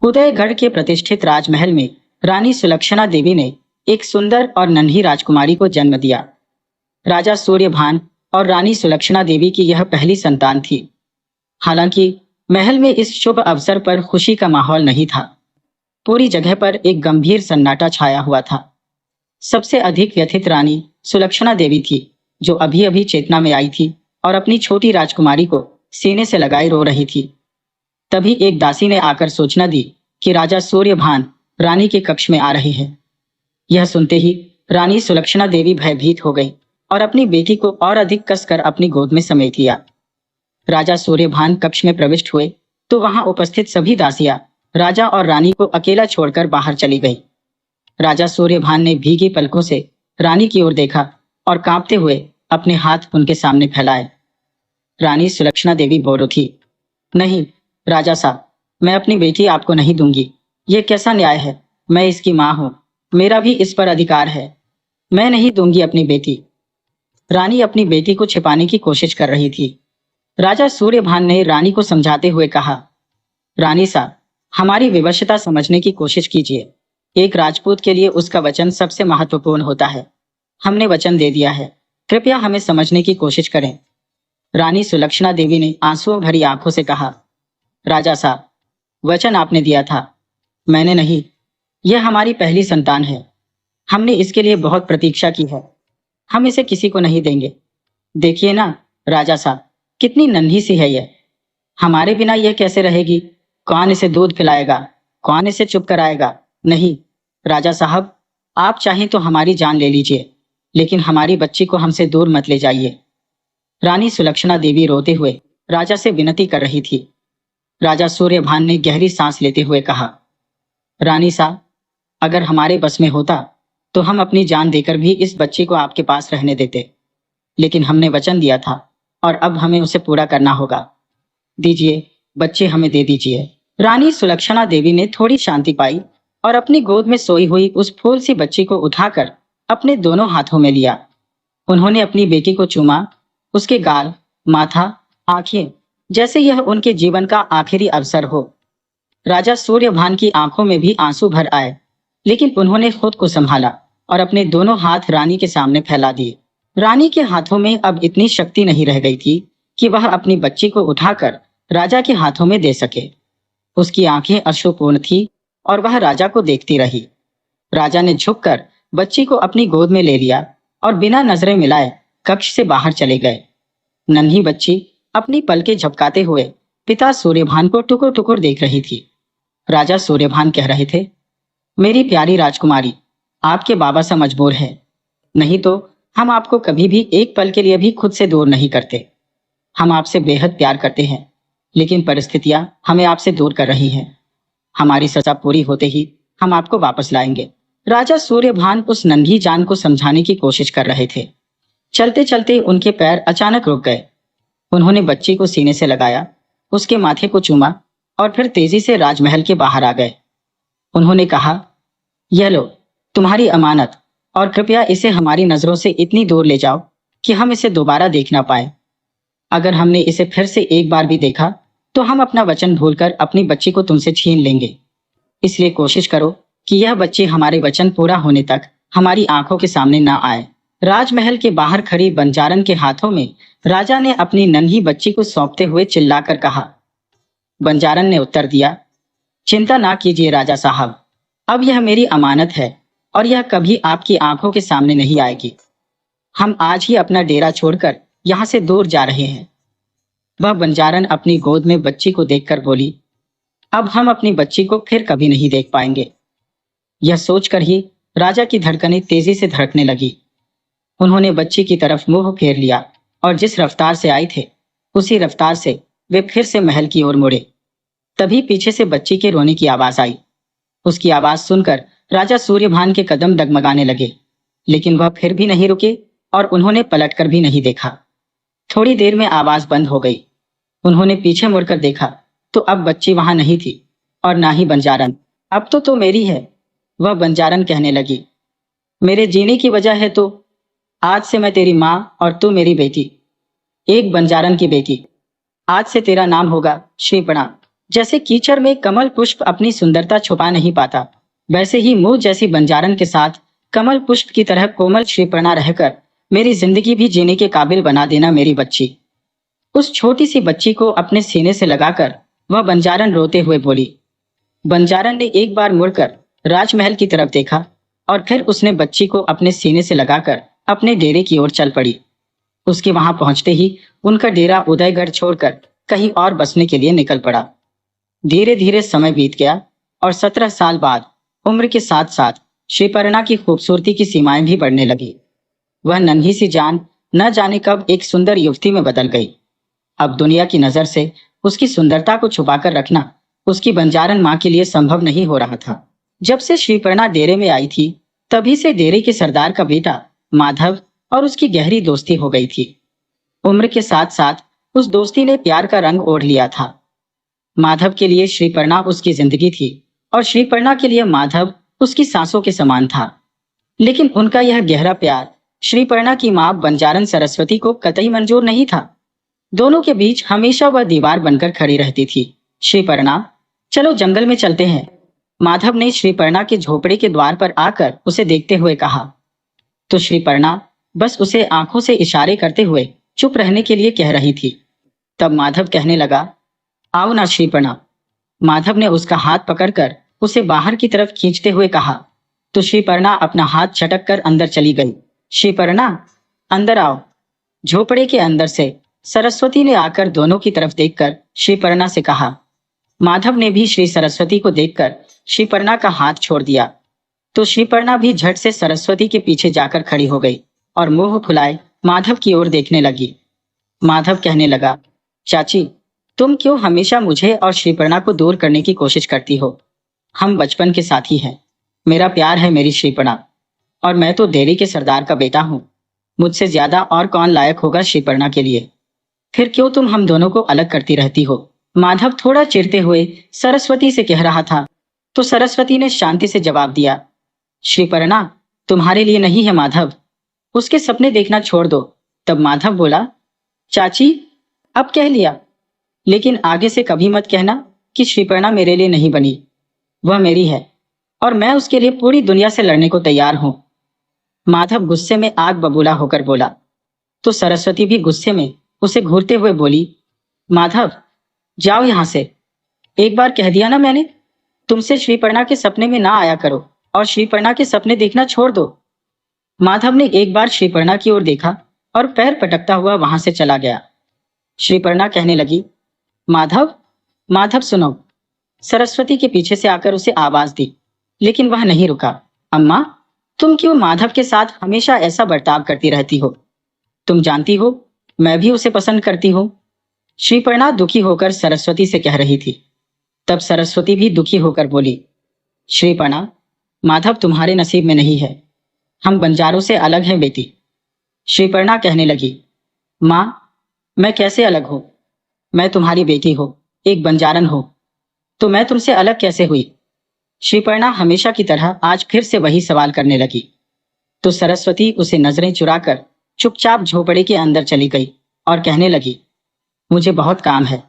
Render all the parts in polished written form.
उदयगढ़ के प्रतिष्ठित राजमहल में रानी सुलक्षणा देवी ने एक सुंदर और नन्ही राजकुमारी को जन्म दिया। राजा सूर्यभान और रानी सुलक्षणा देवी की यह पहली संतान थी। हालांकि महल में इस शुभ अवसर पर खुशी का माहौल नहीं था। पूरी जगह पर एक गंभीर सन्नाटा छाया हुआ था। सबसे अधिक व्यथित रानी सुलक्षणा देवी थी, जो अभी अभी चेतना में आई थी और अपनी छोटी राजकुमारी को सीने से लगाए रो रही थी। तभी एक दासी ने आकर सूचना दी कि राजा सूर्यभान रानी के कक्ष में आ रहे हैं। यह सुनते ही रानी सुलक्षणा देवी भयभीत हो गई और अपनी बेटी को और अधिक कसकर अपनी गोद में समेट लिया। राजा सूर्यभान कक्ष में प्रविष्ट हुए तो वहां उपस्थित सभी दासियां राजा और रानी को अकेला छोड़कर बाहर चली गई। राजा सूर्यभान ने भीगी पलकों से रानी की ओर देखा और कांपते हुए अपने हाथ उनके सामने फैलाए। रानी सुलक्षणा देवी बोल उठी, नहीं राजा साहब, मैं अपनी बेटी आपको नहीं दूंगी। ये कैसा न्याय है? मैं इसकी माँ हूँ, मेरा भी इस पर अधिकार है। मैं नहीं दूंगी अपनी बेटी। रानी अपनी बेटी को छिपाने की कोशिश कर रही थी। राजा सूर्यभान ने रानी को समझाते हुए कहा, रानी साहब, हमारी विवशता समझने की कोशिश कीजिए। एक राजपूत के लिए उसका वचन सबसे महत्वपूर्ण होता है। हमने वचन दे दिया है, कृपया हमें समझने की कोशिश करें। रानी सुलक्षणा देवी ने आंसुओं भरी आंखों से कहा, राजा साहब, वचन आपने दिया था, मैंने नहीं। यह हमारी पहली संतान है। हमने इसके लिए बहुत प्रतीक्षा की है। हम इसे किसी को नहीं देंगे। देखिए ना राजा साहब, कितनी नन्ही सी है यह। हमारे बिना यह कैसे रहेगी? कौन इसे दूध पिलाएगा? कौन इसे चुप कराएगा? नहीं राजा साहब, आप चाहें तो हमारी जान ले लीजिए, लेकिन हमारी बच्ची को हमसे दूर मत ले जाइए। रानी सुलक्षणा देवी रोते हुए राजा से विनती कर रही थी। राजा सूर्यभान ने गहरी सांस लेते हुए कहा, रानी साहब, अगर हमारे बस में होता तो हम अपनी जान देकर भी इस बच्ची को आपके पास रहने देते, लेकिन हमने वचन दिया था और अब हमें उसे पूरा करना होगा। दीजिए, बच्चे हमें दे दीजिए। रानी सुलक्षणा देवी ने थोड़ी शांति पाई और अपनी गोद में सोई हुई उस फूल सी बच्ची को उठाकर अपने दोनों हाथों में लिया। उन्होंने अपनी बेटी को चूमा, उसके गाल, माथा, आंखें, जैसे यह उनके जीवन का आखिरी अवसर हो। राजा सूर्यभान की आंखों में भी आंसू भर आए, लेकिन उन्होंने खुद को संभाला और अपने दोनों हाथ रानी के सामने फैला दिए। रानी के हाथों में अब इतनी शक्ति नहीं रह गई थी कि वह अपनी बच्ची को उठाकर राजा के हाथों में दे सके। उसकी आंखें अश्रुपूर्ण थी और वह राजा को देखती रही। राजा ने झुककर बच्ची को अपनी गोद में ले लिया और बिना नजरें मिलाए कक्ष से बाहर चले गए। नन्ही बच्ची अपनी पलकें झपकाते हुए पिता सूर्यभान को टुकुर टुकुर देख रही थी। राजा सूर्यभान कह रहे थे, मेरी प्यारी राजकुमारी, आपके बाबा से मजबूर है, नहीं तो हम आपको कभी भी एक पल के लिए भी खुद से दूर नहीं करते। हम आपसे बेहद प्यार करते हैं, लेकिन परिस्थितियां हमें आपसे दूर कर रही हैं। हमारी सजा पूरी होते ही हम आपको वापस लाएंगे। राजा सूर्यभान उस नन्ही जान को समझाने की कोशिश कर रहे थे। चलते चलते उनके पैर अचानक रुक गए। उन्होंने बच्ची को सीने से लगाया, उसके माथे को चूमा और फिर तेजी से राजमहल के बाहर आ गए। उन्होंने कहा, यह लो तुम्हारी अमानत, और कृपया इसे हमारी नजरों से इतनी दूर ले जाओ कि हम इसे दोबारा देख ना पाए। अगर हमने इसे फिर से एक बार भी देखा तो हम अपना वचन भूलकर अपनी बच्ची को तुमसे छीन लेंगे। इसलिए कोशिश करो कि यह बच्ची हमारे वचन पूरा होने तक हमारी आंखों के सामने ना आए। राजमहल के बाहर खड़ी बंजारन के हाथों में राजा ने अपनी नन्ही बच्ची को सौंपते हुए चिल्लाकर कहा। बंजारन ने उत्तर दिया, चिंता ना कीजिए राजा साहब, अब यह मेरी अमानत है और यह कभी आपकी आंखों के सामने नहीं आएगी। हम आज ही अपना डेरा छोड़कर यहाँ से दूर जा रहे हैं। वह बंजारन अपनी गोद में बच्ची को देखकर बोली, अब हम अपनी बच्ची को फिर कभी नहीं देख पाएंगे। यह सोचकर ही राजा की धड़कनें तेजी से धड़कने लगी। उन्होंने बच्ची की तरफ मुंह फेर लिया और जिस रफ्तार से आए थे उसी रफ्तार से वे फिर से महल की ओर मुड़े। तभी पीछे से बच्ची के रोने की आवाज आई। उसकी आवाज सुनकर राजा सूर्यभान के कदम डगमगाने लगे, लेकिन वह फिर भी नहीं रुके और उन्होंने पलटकर भी नहीं देखा। थोड़ी देर में आवाज बंद हो गई। उन्होंने पीछे मुड़कर देखा तो अब बच्ची वहां नहीं थी और ना ही बंजारन। अब तो मेरी है, वह बंजारन कहने लगी। मेरे जीने की वजह है तो आज से मैं तेरी माँ और तू मेरी बेटी, एक बंजारन की बेटी। आज से तेरा नाम होगा श्रीपणा। जैसे कीचड़ में कमल पुष्प अपनी सुंदरता छुपा नहीं पाता, वैसे ही मुंह जैसी बंजारन के साथ कमल पुष्प की तरह कोमल श्रीपर्णा रहकर मेरी जिंदगी भी जीने के काबिल बना देना मेरी बच्ची। उस छोटी सी बच्ची को अपने सीने से लगाकर वह बंजारन रोते हुए बोली। बंजारन ने एक बार मुड़कर राजमहल की तरफ देखा और फिर उसने बच्ची को अपने सीने से लगाकर अपने डेरे की ओर चल पड़ी। उसके वहां पहुंचते ही उनका डेरा उदयगढ़ छोड़कर कहीं और बसने के लिए निकल पड़ा। धीरे धीरे समय बीत गया और 17 साल बाद उम्र के साथ साथ श्रीपर्णा की खूबसूरती की सीमाएं भी बढ़ने लगी। वह नन्ही सी जान न जाने कब एक सुंदर युवती में बदल गई। अब दुनिया की नजर से उसकी सुंदरता को छुपाकर रखना उसकी बंजारन मां के लिए संभव नहीं हो रहा था। जब से श्रीपर्णा डेरे में आई थी, तभी से डेरे के सरदार का बेटा माधव और उसकी गहरी दोस्ती हो गई थी। उम्र के साथ साथ उस दोस्ती ने प्यार का रंग ओढ़ लिया था। माधव के लिए श्रीपर्णा उसकी जिंदगी थी और श्रीपर्णा के लिए माधव उसकी सांसों के समान था। लेकिन उनका यह गहरा प्यार श्रीपर्णा की मां बंजारन सरस्वती को कतई मंजूर नहीं था। दोनों के बीच हमेशा वह दीवार बनकर खड़ी रहती थी। श्रीपर्णा, चलो जंगल में चलते हैं, माधव ने श्रीपर्णा के झोपड़े के द्वार पर आकर उसे देखते हुए कहा। तो श्रीपर्णा बस उसे आंखों से इशारे करते हुए चुप रहने के लिए कह रही थी। तब माधव कहने लगा, आओ ना श्रीपर्णा। माधव ने उसका हाथ पकड़कर उसे बाहर की तरफ खींचते हुए कहा। तो श्रीपर्णा अपना हाथ झटक कर अंदर चली गई। श्रीपर्णा, अंदर आओ। झोपड़े के अंदर से सरस्वती ने आकर दोनों की तरफ देखकर श्रीपर्णा से कहा। माधव ने भी श्री सरस्वती को देखकर श्रीपर्णा का हाथ छोड़ दिया। तो श्रीपर्णा भी झट से सरस्वती के पीछे जाकर खड़ी हो गई और मुंह फुलाए माधव की ओर देखने लगी। माधव कहने लगा, चाची, तुम क्यों हमेशा मुझे और श्रीपर्णा को दूर करने की कोशिश करती हो? हम बचपन के साथी हैं। मेरा प्यार है मेरी श्रीपर्णा, और मैं तो डेरे के सरदार का बेटा हूँ। मुझसे ज्यादा और कौन लायक होगा श्रीपर्णा के लिए? फिर क्यों तुम हम दोनों को अलग करती रहती हो? माधव थोड़ा चिढ़ते हुए सरस्वती से कह रहा था। तो सरस्वती ने शांति से जवाब दिया, श्रीपर्णा तुम्हारे लिए नहीं है माधव, उसके सपने देखना छोड़ दो। तब माधव बोला, चाची अब कह लिया, लेकिन आगे से कभी मत कहना कि श्रीपर्णा मेरे लिए नहीं बनी। वह मेरी है और मैं उसके लिए पूरी दुनिया से लड़ने को तैयार हूं। माधव गुस्से में आग बबूला होकर बोला। तो सरस्वती भी गुस्से में उसे घूरते हुए बोली, माधव जाओ यहां से। एक बार कह दिया ना मैंने, तुमसे श्रीपर्णा के सपने में ना आया करो और श्रीपर्णा के सपने देखना छोड़ दो। माधव ने एक बार श्रीपर्णा की ओर देखा और पैर पटकता हुआ वहां से चला गया। श्रीपर्णा कहने लगी, माधव, माधव सुनो। सरस्वती के पीछे से आकर उसे आवाज दी, लेकिन वह नहीं रुका। अम्मा, तुम क्यों माधव के साथ हमेशा ऐसा बर्ताव करती रहती हो? तुम जानती हो मैं भी उसे पसंद करती हूँ। श्रीपर्णा दुखी होकर सरस्वती से कह रही थी। तब सरस्वती भी दुखी होकर बोली, श्रीपर्णा, माधव तुम्हारे नसीब में नहीं है। हम बंजारों से अलग हैं बेटी। श्रीपर्णा कहने लगी, माँ, मैं कैसे अलग हूं? मैं तुम्हारी बेटी हो, एक बंजारन हो, तो मैं तुमसे अलग कैसे हुई? श्रीपर्णा हमेशा की तरह आज फिर से वही सवाल करने लगी। तो सरस्वती उसे नजरें चुराकर चुपचाप झोपड़े के अंदर चली गई और कहने लगी, मुझे बहुत काम है,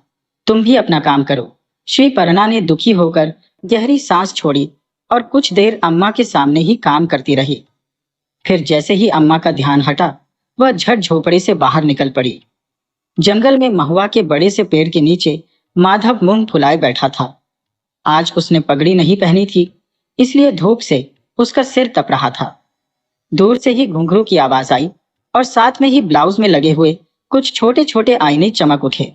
तुम भी अपना काम करो। श्रीपर्णा ने दुखी होकर गहरी सांस छोड़ी और कुछ देर अम्मा के सामने ही काम करती रही। फिर जैसे ही अम्मा का ध्यान हटा, वह झट झोपड़े से बाहर निकल पड़ी। जंगल में महुआ के बड़े से पेड़ के नीचे माधव मुंह फुलाए बैठा था। आज उसने पगड़ी नहीं पहनी थी, इसलिए धूप से उसका सिर तप रहा था। दूर से ही घुंघरू की आवाज आई और साथ में ही ब्लाउज में लगे हुए कुछ छोटे छोटे आईने चमक उठे।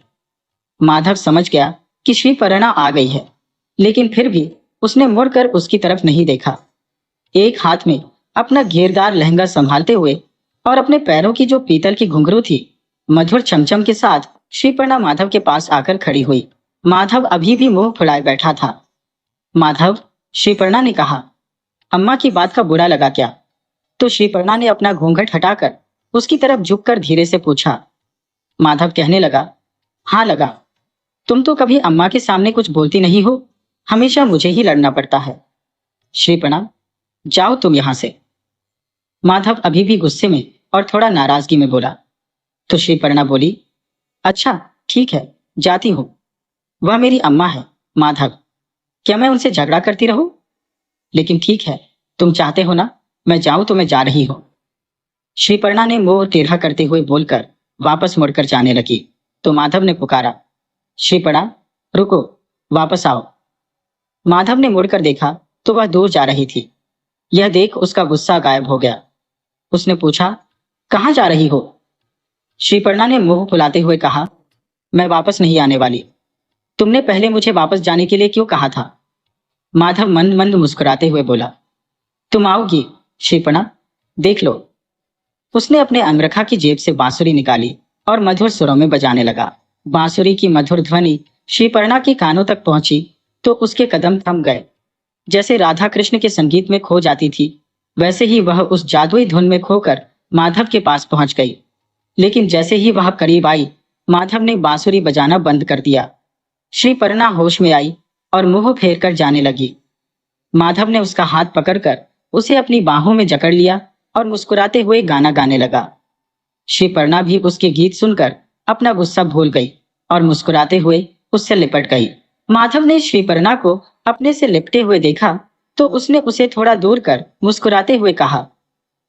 माधव समझ गया कि श्रीपर्णा आ गई है, लेकिन फिर भी उसने मुड़कर उसकी तरफ नहीं देखा। एक हाथ में अपना घेरदार लहंगा संभालते हुए और अपने पैरों की जो पीतल की घुंघरू थी, मधुर छमछम के साथ श्रीपर्णा माधव के पास आकर खड़ी हुई। माधव अभी भी मुंह फुलाए बैठा था। माधव, श्रीपर्णा ने कहा, अम्मा की बात का बुरा लगा क्या? तो श्रीपर्णा ने अपना घूंघट हटाकर उसकी तरफ झुककर धीरे से पूछा। माधव कहने लगा, हाँ लगा। तुम तो कभी अम्मा के सामने कुछ बोलती नहीं हो, हमेशा मुझे ही लड़ना पड़ता है। श्रीपर्णा, जाओ तुम यहां से। माधव अभी भी गुस्से में और थोड़ा नाराजगी में बोला। तो श्रीपर्णा बोली, अच्छा ठीक है, जाती हूं। वह मेरी अम्मा है, माधव, क्या मैं उनसे झगड़ा करती रहूं? लेकिन ठीक है, तुम चाहते हो ना मैं जाऊं तो मैं जा रही हूं। श्रीपर्णा ने मुंह टेढ़ा करते हुए बोलकर वापस मुड़कर जाने लगी तो माधव ने पुकारा, श्रीपर्णा, रुको, वापस आओ। माधव ने मुड़कर देखा तो वह दूर जा रही थी। यह देख उसका गुस्सा गायब हो गया। उसने पूछा, कहाँ जा रही हो? श्रीपर्णा ने मुंह फुलाते हुए कहा, मैं वापस नहीं आने वाली। तुमने पहले मुझे वापस जाने के लिए क्यों कहा था? माधव मंद मंद मुस्कुराते हुए बोला, तुम आओगी श्रीपर्णा, देख लो। उसने अपने अंगरखा की जेब से बांसुरी निकाली और मधुर सुरों में बजाने लगा। बांसुरी की मधुर ध्वनि श्रीपर्णा के कानों तक पहुंची तो उसके कदम थम गए। जैसे राधा कृष्ण के संगीत में खो जाती थी, वैसे ही वह उस जादुई धुन में खोकर माधव के पास पहुंच गई। लेकिन जैसे ही वह करीब आई, माधव ने बांसुरी बजाना बंद कर दिया। श्रीपर्णा होश में आई और मुंह फेर कर जाने लगी। माधव ने उसका हाथ पकड़कर उसे अपनी बाहों में जकड़ लिया और मुस्कुराते हुए गाना गाने लगा। श्रीपर्णा भी उसके गीत सुनकर अपना गुस्सा भूल गई और मुस्कुराते हुए उससे लिपट गई। माधव ने श्रीपर्णा को अपने से लिपटे हुए देखा तो उसने उसे थोड़ा दूर कर मुस्कुराते हुए कहा,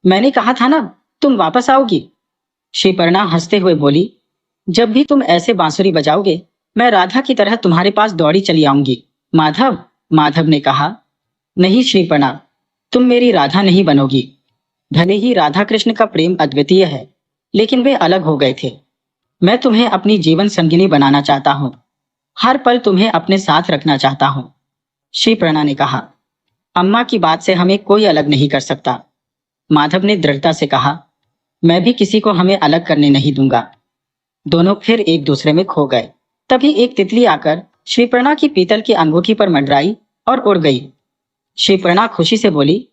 मैंने कहा था ना तुम वापस आओगी। श्रीपर्णा हंसते हुए बोली, जब भी तुम ऐसे बांसुरी बजाओगे मैं राधा की तरह तुम्हारे पास दौड़ी चली आऊंगी। माधव, माधव ने कहा, नहीं श्रीपर्णा, तुम मेरी राधा नहीं बनोगी। भले ही राधा कृष्ण का प्रेम अद्वितीय है, लेकिन वे अलग हो गए थे। मैं तुम्हें अपनी जीवन संगिनी बनाना चाहता हूँ, हर पल तुम्हें अपने साथ रखना चाहता हूँ। श्रीपर्णा ने कहा, अम्मा की बात से हमें कोई अलग नहीं कर सकता। माधव ने दृढ़ता से कहा, मैं भी किसी को हमें अलग करने नहीं दूंगा। दोनों फिर एक दूसरे में खो गए। तभी एक तितली आकर श्रीपर्णा की पीतल की अंगूठी पर मंडराई और उड़ गई। श्रीपर्णा खुशी से बोली,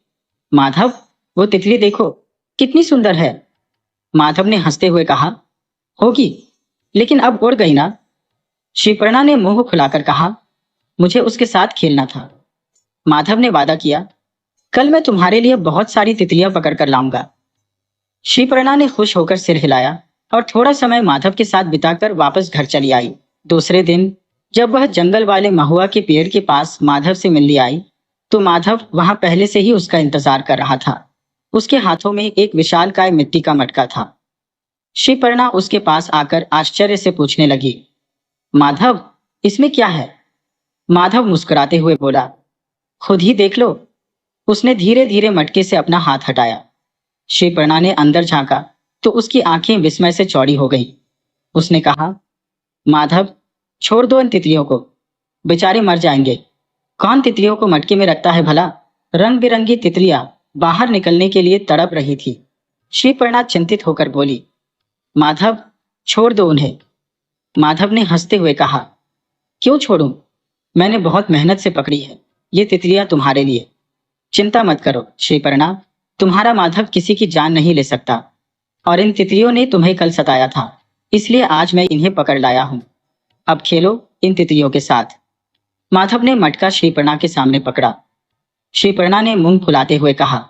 माधव, वो तितली देखो, कितनी सुंदर है। माधव ने हंसते हुए कहा, होगी, लेकिन अब उड़ गई ना। श्रीपर्णा ने मुंह खुलाकर कहा, मुझे उसके साथ खेलना था। माधव ने वादा किया, कल मैं तुम्हारे लिए बहुत सारी तितलियां पकड़ कर लाऊंगा। श्रीपर्णा ने खुश होकर सिर हिलाया और थोड़ा समय माधव के साथ बिताकर वापस घर चली आई। दूसरे दिन जब वह जंगल वाले महुआ के पेड़ के पास माधव से मिलने आई तो माधव वहां पहले से ही उसका इंतजार कर रहा था। उसके हाथों में एक विशालकाय मिट्टी का मटका था। श्रीपर्णा उसके पास आकर आश्चर्य से पूछने लगी, माधव, इसमें क्या है? माधव मुस्कुराते हुए बोला, खुद ही देख लो। उसने धीरे धीरे मटके से अपना हाथ हटाया। श्रीपर्णा ने अंदर झांका तो उसकी आंखें विस्मय से चौड़ी हो गईं। उसने कहा, माधव, छोड़ दो इन तितलियों को, बेचारे मर जाएंगे। कौन तितलियों को मटके में रखता है भला? रंग बिरंगी तितलियां बाहर निकलने के लिए तड़प रही थी। श्रीपर्णा चिंतित होकर बोली, माधव, छोड़ दो उन्हें। माधव ने हंसते हुए कहा, क्यों छोड़ूं? मैंने बहुत मेहनत से पकड़ी है ये तितलियां तुम्हारे लिए। चिंता मत करो श्रीपर्णा, तुम्हारा माधव किसी की जान नहीं ले सकता और इन तितलियों ने तुम्हें कल सताया था, इसलिए आज मैं इन्हें पकड़ लाया हूं। अब खेलो इन तितलियों के साथ। माधव ने मटका श्रीपर्णा के सामने पकड़ा। श्रीपर्णा ने मुंह फुलाते हुए कहा,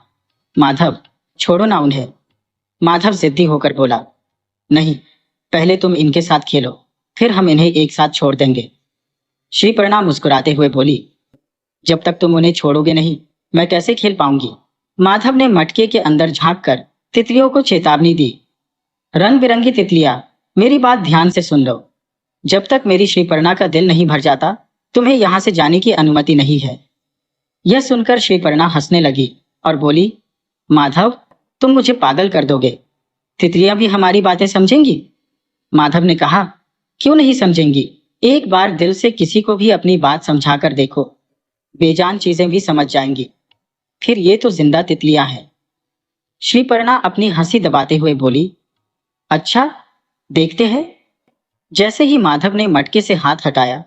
माधव, छोड़ो ना उन्हें। माधव जिद्दी होकर बोला, नहीं, पहले तुम इनके साथ खेलो, फिर हम इन्हें एक साथ छोड़ देंगे। श्रीपर्णा मुस्कुराते हुए बोली, जब तक तुम उन्हें छोड़ोगे नहीं मैं कैसे खेल पाऊंगी। माधव ने मटके के अंदर झांक कर तितलियों को चेतावनी दी, रंग बिरंगी तितलियां, मेरी बात ध्यान से सुन लो। जब तक मेरी श्रीपर्णा का दिल नहीं भर जाता तुम्हें यहां से जाने की अनुमति नहीं है। यह सुनकर श्रीपर्णा हंसने लगी और बोली, माधव, तुम मुझे पागल कर दोगे। तितलियां भी हमारी बातें समझेंगी? माधव ने कहा, क्यों नहीं समझेंगी। एक बार दिल से किसी को भी अपनी बात समझाकर देखो, बेजान चीजें भी समझ जाएंगी। फिर ये तो जिंदा तितलियां हैं। श्रीपर्णा अपनी हंसी दबाते हुए बोली, अच्छा, देखते हैं। जैसे ही माधव ने मटके से हाथ हटाया,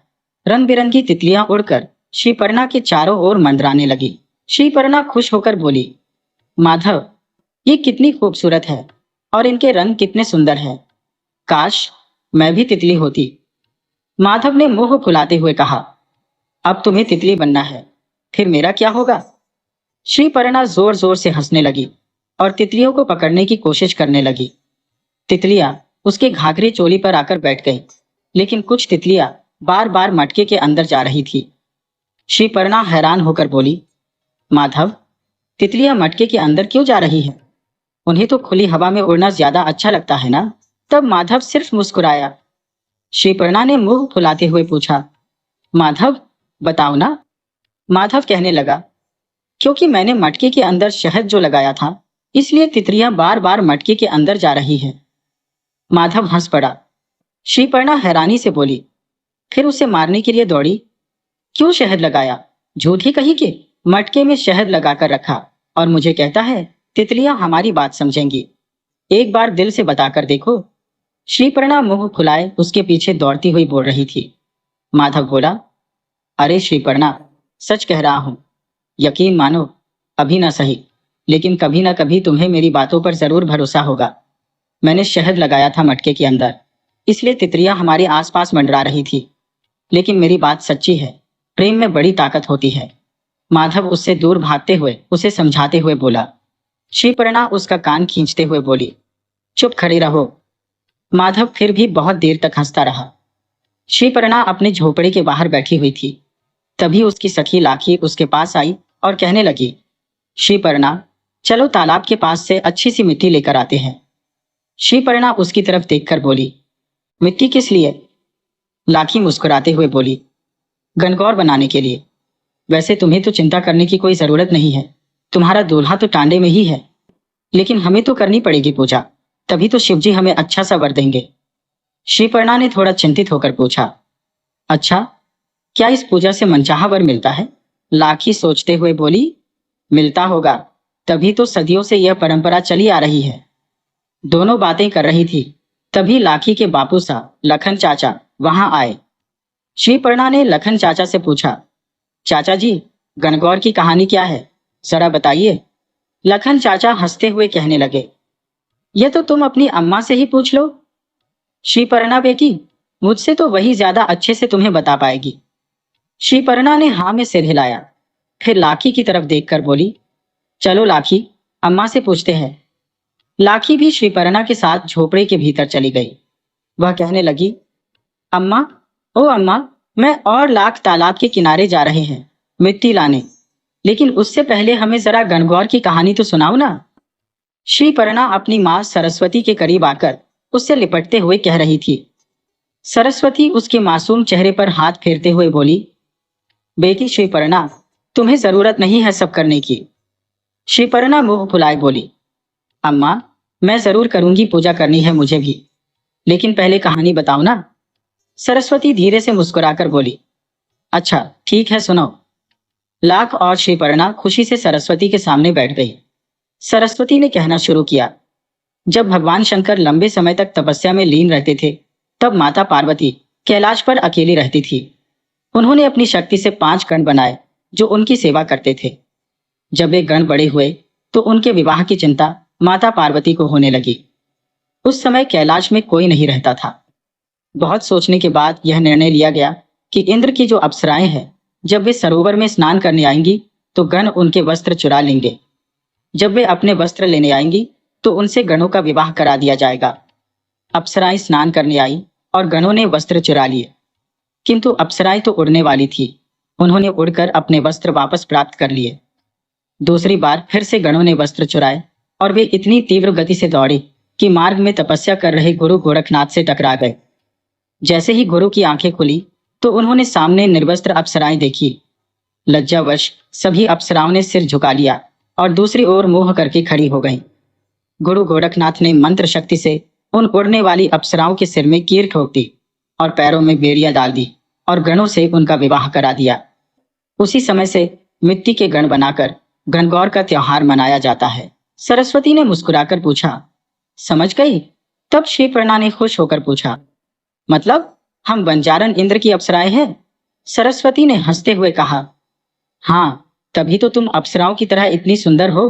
रंग बिरंगी तितलियां उड़कर श्रीपर्णा के चारों ओर मंडराने लगी। श्रीपर्णा खुश होकर बोली, माधव, ये कितनी खूबसूरत है और इनके रंग कितने सुंदर हैं। काश मैं भी तितली होती। माधव ने मुंह फुलाते हुए कहा, अब तुम्हें तितली बनना है, फिर मेरा क्या होगा? श्रीपर्णा जोर जोर से हंसने लगी और तितलियों को पकड़ने की कोशिश करने लगी। तितलियां उसके घाघरे चोली पर आकर बैठ गईं, लेकिन कुछ तितलियां बार बार मटके के अंदर जा रही थी। श्रीपर्णा हैरान होकर बोली, माधव, तितलियां मटके के अंदर क्यों जा रही है? उन्हें तो खुली हवा में उड़ना ज्यादा अच्छा लगता है ना? तब माधव सिर्फ मुस्कुराया। श्रीपर्णा ने मुंह फुलाते हुए पूछा, माधव बताओ ना। माधव कहने लगा, क्योंकि मैंने मटके के अंदर शहद जो लगाया था, इसलिए तितलियां बार बार मटके के अंदर जा रही है। माधव हंस पड़ा। श्रीपर्णा हैरानी से बोली, फिर उसे मारने के लिए दौड़ी? क्यों शहद लगाया? झूठ ही कही कि मटके में शहद लगाकर रखा और मुझे कहता है तितलियां हमारी बात समझेंगी। एक बार दिल से बताकर देखो। श्रीपर्णा मुंह फुलाए उसके पीछे दौड़ती हुई बोल रही थी। माधव बोला, अरे श्रीपर्णा, सच कह रहा हूं, यकीन मानो, अभी ना सही, लेकिन कभी ना कभी तुम्हें मेरी बातों पर जरूर भरोसा होगा। मैंने शहद लगाया था मटके के अंदर, इसलिए तितलियां हमारे आसपास मंडरा रही थी। लेकिन मेरी बात सच्ची है, प्रेम में बड़ी ताकत होती है। माधव उससे दूर भागते हुए उसे समझाते हुए बोला। श्रीपर्णा उसका कान खींचते हुए बोली, चुप खड़ी रहो। माधव फिर भी बहुत देर तक हंसता रहा। श्रीपर्णा अपने झोपड़े के बाहर बैठी हुई थी। तभी उसकी सखी लाखी उसके पास आई और कहने लगी, श्रीपर्णा, चलो तालाब के पास से अच्छी सी मिट्टी लेकर आते हैं। श्रीपर्णा उसकी तरफ देखकर बोली, मिट्टी किस लिए? लाखी मुस्कुराते हुए बोली, गणगौर बनाने के लिए। वैसे तुम्हें तो चिंता करने की कोई जरूरत नहीं है, तुम्हारा दूल्हा तो टांडे में ही है। लेकिन हमें तो करनी पड़ेगी पूजा, तभी तो शिवजी हमें अच्छा सा वर देंगे। श्रीपर्णा ने थोड़ा चिंतित होकर पूछा, अच्छा, क्या इस पूजा से मनचाहा वर मिलता है? लाखी सोचते हुए बोली, मिलता होगा, तभी तो सदियों से यह परंपरा चली आ रही है। दोनों बातें कर रही थी, तभी लाखी के बापू साहब लखन चाचा वहां आए। श्रीपर्णा ने लखन चाचा से पूछा, चाचा जी, गणगौर की कहानी क्या है, जरा बताइए। लखन चाचा हंसते हुए कहने लगे, यह तो तुम अपनी अम्मा से ही पूछ लो। श्रीपर्णा बेटी, मुझसे तो वही ज्यादा अच्छे से तुम्हें बता पाएगी। श्रीपर्णा ने हाँ में सिर हिलाया, फिर लाखी की तरफ देखकर बोली, चलो लाखी, अम्मा से पूछते हैं। लाखी भी श्रीपर्णा के साथ झोपड़े के भीतर चली गई। वह कहने लगी, अम्मा, ओ अम्मा, मैं और लाख तालाब के किनारे जा रहे हैं मिट्टी लाने, लेकिन उससे पहले हमें जरा गणगौर की कहानी तो सुनाओ ना। श्रीपर्णा अपनी माँ सरस्वती के करीब आकर उससे लिपटते हुए कह रही थी। सरस्वती उसके मासूम चेहरे पर हाथ फेरते हुए बोली, बेटी श्रीपर्णा, तुम्हें जरूरत नहीं है सब करने की। श्रीपर्णा मुंह फुलाए बोली, अम्मा, मैं जरूर करूंगी, पूजा करनी है मुझे भी, लेकिन पहले कहानी बताओ ना। सरस्वती धीरे से मुस्कुराकर बोली, अच्छा ठीक है, सुनो। लाख और श्रीपर्णा खुशी से सरस्वती के सामने बैठ गई। सरस्वती ने कहना शुरू किया, जब भगवान शंकर लंबे समय तक तपस्या में लीन रहते थे, तब माता पार्वती कैलाश पर अकेली रहती थी। उन्होंने अपनी शक्ति से 5 गण बनाए जो उनकी सेवा करते थे। जब वे गण बड़े हुए तो उनके विवाह की चिंता माता पार्वती को होने लगी। उस समय कैलाश में कोई नहीं रहता था। बहुत सोचने के बाद यह निर्णय लिया गया कि इंद्र की जो अप्सराएं हैं, जब वे सरोवर में स्नान करने आएंगी तो गण उनके वस्त्र चुरा लेंगे। जब वे अपने वस्त्र लेने आएंगी तो उनसे गणों का विवाह करा दिया जाएगा। अप्सराएं स्नान करने आई और गणों ने वस्त्र चुरा लिए, किंतु अप्सराएं तो उड़ने वाली थी। उन्होंने उड़कर अपने वस्त्र वापस प्राप्त कर लिए। दूसरी बार फिर से गणों ने वस्त्र चुराए और वे इतनी तीव्र गति से दौड़े कि मार्ग में तपस्या कर रहे गुरु गोरखनाथ से टकरा गए। जैसे ही गुरु की आंखें खुली तो उन्होंने सामने निर्वस्त्र अप्सराएं देखी। लज्जावश सभी अप्सराओं ने सिर झुका लिया और दूसरी ओर मुंह करके खड़ी हो गईं। गुरु गोरखनाथ ने मंत्र शक्ति से उन उड़ने वाली अप्सराओं के सिर में कीर ठोक दी और पैरों में बेड़ियां डाल दी और गणों से उनका विवाह करा दिया। उसी समय से मिट्टी के गण बनाकर गणगौर का त्योहार मनाया जाता है। सरस्वती ने मुस्कुराकर पूछा, समझ गई? तब श्रीपर्णा ने खुश होकर पूछा, मतलब हम बंजारन इंद्र की अप्सराएं हैं? सरस्वती ने हंसते हुए कहा, हाँ, तभी तो तुम अप्सराओं की तरह इतनी सुंदर हो।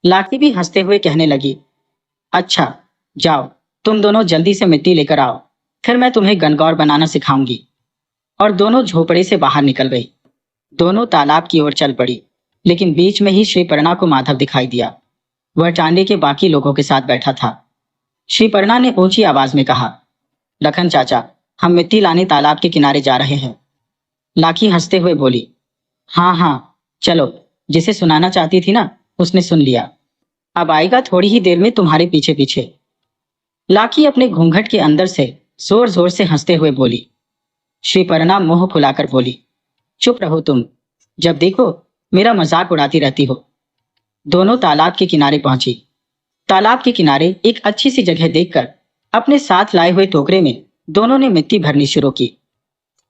लाखी भी हंसते हुए कहने लगी, अच्छा जाओ, तुम दोनों जल्दी से मिट्टी लेकर आओ, फिर मैं तुम्हें गणगौर बनाना सिखाऊंगी। और दोनों झोपड़े से बाहर निकल गई। दोनों तालाब की ओर चल पड़ी, लेकिन बीच में ही श्रीपर्णा को माधव दिखाई दिया। वह टांडे के बाकी लोगों के साथ बैठा था। श्रीपर्णा ने ऊंची आवाज में कहा, लखन चाचा, हम मिट्टी लाने तालाब के किनारे जा रहे हैं। लाकी हंसते हुए बोली। हाँ हाँ, चलो, जिसे सुनाना चाहती थी ना, उसने सुन लिया। अब आएगा थोड़ी ही देर में तुम्हारे पीछे पीछे। लाकी अपने घूंघट के अंदर से जोर जोर से हंसते हुए बोली। श्रीपर्णा मुंह फुलाकर बोली, चुप रहो तुम, जब देखो मेरा मजाक उड़ाती रहती हो। दोनों तालाब के किनारे पहुंची। तालाब के किनारे एक अच्छी सी जगह देखकर अपने साथ लाए हुए टोकरे में दोनों ने मिट्टी भरनी शुरू की।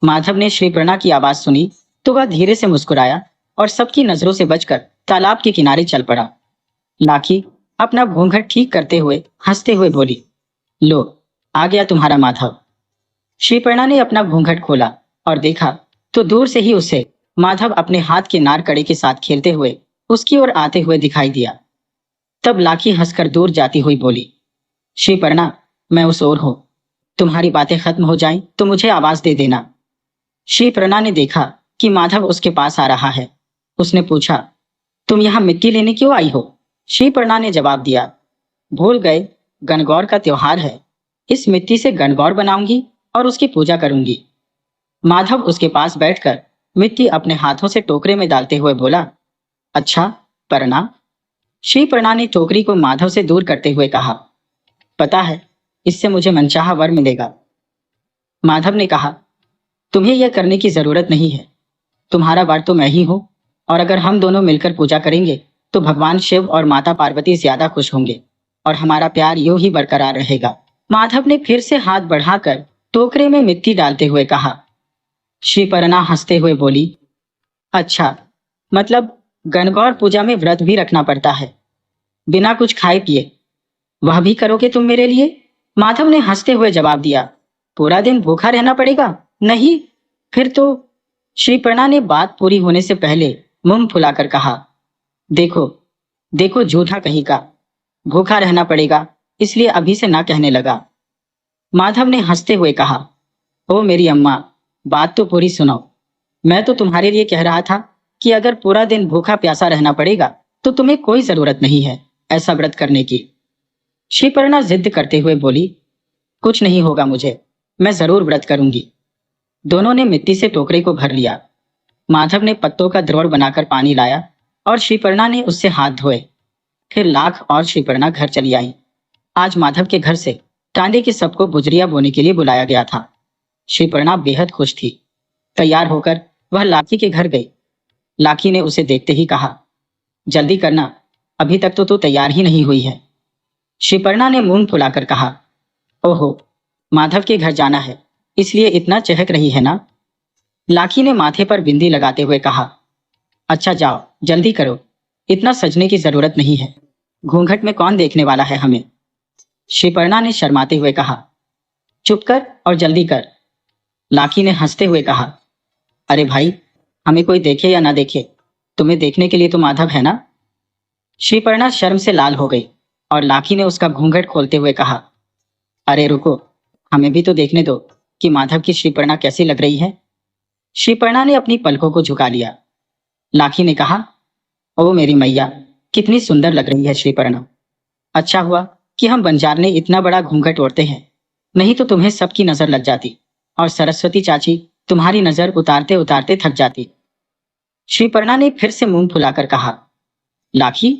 माधव ने श्रीपर्णा की आवाज सुनी तो वह धीरे से मुस्कुराया और सबकी नजरों से बचकर तालाब के किनारे चल पड़ा। लाकी अपना घूंघट ठीक करते हुए हंसते हुए बोली, लो, आ गया तुम्हारा माधव। श्रीपर्णा ने अपना घूंघट खोला और देखा तो दूर से ही उसे माधव अपने हाथ के नार कड़े के साथ खेलते हुए उसकी ओर आते हुए दिखाई दिया। तब लाकी हंसकर दूर जाती हुई बोली, श्रीपर्णा, मैं उस ओर हूं, तुम्हारी बातें खत्म हो जाएं तो मुझे आवाज दे देना। श्रीपर्णा ने देखा कि माधव उसके पास आ रहा है। उसने पूछा, तुम यहाँ मिट्टी लेने क्यों आई हो? श्रीपर्णा ने जवाब दिया, भूल गए, गणगौर का त्योहार है, इस मिट्टी से गणगौर बनाऊंगी और उसकी पूजा करूंगी। माधव उसके पास बैठकर मिट्टी अपने हाथों से टोकरे में डालते हुए बोला, अच्छा, पर्णा। श्रीपर्णा ने टोकरी को माधव से दूर करते हुए कहा, पता है, इससे मुझे मनचाहा वर मिलेगा। माधव ने कहा, तुम्हें यह करने की जरूरत नहीं है, तुम्हारा वर तो मैं ही हूं, और अगर हम दोनों मिलकर पूजा करेंगे तो भगवान शिव और माता पार्वती ज्यादा खुश होंगे और हमारा प्यार यूं ही बरकरार रहेगा। माधव ने फिर से हाथ बढ़ाकर टोकरे में मिट्टी डालते हुए कहा। श्रीपर्णा हंसते हुए बोली, अच्छा, मतलब गणगौर पूजा में व्रत भी रखना पड़ता है, बिना कुछ खाए पिए? वह भी करोगे तुम मेरे लिए? माधव ने हंसते हुए जवाब दिया, पूरा दिन भूखा रहना पड़ेगा? नहीं, फिर तो। श्रीपर्णा ने बात पूरी होने से पहले मुंह फुलाकर कहा, देखो देखो, झूठा कहीं का, भूखा रहना पड़ेगा इसलिए अभी से ना कहने लगा। माधव ने हंसते हुए कहा, ओ मेरी अम्मा, बात तो पूरी सुनो। मैं तो तुम्हारे लिए कह रहा था कि अगर पूरा दिन भूखा प्यासा रहना पड़ेगा तो तुम्हें कोई जरूरत नहीं है ऐसा व्रत करने की। श्रीपर्णा जिद करते हुए बोली, कुछ नहीं होगा मुझे, मैं जरूर व्रत करूंगी। दोनों ने मिट्टी से टोकरे को भर लिया। माधव ने पत्तों का द्रोण बनाकर पानी लाया और श्रीपर्णा ने उससे हाथ धोए। फिर लाख और श्रीपर्णा घर चली आई। आज माधव के घर से टांडे के सबको बुजरिया बोने के लिए बुलाया गया था। श्रीपर्णा बेहद खुश थी। तैयार होकर वह लाकी के घर गई। लाकी ने उसे देखते ही कहा, जल्दी करना, अभी तक तो तू तैयार ही नहीं हुई है। श्रीपर्णा ने मुंह फुलाकर कहा, ओहो, माधव के घर जाना है इसलिए इतना चहक रही है ना? लाकी ने माथे पर बिंदी लगाते हुए कहा, अच्छा जाओ, जल्दी करो, इतना सजने की जरूरत नहीं है, घूंघट में कौन देखने वाला है हमें? श्रीपर्णा ने शर्माते हुए कहा, चुप कर और जल्दी कर। लाकी ने हंसते हुए कहा, अरे भाई, हमें कोई देखे या ना देखे, तुम्हें देखने के लिए तो माधव है ना? श्रीपर्णा शर्म से लाल हो गई और लाकी ने उसका घूंघट खोलते हुए कहा, अरे रुको, हमें भी तो देखने दो कि माधव की श्रीपर्णा कैसी लग रही है। श्रीपर्णा ने अपनी पलकों को झुका लिया। लाकी ने कहा, ओ मेरी मैया, कितनी सुंदर लग रही है श्रीपर्णा। अच्छा हुआ कि हम बंजारने इतना बड़ा घूंघट ओढ़ते हैं, नहीं तो तुम्हें सबकी नजर लग जाती और सरस्वती चाची तुम्हारी नजर उतारते उतारते थक जाती। श्रीपर्णा ने फिर से मुंह फुलाकर कहा, लाकी,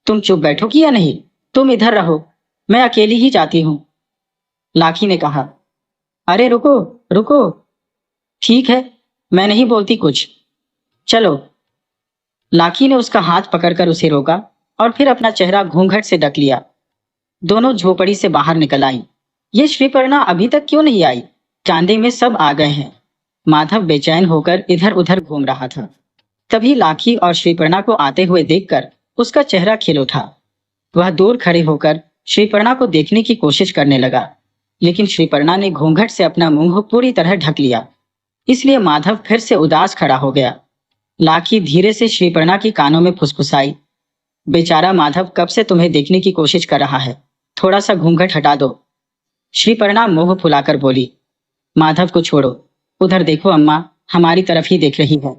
तुम चुप बैठोगी या नहीं? तुम इधर रहो, मैं अकेली ही जाती हूं। लाकी ने कहा, अरे रुको रुको, ठीक है, मैं नहीं बोलती कुछ, चलो। लाकी ने उसका हाथ पकड़कर उसे रोका और फिर अपना चेहरा घूंघट से ढक लिया। दोनों झोपड़ी से बाहर निकल आई। ये श्रीपर्णा अभी तक क्यों नहीं आई? चांदे में सब आ गए हैं। माधव बेचैन होकर इधर उधर घूम रहा था। तभी लाकी और श्रीपर्णा को आते हुए देखकर उसका चेहरा खिल उठा। वह दूर खड़े होकर श्रीपर्णा को देखने की कोशिश करने लगा, लेकिन श्रीपर्णा ने घूंघट से अपना मुंह पूरी तरह ढक लिया, इसलिए माधव फिर से उदास खड़ा हो गया। लाकी धीरे से श्रीपर्णा की कानों में फुसफुसाई, बेचारा माधव कब से तुम्हें देखने की कोशिश कर रहा है, थोड़ा सा घूंघट हटा दो। श्रीपर्णा मुंह फुलाकर बोली, माधव को छोड़ो, उधर देखो, अम्मा हमारी तरफ ही देख रही है।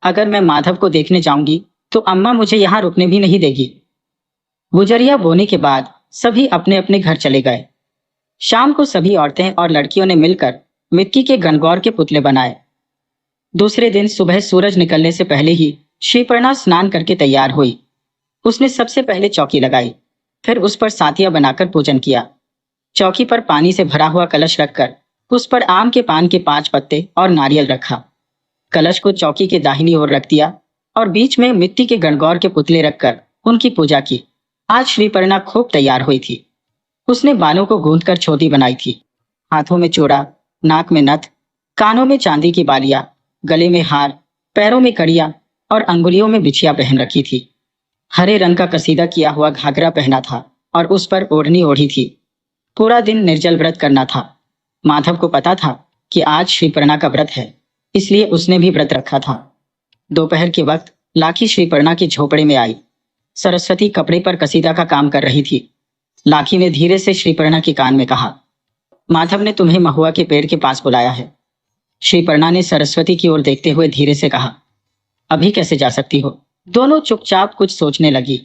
अगर मैं माधव को देखने जाऊंगी तो अम्मा मुझे यहाँ रुकने भी नहीं देगी। गुजरिया बोने के बाद सभी अपने अपने घर चले गए। शाम को सभी औरतें और लड़कियों ने मिलकर मिट्टी के गणगौर के पुतले बनाए। दूसरे दिन सुबह सूरज निकलने से पहले ही श्रीपर्णा स्नान करके तैयार हुई। उसने सबसे पहले चौकी लगाई, फिर उस पर सातिया बनाकर पूजन किया। चौकी पर पानी से भरा हुआ कलश रखकर उस पर आम के पान के 5 पत्ते और नारियल रखा। कलश को चौकी के दाहिनी ओर रख दिया और बीच में मिट्टी के गणगौर के पुतले रखकर उनकी पूजा की। आज श्रीपर्णा खूब तैयार हुई थी। उसने बालों को गूंथकर छोटी बनाई थी, हाथों में चूड़ा, नाक में नथ, कानों में चांदी की बालियां, गले में हार, पैरों में कड़ियां और अंगुलियों में बिछिया पहन रखी थी। हरे रंग का कसीदा किया हुआ घाघरा पहना था और उस पर ओढ़नी ओढ़ी थी। पूरा दिन निर्जल व्रत करना था। माधव को पता था कि आज श्रीपर्णा का व्रत है, इसलिए उसने भी व्रत रखा था। दोपहर के वक्त लाखी श्रीपर्णा की झोपड़े में आई। सरस्वती कपड़े पर कसीदा का काम कर रही थी। लाखी ने धीरे से श्रीपर्णा के कान में कहा, माधव ने तुम्हें महुआ के पेड़ के पास बुलाया है। श्रीपर्णा ने सरस्वती की ओर देखते हुए धीरे से कहा, अभी कैसे जा सकती हो? दोनों चुपचाप कुछ सोचने लगी।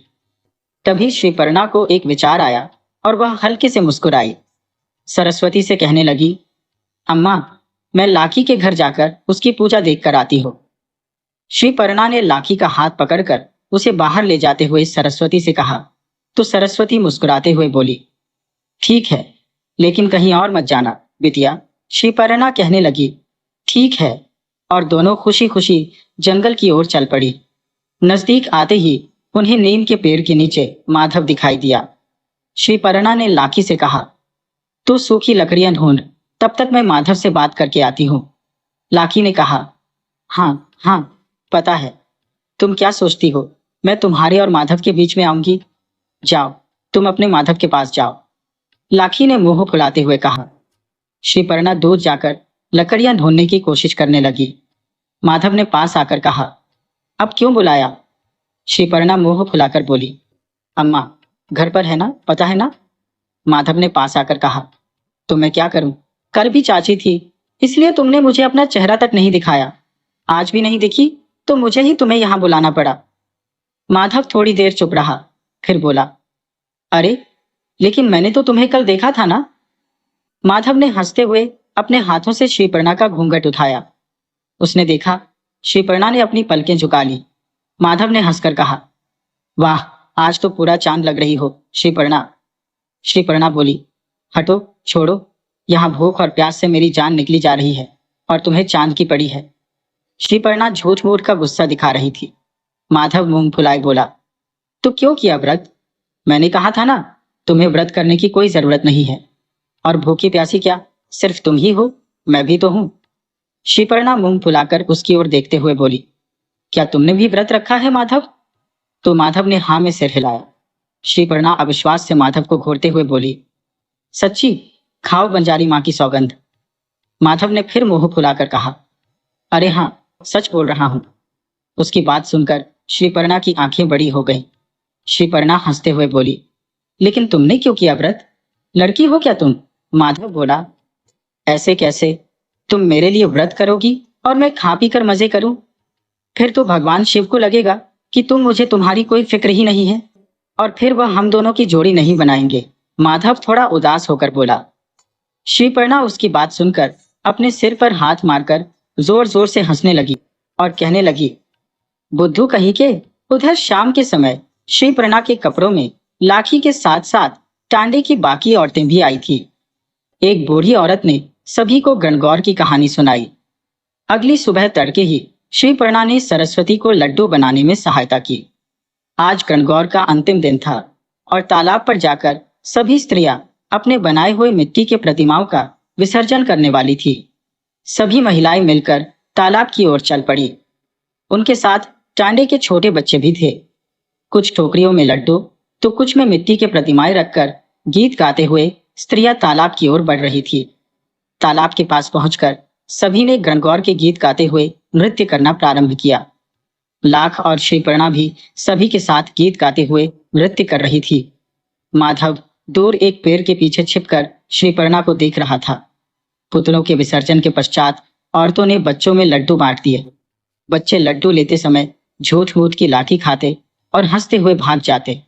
तभी श्रीपर्णा को एक विचार आया और वह हल्के से मुस्कुराई। सरस्वती से कहने लगी, अम्मा, मैं लाखी के घर जाकर उसकी पूजा देखकर आती हूँ। श्रीपर्णा ने लाखी का हाथ पकड़कर उसे बाहर ले जाते हुए सरस्वती से कहा, तो सरस्वती मुस्कुराते हुए बोली, ठीक है, लेकिन कहीं और मत जाना बिटिया। श्रीपर्णा कहने लगी, ठीक है, और दोनों खुशी खुशी जंगल की ओर चल पड़ी। नजदीक आते ही उन्हें नीम के पेड़ के नीचे माधव दिखाई दिया। श्रीपर्णा ने लाखी से कहा, तू सूखी लकड़ियां ढूंढ, तब तक मैं माधव से बात करके आती हूँ। लाखी ने कहा, हाँ हाँ, पता है। तुम क्या सोचती हो, मैं तुम्हारे और माधव के बीच में आऊंगी? जाओ, तुम अपने माधव के पास जाओ, लाखी ने मुंह फुलाते हुए कहा। श्रीपर्णा दूर जाकर लकड़ियां ढूंढने की कोशिश करने लगी। माधव ने पास आकर कहा, अब क्यों बुलाया? श्रीपर्णा मुंह फुलाकर बोली, अम्मा, घर पर है ना, पता है ना? माधव ने पास आकर कहा, तो मैं क्या करूं? कल भी चाची थी, इसलिए तुमने मुझे अपना चेहरा तक नहीं दिखाया। आज भी नहीं दिखी तो मुझे ही तुम्हें यहां बुलाना पड़ा। माधव थोड़ी देर चुप रहा, फिर बोला, अरे, लेकिन मैंने तो तुम्हें कल देखा था ना? माधव ने हंसते हुए अपने हाथों से श्रीपर्णा का घूंघट उठाया। उसने देखा श्रीपर्णा ने अपनी पलकें झुका ली। माधव ने हंसकर कहा, वाह, आज तो पूरा चांद लग रही हो श्रीपर्णा। श्रीपर्णा बोली, हटो, छोड़ो, यहाँ भूख और प्यास से मेरी जान निकली जा रही है और तुम्हें चांद की पड़ी है। श्रीपर्णा झूठ मूठ का गुस्सा दिखा रही थी। माधव मुंह फुलाए बोला, तो क्यों किया व्रत? मैंने कहा था ना, तुम्हें व्रत करने की कोई जरूरत नहीं है। और भूखी प्यासी क्या सिर्फ तुम ही हो? मैं भी तो हूं। श्रीपर्णा मुंह फुलाकर उसकी ओर देखते हुए बोली, क्या तुमने भी व्रत रखा है माधव? तो माधव ने हाँ में सिर हिलाया। श्रीपर्णा अविश्वास से माधव को घूरते हुए बोली, सच्ची? खाओ बंजारी माँ की सौगंध। माधव ने फिर मुंह फुलाकर कहा, अरे हाँ, सच बोल रहा हूं। उसकी बात सुनकर श्रीपर्णा की आंखें बड़ी हो गईं। श्रीपर्णा हंसते हुए बोली, लेकिन तुमने क्यों किया व्रत? लड़की हो क्या तुम? माधव बोला, ऐसे कैसे? तुम मेरे लिए व्रत करोगी और मैं खा पी कर मजे करूं? फिर तो भगवान शिव को लगेगा कि मुझे तुम्हारी कोई फिक्र ही नहीं है, और फिर वह हम दोनों की जोड़ी नहीं बनाएंगे। माधव थोड़ा उदास होकर बोला। श्रीपर्णा उसकी बात सुनकर अपने सिर पर हाथ मारकर जोर जोर से हंसने लगी और कहने लगी, बुद्धू कहीं के। उधर शाम के समय श्रीपर्णा के कपड़ों में लाखी के साथ साथ टांडे की बाकी औरतें भी आई थी। एक बूढ़ी औरत ने सभी को गणगौर की कहानी सुनाई। अगली सुबह तड़के ही श्रीपर्णा ने सरस्वती को लड्डू बनाने में सहायता की। आज गणगौर का अंतिम दिन था और तालाब पर जाकर सभी स्त्रियां अपने बनाए हुए मिट्टी के प्रतिमाओं का विसर्जन करने वाली थी। सभी महिलाएं मिलकर तालाब की ओर चल पड़ी। उनके साथ टांडे के छोटे बच्चे भी थे। कुछ टोकरियों में लड्डू तो कुछ में मिट्टी के प्रतिमाएं रखकर गीत गाते हुए स्त्रियां तालाब की ओर बढ़ रही थी। तालाब के पास पहुंचकर सभी ने गणगौर के गीत गाते हुए नृत्य करना प्रारंभ किया। लाख और श्रीपर्णा भी सभी के साथ गीत गाते हुए नृत्य कर रही थी। माधव दूर एक पेड़ के पीछे छिपकर श्रीपर्णा को देख रहा था। पुतलों के विसर्जन के पश्चात औरतों ने बच्चों में लड्डू बांट दिए। बच्चे लड्डू लेते समय झूठ मूठ की लाठी खाते और हंसते हुए भाग जाते।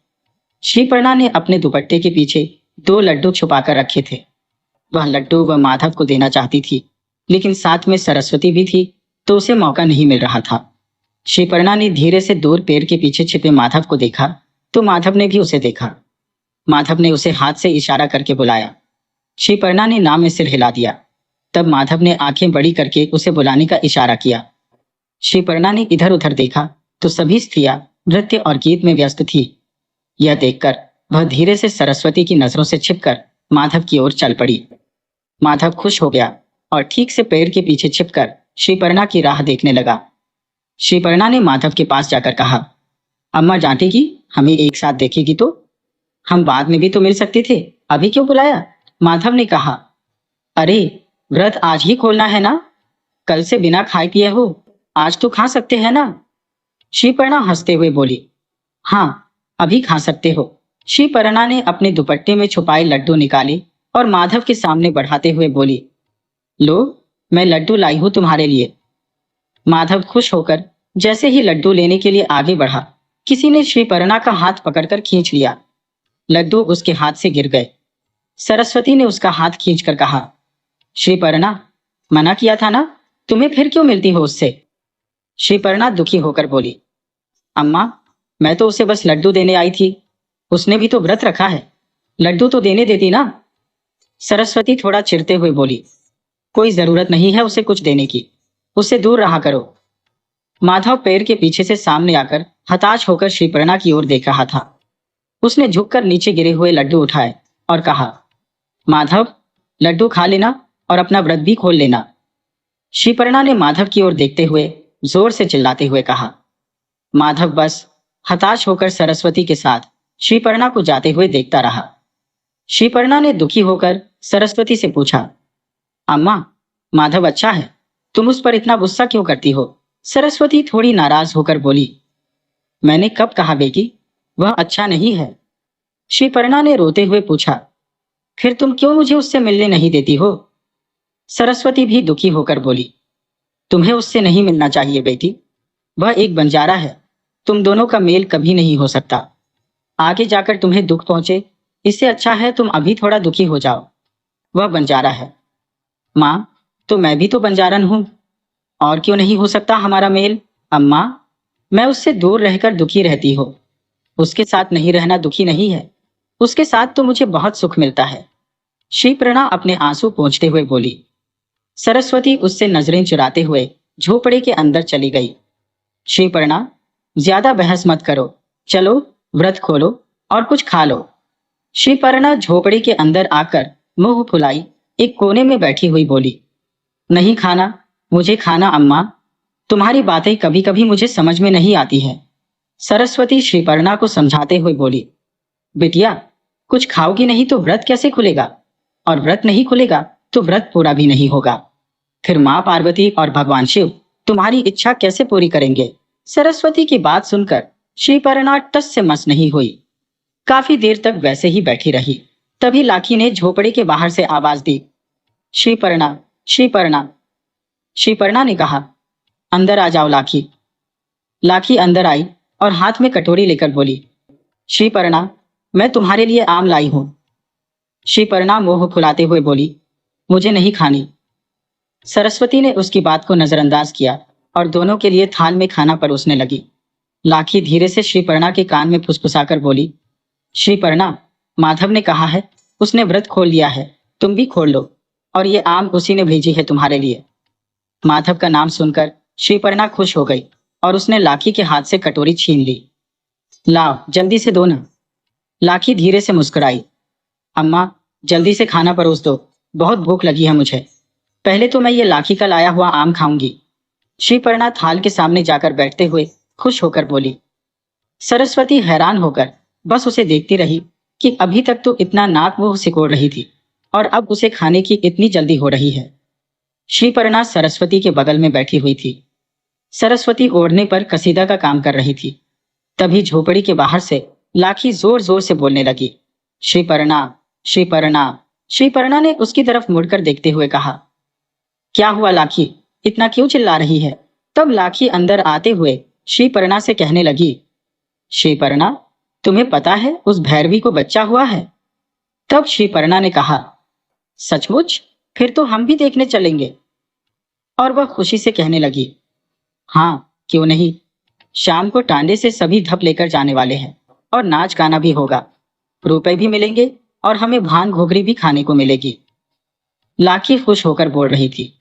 श्रीपर्णा ने अपने दुपट्टे के पीछे 2 लड्डू छुपाकर रखे थे। वह लड्डू वह माधव को देना चाहती थी, लेकिन साथ में सरस्वती भी थी, तो उसे मौका नहीं मिल रहा था। श्रीपर्णा ने धीरे से दूर पेड़ के पीछे छिपे माधव को देखा, तो माधव ने भी उसे देखा। माधव ने उसे हाथ से इशारा करके बुलाया। श्रीपर्णा ने नाम में सिर हिला दिया। तब माधव ने आंखें बड़ी करके उसे बुलाने का इशारा किया। श्रीपर्णा ने इधर उधर देखा तो सभी स्त्रियां नृत्य और गीत में व्यस्त थी। यह देखकर वह धीरे से सरस्वती की नजरों से छिपकर माधव की ओर चल पड़ी। माधव खुश हो गया और ठीक से पेड़ के पीछे छिपकर श्रीपर्णा की राह देखने लगा। श्रीपर्णा ने माधव के पास जाकर कहा, अम्मा डांटेगी, हमें एक साथ देखेगी तो? हम बाद में भी तो मिल सकते थे, अभी क्यों बुलाया? माधव ने कहा, अरे व्रत आज ही खोलना है ना, कल से बिना खाए पिए हो, आज तो खा सकते हैं ना? श्रीपर्णा हंसते हुए बोली, हाँ अभी खा सकते हो। श्रीपर्णा ने अपने दुपट्टे में छुपाए लड्डू निकाले और माधव के सामने बढ़ाते हुए बोली, लो मैं लड्डू लाई हूं तुम्हारे लिए। माधव खुश होकर जैसे ही लड्डू लेने के लिए आगे बढ़ा, किसी ने श्रीपर्णा का हाथ पकड़कर खींच लिया। लड्डू उसके हाथ से गिर गए। सरस्वती ने उसका हाथ खींचकर कहा, श्रीपर्णा मना किया था ना, तुम्हें फिर क्यों मिलती हो उससे? श्रीपर्णा दुखी होकर बोली, अम्मा मैं तो उसे बस लड्डू देने आई थी, उसने भी तो व्रत रखा है, लड्डू तो देने देती ना। सरस्वती थोड़ा चिढ़ते हुए बोली, कोई जरूरत नहीं है उसे कुछ देने की, उससे दूर रहा करो। माधव पेड़ के पीछे से सामने आकर हताश होकर श्रीपर्णा की ओर देख रहा था। उसने झुककर नीचे गिरे हुए लड्डू उठाए और कहा, माधव लड्डू खा लेना और अपना व्रत भी खोल लेना। श्रीपर्णा ने माधव की ओर देखते हुए जोर से चिल्लाते हुए कहा। माधव बस हताश होकर सरस्वती के साथ श्रीपर्णा को जाते हुए देखता रहा। श्रीपर्णा ने दुखी होकर सरस्वती से पूछा, अम्मा माधव अच्छा है, तुम उस पर इतना गुस्सा क्यों करती हो? सरस्वती थोड़ी नाराज होकर बोली, मैंने कब कहा बेटी वह अच्छा नहीं है? श्रीपर्णा ने रोते हुए पूछा, फिर तुम क्यों मुझे उससे मिलने नहीं देती हो? सरस्वती भी दुखी होकर बोली, तुम्हें उससे नहीं मिलना चाहिए बेटी, वह एक बंजारा है, तुम दोनों का मेल कभी नहीं हो सकता। आगे जाकर तुम्हें दुख पहुंचे, इससे अच्छा है तुम अभी थोड़ा दुखी हो जाओ। वह बंजारा है। माँ तो मैं भी तो बंजारन हूं, और क्यों नहीं हो सकता हमारा मेल? अम्मा मैं उससे दूर रहकर दुखी रहती हो, उसके साथ नहीं रहना दुखी नहीं है, उसके साथ तो मुझे बहुत सुख मिलता है। श्रीपर्णा अपने आंसू पोंछते हुए बोली। सरस्वती उससे नजरें चुराते हुए झोपड़े के अंदर चली गई। श्रीपर्णा ज्यादा बहस मत करो, चलो व्रत खोलो और कुछ खा लो। श्रीपर्णा झोपड़े के अंदर आकर मुंह फुलाई एक कोने में बैठी हुई बोली, नहीं खाना, मुझे खाना अम्मा, तुम्हारी बातें कभी कभी मुझे समझ में नहीं आती है। सरस्वती श्रीपर्णा को समझाते हुए बोली, बिटिया कुछ खाओगी नहीं तो व्रत कैसे खुलेगा, और व्रत नहीं खुलेगा तो व्रत पूरा भी नहीं होगा, फिर माँ पार्वती और भगवान शिव तुम्हारी इच्छा कैसे पूरी करेंगे? सरस्वती की बात सुनकर श्रीपर्णा टस से मस नहीं हुई। काफी देर तक वैसे ही बैठी रही। तभी लाखी ने झोपड़े के बाहर से आवाज दी, श्रीपर्णा श्रीपर्णा। श्रीपर्णा ने कहा, अंदर आ जाओ लाखी। लाखी अंदर आई और हाथ में कटोरी लेकर बोली, श्रीपर्णा मैं तुम्हारे लिए आम लाई हूं। श्रीपर्णा मुंह फुलाते हुए बोली, मुझे नहीं खानी। सरस्वती ने उसकी बात को नजरअंदाज किया और दोनों के लिए थाल में खाना परोसने लगी। लाखी धीरे से श्रीपर्णा के कान में फुसफुसाकर बोली, श्रीपर्णा माधव ने कहा है, उसने व्रत खोल लिया है, तुम भी खोल लो, और ये आम उसी ने भेजी है तुम्हारे लिए। माधव का नाम सुनकर श्रीपर्णा खुश हो गई और उसने लाखी के हाथ से कटोरी छीन ली। लाओ जल्दी से दो ना। लाखी धीरे से मुस्कुराई, अम्मा जल्दी से खाना परोस दो, बहुत भूख लगी है मुझे, पहले तो मैं ये लाखी का लाया हुआ आम खाऊंगी। श्रीपर्णा थाल के सामने जाकर बैठते हुए खुश होकर बोली। सरस्वती हैरान होकर बस उसे देखती रही कि अभी तक तो इतना नाक मुंह सिकोड़ रही थी और अब उसे खाने की इतनी जल्दी हो रही है। श्रीपर्णा सरस्वती के बगल में बैठी हुई थी। सरस्वती ओढ़ने पर कसीदा का काम कर रही थी। तभी झोपड़ी के बाहर से लाखी जोर जोर से बोलने लगी, श्रीपर्णा श्रीपर्णा। श्रीपर्णा ने उसकी तरफ मुड़कर देखते हुए कहा, क्या हुआ लाखी, इतना क्यों चिल्ला रही है? तब लाखी अंदर आते हुए श्रीपर्णा से कहने लगी, श्रीपर्णा तुम्हें पता है उस भैरवी को बच्चा हुआ है? तब श्रीपर्णा ने कहा, सचमुच, फिर तो हम भी देखने चलेंगे। और वह खुशी से कहने लगी, हाँ क्यों नहीं, शाम को टांडे से सभी धप लेकर जाने वाले हैं और नाच गाना भी होगा, रुपए भी मिलेंगे और हमें भान घोघरी भी खाने को मिलेगी। लाखी खुश होकर बोल रही थी।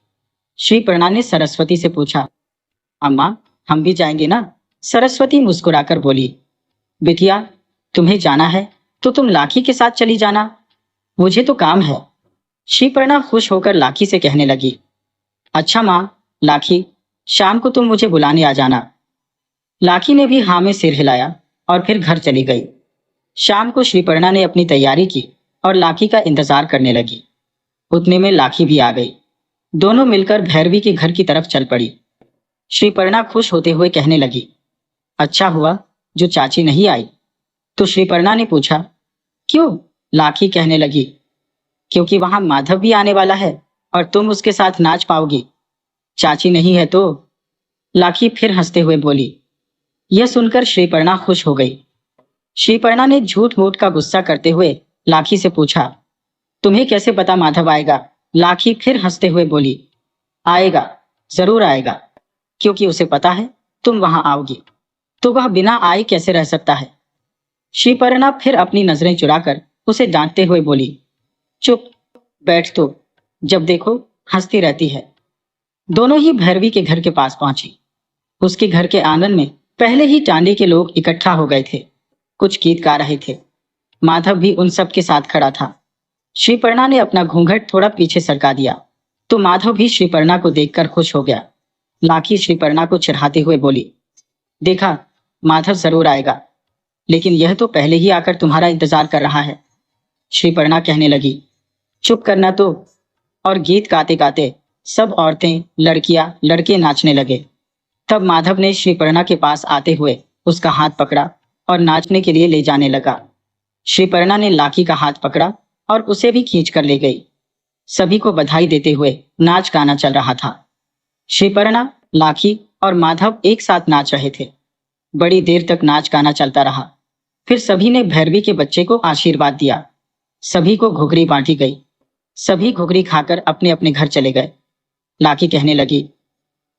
श्री पर्णा ने सरस्वती से पूछा, अम्मा हम भी जाएंगे ना? सरस्वती मुस्कुराकर बोली, बिटिया तुम्हें जाना है तो तुम लाखी के साथ चली जाना, मुझे तो काम है। श्रीपर्णा खुश होकर लाखी से कहने लगी, अच्छा माँ, लाखी शाम को तुम मुझे बुलाने आ जाना। लाखी ने भी हाँ में सिर हिलाया और फिर घर चली गई। शाम को श्रीपर्णा ने अपनी तैयारी की और लाखी का इंतजार करने लगी। उतने में लाखी भी आ गई। दोनों मिलकर भैरवी के घर की तरफ चल पड़ी। श्रीपर्णा खुश होते हुए कहने लगी, अच्छा हुआ जो चाची नहीं आई। तो श्रीपर्णा ने पूछा, क्यों? लाखी कहने लगी, क्योंकि वहां माधव भी आने वाला है और तुम उसके साथ नाच पाओगी। चाची नहीं है तो? लाखी फिर हंसते हुए बोली। यह सुनकर श्रीपर्णा खुश हो गई। श्रीपर्णा ने झूठ मूठ का गुस्सा करते हुए लाखी से पूछा, तुम्हें कैसे पता माधव आएगा? लाखी फिर हंसते हुए बोली, आएगा, जरूर आएगा, क्योंकि उसे पता है तुम वहां आओगी, तो वह बिना आए कैसे रह सकता है। श्रीपर्णा फिर अपनी नजरें चुराकर उसे डांटते हुए बोली, चुप बैठ, तो जब देखो हंसती रहती है। दोनों ही भैरवी के घर के पास पहुंची। उसके घर के आंगन में पहले ही टांडे के लोग इकट्ठा हो गए थे। कुछ गीत गा रहे थे। माधव भी उन सब के साथ खड़ा था। श्रीपर्णा ने अपना घूंघट थोड़ा पीछे सरका दिया तो माधव भी श्रीपर्णा को देखकर खुश हो गया। लाखी श्रीपर्णा को चिढ़ाते हुए बोली, देखा माधव जरूर आएगा, लेकिन यह तो पहले ही आकर तुम्हारा इंतजार कर रहा है। श्रीपर्णा कहने लगी, चुप करना तो। और गीत गाते गाते सब औरतें, लड़कियां, लड़के नाचने लगे। तब माधव ने श्रीपर्णा के पास आते हुए उसका हाथ पकड़ा और नाचने के लिए ले जाने लगा। श्रीपर्णा ने लाखी का हाथ पकड़ा और उसे भी खींच कर ले गई। सभी को बधाई देते हुए नाच गाना चल रहा था। श्रीपर्णा, लाखी और माधव एक साथ नाच रहे थे। बड़ी देर तक नाच गाना चलता रहा। फिर सभी ने भैरवी के बच्चे को आशीर्वाद दिया। सभी को घुघरी बांटी गई। सभी घुघरी खाकर अपने अपने घर चले गए। लाखी कहने लगी,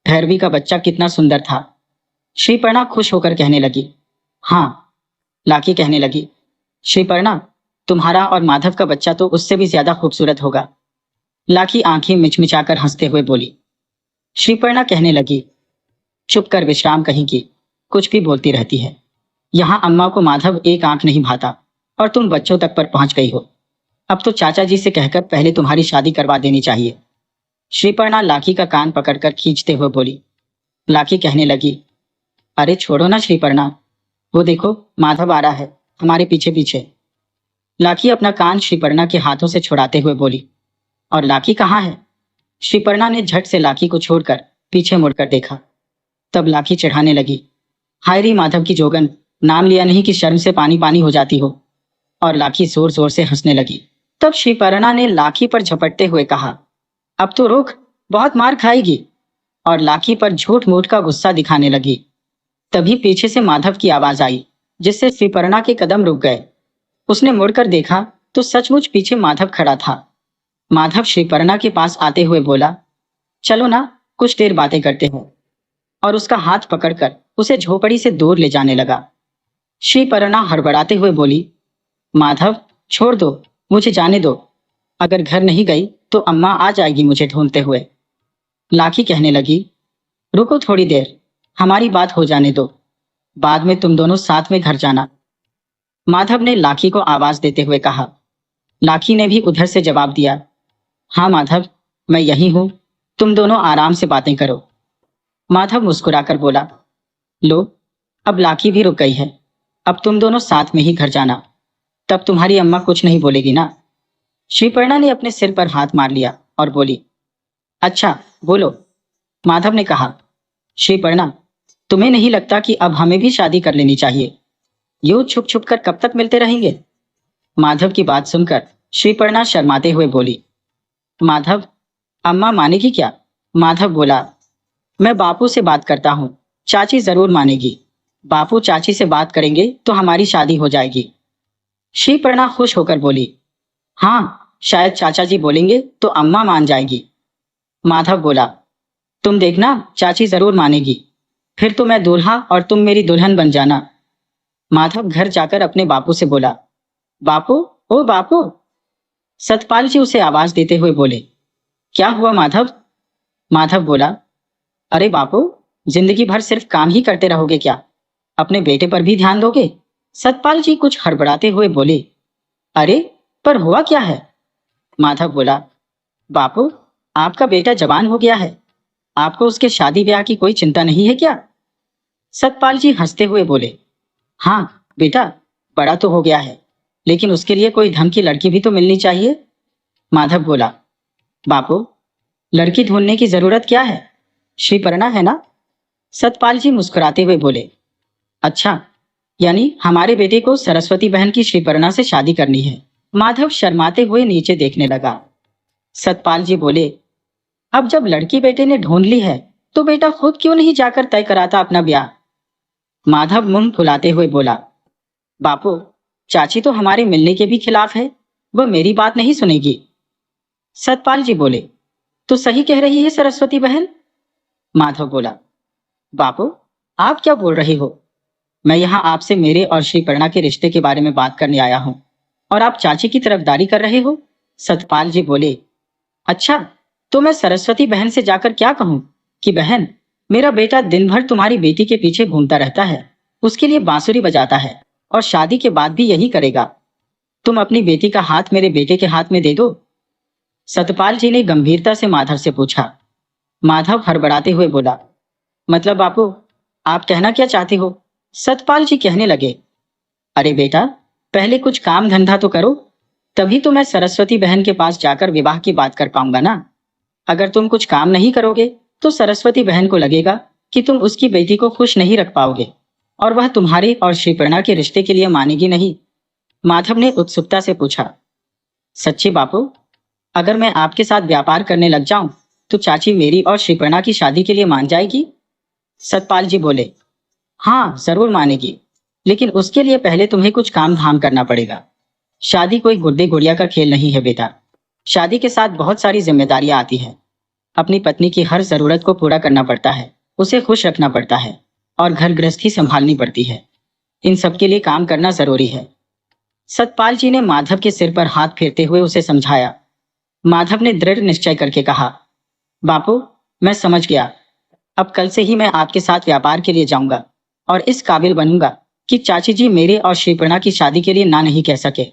भैरवी का बच्चा कितना सुंदर था। श्रीपर्णा खुश होकर कहने लगी, हाँ। लाखी कहने लगी, श्रीपर्णा तुम्हारा और माधव का बच्चा तो उससे भी ज्यादा खूबसूरत होगा। लाखी आंखें मिचमिचाकर हंसते हुए बोली। श्रीपर्णा कहने लगी, चुप कर विश्राम कहीं की, कुछ भी बोलती रहती है। यहाँ अम्मा को माधव एक आंख नहीं भाता और तुम बच्चों तक पर पहुंच गई हो। अब तो चाचा जी से कहकर पहले तुम्हारी शादी करवा देनी चाहिए। श्रीपर्णा लाखी का कान पकड़कर खींचते हुए बोली। लाखी कहने लगी, अरे छोड़ो ना श्रीपर्णा, वो देखो माधव आ रहा है हमारे पीछे पीछे। लाखी अपना कान श्रीपर्णा के हाथों से छुड़ाते हुए बोली, और लाखी कहाँ है? श्रीपर्णा ने झट से लाखी को छोड़कर पीछे मुड़कर देखा। तब लाखी चिढ़ाने लगी, हाय री माधव की जोगन, नाम लिया नहीं कि शर्म से पानी पानी हो जाती हो। और लाखी जोर जोर से हंसने लगी। तब श्रीपर्णा ने लाखी पर झपटते हुए कहा, अब तो रुक, बहुत मार खाएगी। और लाखी पर झूठ मूठ का गुस्सा दिखाने लगी। तभी पीछे से माधव की आवाज आई, जिससे श्रीपर्णा के कदम रुक गए। उसने मुड़कर देखा तो सचमुच पीछे माधव खड़ा था। माधव श्रीपर्णा के पास आते हुए बोला, चलो ना कुछ देर बातें करते हो, और उसका हाथ पकड़कर उसे झोपड़ी से दूर ले जाने लगा। श्रीपर्णा हड़बड़ाते हुए बोली, माधव छोड़ दो, मुझे जाने दो। अगर घर नहीं गई तो अम्मा आ जाएगी मुझे ढूंढते हुए। लाखी कहने लगी, रुको थोड़ी देर, हमारी बात हो जाने दो, बाद में तुम दोनों साथ में घर जाना। माधव ने लाखी को आवाज देते हुए कहा। लाखी ने भी उधर से जवाब दिया, हाँ माधव मैं यही हूं, तुम दोनों आराम से बातें करो। माधव मुस्कुराकर बोला, लो अब लाखी भी रुक गई है, अब तुम दोनों साथ में ही घर जाना, तब तुम्हारी अम्मा कुछ नहीं बोलेगी ना। श्रीपर्णा ने अपने सिर पर हाथ मार लिया और बोली, अच्छा बोलो। माधव ने कहा, श्रीपर्णा तुम्हें नहीं लगता कि अब हमें भी शादी कर लेनी चाहिए? यूं छुप छुप कर कब तक मिलते रहेंगे? माधव की बात सुनकर श्रीपर्णा शर्माते हुए बोली, माधव अम्मा मानेगी क्या? माधव बोला, मैं बापू से बात करता हूँ, चाची जरूर मानेगी। बापू चाची से बात करेंगे तो हमारी शादी हो जाएगी। श्रीपर्णा खुश होकर बोली, हाँ शायद चाचा जी बोलेंगे तो अम्मा मान जाएगी। माधव बोला, तुम देखना, चाची जरूर मानेगी। फिर तो मैं दूल्हा और तुम मेरी दुल्हन बन जाना। माधव घर जाकर अपने बापू से बोला, बापू, ओ बापू। सतपाल जी उसे आवाज देते हुए बोले, क्या हुआ माधव? माधव बोला, अरे बापू, जिंदगी भर सिर्फ काम ही करते रहोगे क्या? अपने बेटे पर भी ध्यान दोगे? सतपाल जी कुछ हड़बड़ाते हुए बोले, अरे पर हुआ क्या है? माधव बोला, बापू, आपका बेटा जवान हो गया है। आपको उसके शादी ब्याह की कोई चिंता नहीं है क्या? सतपाल जी हंसते हुए बोले, हाँ बेटा, बड़ा तो हो गया है, लेकिन उसके लिए कोई ढंग की लड़की भी तो मिलनी चाहिए। माधव बोला, बापू, लड़की ढूंढने की जरूरत क्या है? श्रीपर्णा है ना? सतपाल जी मुस्कुराते हुए बोले, अच्छा, यानी हमारे बेटे को सरस्वती बहन की श्रीपर्णा से शादी करनी है। माधव शर्माते हुए नीचे देखने लगा। सतपाल जी बोले, अब जब लड़की बेटे ने ढूंढ ली है तो बेटा खुद क्यों नहीं जाकर तय कराता अपना ब्याह? माधव मुंह फुलाते हुए बोला, बापू, चाची तो हमारे मिलने के भी खिलाफ है। वह मेरी बात नहीं सुनेगी। सतपाल जी बोले, तो सही कह रही है सरस्वती बहन। माधव बोला, बापू, आप क्या बोल रहे हो? मैं यहाँ आपसे मेरे और श्रीपर्णा के रिश्ते के बारे में बात करने आया हूँ, और आप चाची की तरफदारी कर रहे हो। सतपाल जी बोले, अच्छा, तो मैं सरस्वती बहन से जाकर क्या कहूँ कि बहन, मेरा बेटा दिन भर तुम्हारी बेटी के पीछे घूमता रहता है, उसके लिए बांसुरी बजाता है, और शादी के बाद भी यही करेगा। तुम अपनी बेटी का हाथ मेरे बेटे के हाथ में दे दो। सतपाल जी ने गंभीरता से माधव से पूछा। माधव हड़बड़ाते हुए बोला, मतलब बापू, आप कहना क्या चाहते हो? सतपाल जी कहने लगे, अरे बेटा, पहले कुछ काम धंधा तो करो, तभी तो मैं सरस्वती बहन के पास जाकर विवाह की बात कर पाऊंगा ना। अगर तुम कुछ काम नहीं करोगे तो सरस्वती बहन को लगेगा कि तुम उसकी बेटी को खुश नहीं रख पाओगे, और वह तुम्हारे और श्रीपर्णा के रिश्ते के लिए मानेगी नहीं। माधव ने उत्सुकता से पूछा, सच्ची बापू, अगर मैं आपके साथ व्यापार करने लग जाऊं तो चाची मेरी और श्रीपर्णा की शादी के लिए मान जाएगी? सतपाल जी बोले, हाँ जरूर मानेगी, लेकिन उसके लिए पहले तुम्हें कुछ काम धाम करना पड़ेगा। शादी कोई गुड्डे गुड़िया का खेल नहीं है बेटा। शादी के साथ बहुत सारी जिम्मेदारियां आती है। अपनी पत्नी की हर जरूरत को पूरा करना पड़ता है, उसे खुश रखना पड़ता है, और घर गृहस्थी संभालनी पड़ती है। इन सब के लिए काम करना जरूरी है। सतपाल जी ने माधव के सिर पर हाथ फेरते हुए उसे समझाया। माधव ने दृढ़ निश्चय करके कहा, बापू, मैं समझ गया। अब कल से ही मैं आपके साथ व्यापार के लिए जाऊंगा, और इस काबिल बनूंगा कि चाची जी मेरे और श्रीपर्णा की शादी के लिए ना नहीं कह सके।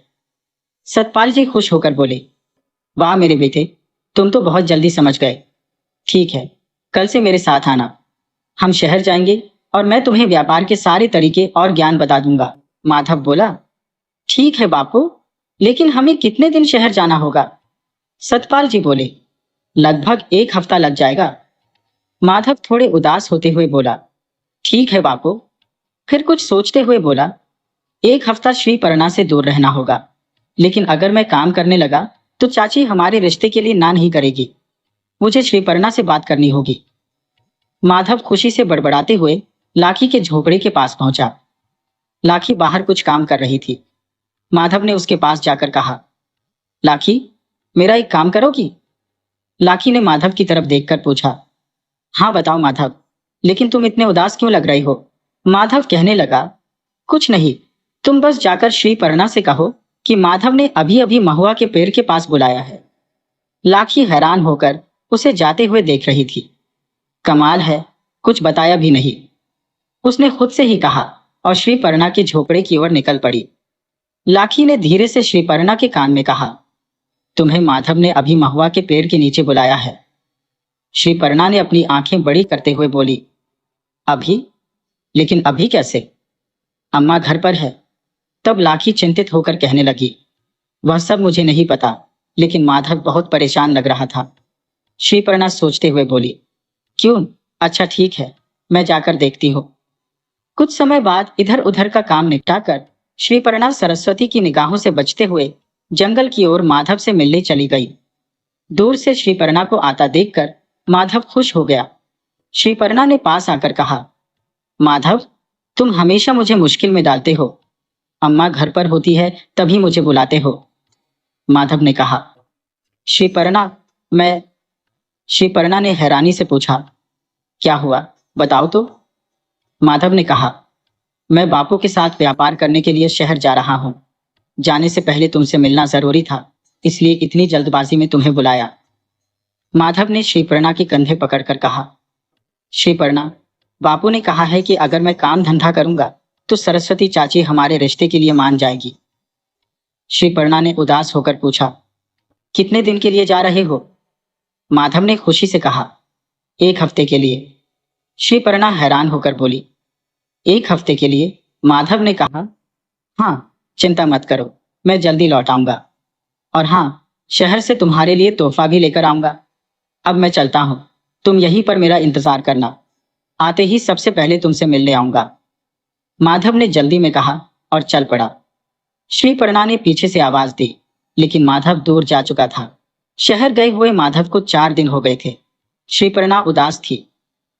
सतपाल जी खुश होकर बोले, वाह मेरे बेटे, तुम तो बहुत जल्दी समझ गए। ठीक है, कल से मेरे साथ आना। हम शहर जाएंगे और मैं तुम्हें व्यापार के सारे तरीके और ज्ञान बता दूंगा। माधव बोला, ठीक है बापू, लेकिन हमें कितने दिन शहर जाना होगा? सतपाल जी बोले, लगभग 1 हफ्ता लग जाएगा। माधव थोड़े उदास होते हुए बोला, ठीक है बापू। फिर कुछ सोचते हुए बोला, 1 हफ्ता श्रीपर्णा से दूर रहना होगा, लेकिन अगर मैं काम करने लगा तो चाची हमारे रिश्ते के लिए ना नहीं करेगी। मुझे श्रीपर्णा से बात करनी होगी। माधव खुशी से बड़बड़ाते हुए लाखी के झोपड़े के पास पहुंचा। लाखी बाहर कुछ काम कर रही थी। माधव ने उसके पास जाकर कहा, लाखी, मेरा एक काम करोगी? लाखी ने माधव की तरफ देखकर पूछा, हाँ बताओ माधव, लेकिन तुम इतने उदास क्यों लग रहे हो? माधव कहने लगा, कुछ नहीं, तुम बस जाकर श्रीपर्णा से कहो कि माधव ने अभी अभी महुआ के पेड़ के पास बुलाया है। लाखी हैरान होकर उसे जाते हुए देख रही थी। कमाल है, कुछ बताया भी नहीं। उसने खुद से ही कहा और श्रीपर्णा के झोपड़े की ओर निकल पड़ी। लाखी ने धीरे से श्रीपर्णा के कान में कहा, तुम्हें माधव ने अभी महुआ के पेड़ के नीचे बुलाया है। श्रीपर्णा ने अपनी आंखें बड़ी करते हुए बोली, अभी? लेकिन अभी कैसे? अम्मा घर पर है। तब लाखी चिंतित होकर कहने लगी, वह सब मुझे नहीं पता, लेकिन माधव बहुत परेशान लग रहा था। श्रीपर्णा सोचते हुए बोली, क्यों? अच्छा ठीक है, मैं जाकर देखती हूँ। कुछ समय बाद इधर उधर का काम निपटाकर श्रीपर्णा सरस्वती की निगाहों से बचते हुए जंगल की ओर माधव से मिलने चली गई। दूर से श्रीपर्णा को आता देखकर माधव खुश हो गया। श्रीपर्णा ने पास आकर कहा, माधव, तुम हमेशा मुझे मुश्किल में डालते हो। अम्मा घर पर होती है तभी मुझे बुलाते हो। माधव ने कहा। श्रीपर्णा, मैं? श्रीपर्णा ने हैरानी से पूछा, क्या हुआ, बताओ तो। माधव ने कहा, मैं बापू के साथ व्यापार करने के लिए शहर जा रहा हूँ। जाने से पहले तुमसे मिलना जरूरी था, इसलिए इतनी जल्दबाजी में तुम्हें बुलाया। माधव ने श्रीपर्णा के कंधे पकड़कर कहा, श्रीपर्णा, बापू ने कहा है कि अगर मैं काम धंधा करूंगा तो सरस्वती चाची हमारे रिश्ते के लिए मान जाएगी। श्रीपर्णा ने उदास होकर पूछा, कितने दिन के लिए जा रहे हो? माधव ने खुशी से कहा, 1 हफ्ते के लिए। श्रीपर्णा हैरान होकर बोली, 1 हफ्ते के लिए? माधव ने कहा, हाँ, चिंता मत करो, मैं जल्दी लौट आऊंगा। और हाँ, शहर से तुम्हारे लिए तोहफा भी लेकर आऊंगा। अब मैं चलता हूँ, तुम यहीं पर मेरा इंतजार करना। आते ही सबसे पहले तुमसे मिलने आऊंगा। माधव ने जल्दी में कहा और चल पड़ा। श्रीपर्णा ने पीछे से आवाज दी, लेकिन माधव दूर जा चुका था। शहर गए हुए माधव को 4 दिन हो गए थे। श्रीपर्णा उदास थी।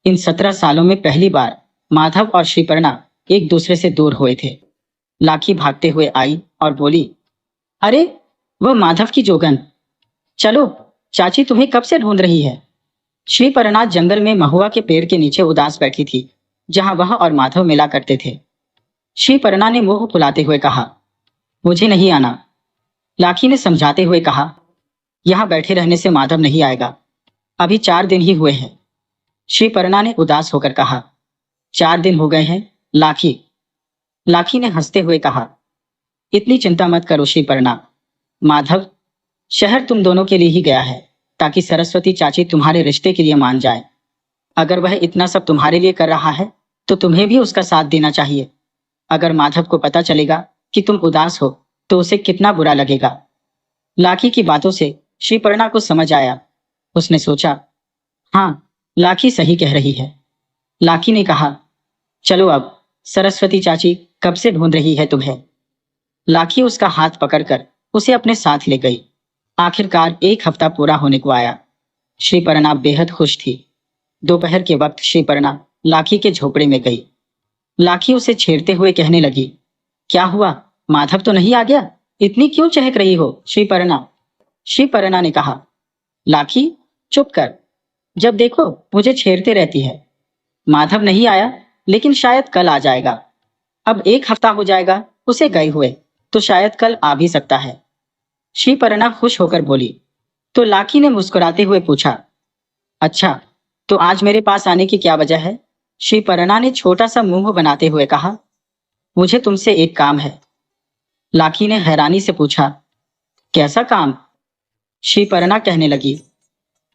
इन 17 सालों में पहली बार माधव और श्रीपर्णा एक दूसरे से दूर हुए थे। लाखी भागते हुए आई और बोली, अरे, वह माधव की जोगन। चलो, चाची तुम्हें कब से ढूंढ रही है। श्रीपर्णा जंगल में महुआ के पेड़ के नीचे उदास बैठी थी, जहां वह और माधव मिला करते थे। श्रीपर्णा ने मुंह फुलाते हुए कहा, मुझे नहीं आना। लाखी ने समझाते हुए कहा, यहां बैठे रहने से माधव नहीं आएगा, अभी 4 दिन ही हुए हैं। श्रीपर्णा ने उदास होकर कहा, 4 दिन हो गए हैं लाखी। लाखी ने हंसते हुए कहा, इतनी चिंता मत करो श्रीपर्णा। माधव शहर तुम दोनों के लिए ही गया है, ताकि सरस्वती चाची तुम्हारे रिश्ते के लिए मान जाए। अगर वह इतना सब तुम्हारे लिए कर रहा है तो तुम्हें भी उसका साथ देना चाहिए। अगर माधव को पता चलेगा कि तुम उदास हो तो उसे कितना बुरा लगेगा। लाखी की बातों से श्रीपर्णा को समझ आया। उसने सोचा, हाँ, लाखी सही कह रही है। लाखी ने कहा, चलो अब, सरस्वती चाची कब से ढूंढ रही है तुम्हें। लाखी उसका हाथ पकड़कर उसे अपने साथ ले गई। आखिरकार 1 हफ्ता पूरा होने को आया। श्रीपर्णा बेहद खुश थी। दोपहर के वक्त श्रीपर्णा लाखी के झोपड़े में गई। लाखी उसे छेड़ते हुए कहने लगी, क्या हुआ, माधव तो नहीं आ गया? इतनी क्यों चहक रही हो श्रीपर्णा। श्रीपर्णा ने कहा, लाखी चुप कर, जब देखो मुझे छेड़ते रहती है। माधव नहीं आया, लेकिन शायद कल आ जाएगा। अब 1 हफ्ता हो जाएगा उसे गए हुए, तो शायद कल आ भी सकता है। श्रीपर्णा खुश होकर बोली। तो लाखी ने मुस्कुराते हुए पूछा, अच्छा, तो आज मेरे पास आने की क्या वजह है? श्रीपर्णा ने छोटा सा मुंह बनाते हुए कहा, मुझे तुमसे एक काम है। लाखी ने हैरानी से पूछा, कैसा काम? श्रीपर्णा कहने लगी,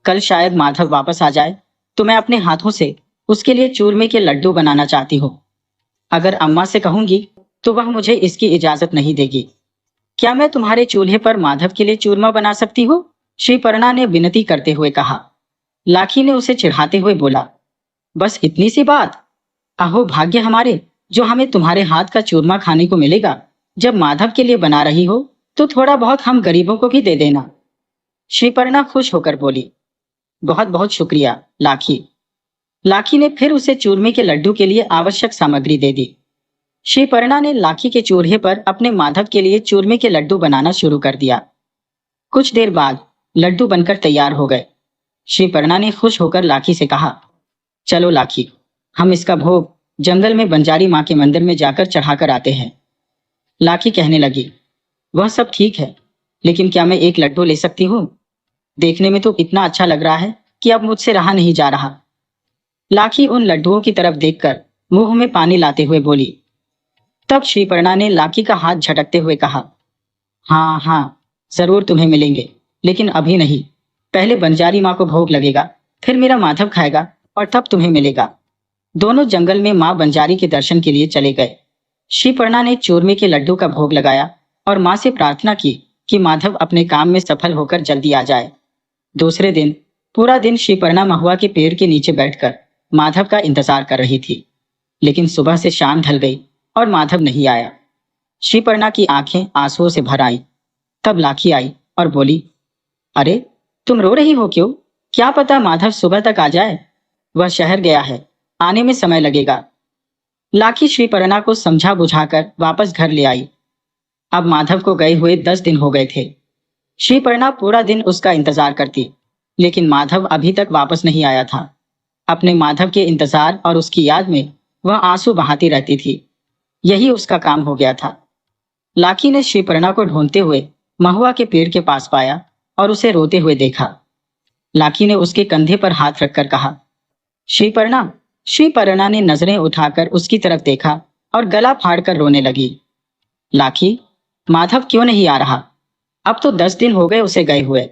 कल शायद माधव वापस आ जाए, तो मैं अपने हाथों से उसके लिए चूरमे के लड्डू बनाना चाहती हूँ। अगर अम्मा से कहूंगी तो वह मुझे इसकी इजाजत नहीं देगी। क्या मैं तुम्हारे चूल्हे पर माधव के लिए चूरमा बना सकती हूँ? श्रीपर्णा ने विनती करते हुए कहा। लाखी ने उसे चिढ़ाते हुए बोला, बस इतनी सी बात? अहो भाग्य हमारे, जो हमें तुम्हारे हाथ का चूरमा खाने को मिलेगा। जब माधव के लिए बना रही हो तो थोड़ा बहुत हम गरीबों को भी दे देना। श्रीपर्णा खुश होकर बोली, बहुत बहुत शुक्रिया लाखी। लाखी ने फिर उसे चूरमे के लड्डू के लिए आवश्यक सामग्री दे दी। श्रीपर्णा ने लाखी के चूल्हे पर अपने माधव के लिए चूरमे के लड्डू बनाना शुरू कर दिया। कुछ देर बाद लड्डू बनकर तैयार हो गए। श्रीपर्णा ने खुश होकर लाखी से कहा, चलो लाखी, हम इसका भोग जंगल में बंजारी माँ के मंदिर में जाकर चढ़ाकर आते हैं। लाखी कहने लगी, वह सब ठीक है, लेकिन क्या मैं एक लड्डू ले सकती हूँ? देखने में तो इतना अच्छा लग रहा है कि अब मुझसे रहा नहीं जा रहा। लाखी उन लड्डुओं की तरफ देखकर मुंह में पानी लाते हुए बोली। तब श्रीपर्णा ने लाखी का हाथ झटकते हुए कहा, हाँ हाँ, जरूर तुम्हें मिलेंगे, लेकिन अभी नहीं। पहले बंजारी माँ को भोग लगेगा, फिर मेरा माधव खाएगा और तब तुम्हें मिलेगा। दोनों जंगल में माँ बंजारी के दर्शन के लिए चले गए। श्रीपर्णा ने चूरमे के लड्डू का भोग लगाया और माँ से प्रार्थना की कि माधव अपने काम में सफल होकर जल्दी आ जाए। दूसरे दिन पूरा दिन श्रीपर्णा महुआ के पेड़ के नीचे बैठकर माधव का इंतजार कर रही थी, लेकिन सुबह से शाम ढल गई और माधव नहीं आया। श्रीपर्णा की आंखें आंसुओं से भर आई। तब लाखी आई और बोली, अरे, तुम रो रही हो क्यों? क्या पता माधव सुबह तक आ जाए। वह शहर गया है, आने में समय लगेगा। लाखी श्रीपर्णा को समझा बुझाकर वापस घर ले आई। अब माधव को गए हुए 10 दिन हो गए थे। श्रीपर्णा पूरा दिन उसका इंतजार करती, लेकिन माधव अभी तक वापस नहीं आया था। अपने माधव के इंतजार और उसकी याद में वह आंसू बहाती रहती थी। यही उसका काम हो गया था। लाकी ने श्रीपर्णा को ढूंढते हुए महुआ के पेड़ के पास पाया और उसे रोते हुए देखा। लाकी ने उसके कंधे पर हाथ रखकर कहा, श्रीपर्णा। श्रीपर्णा ने नजरें उठाकर उसकी तरफ देखा और गला फाड़कर रोने लगी। लाकी, माधव क्यों नहीं आ रहा? अब तो 10 दिन हो गए उसे गए हुए।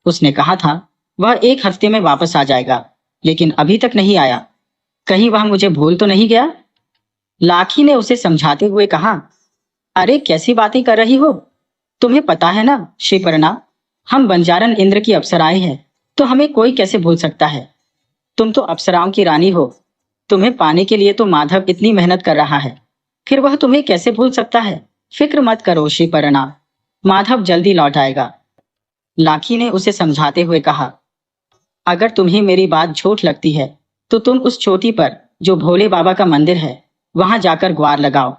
उसने कहा था वह 1 हफ्ते में वापस आ जाएगा, लेकिन अभी तक नहीं आया। कहीं वह मुझे भूल तो नहीं गया? लाकी ने उसे समझाते हुए कहा, अरे कैसी बातें कर रही हो? तुम्हें पता है ना श्रीपर्णा, हम बंजारन इंद्र की अप्सराएं हैं, तो हमें कोई कैसे भूल सकता है? तुम तो अप्सराओं की रानी हो। तुम्हें पाने के लिए तो माधव इतनी मेहनत कर रहा है, फिर वह तुम्हें कैसे भूल सकता है? फिक्र मत करो श्रीपर्णा, माधव जल्दी लौट आएगा। लाकी ने उसे समझाते हुए कहा, अगर तुम्हें मेरी बात झूठ लगती है तो तुम उस चोटी पर जो भोले बाबा का मंदिर है वहां जाकर गुहार लगाओ।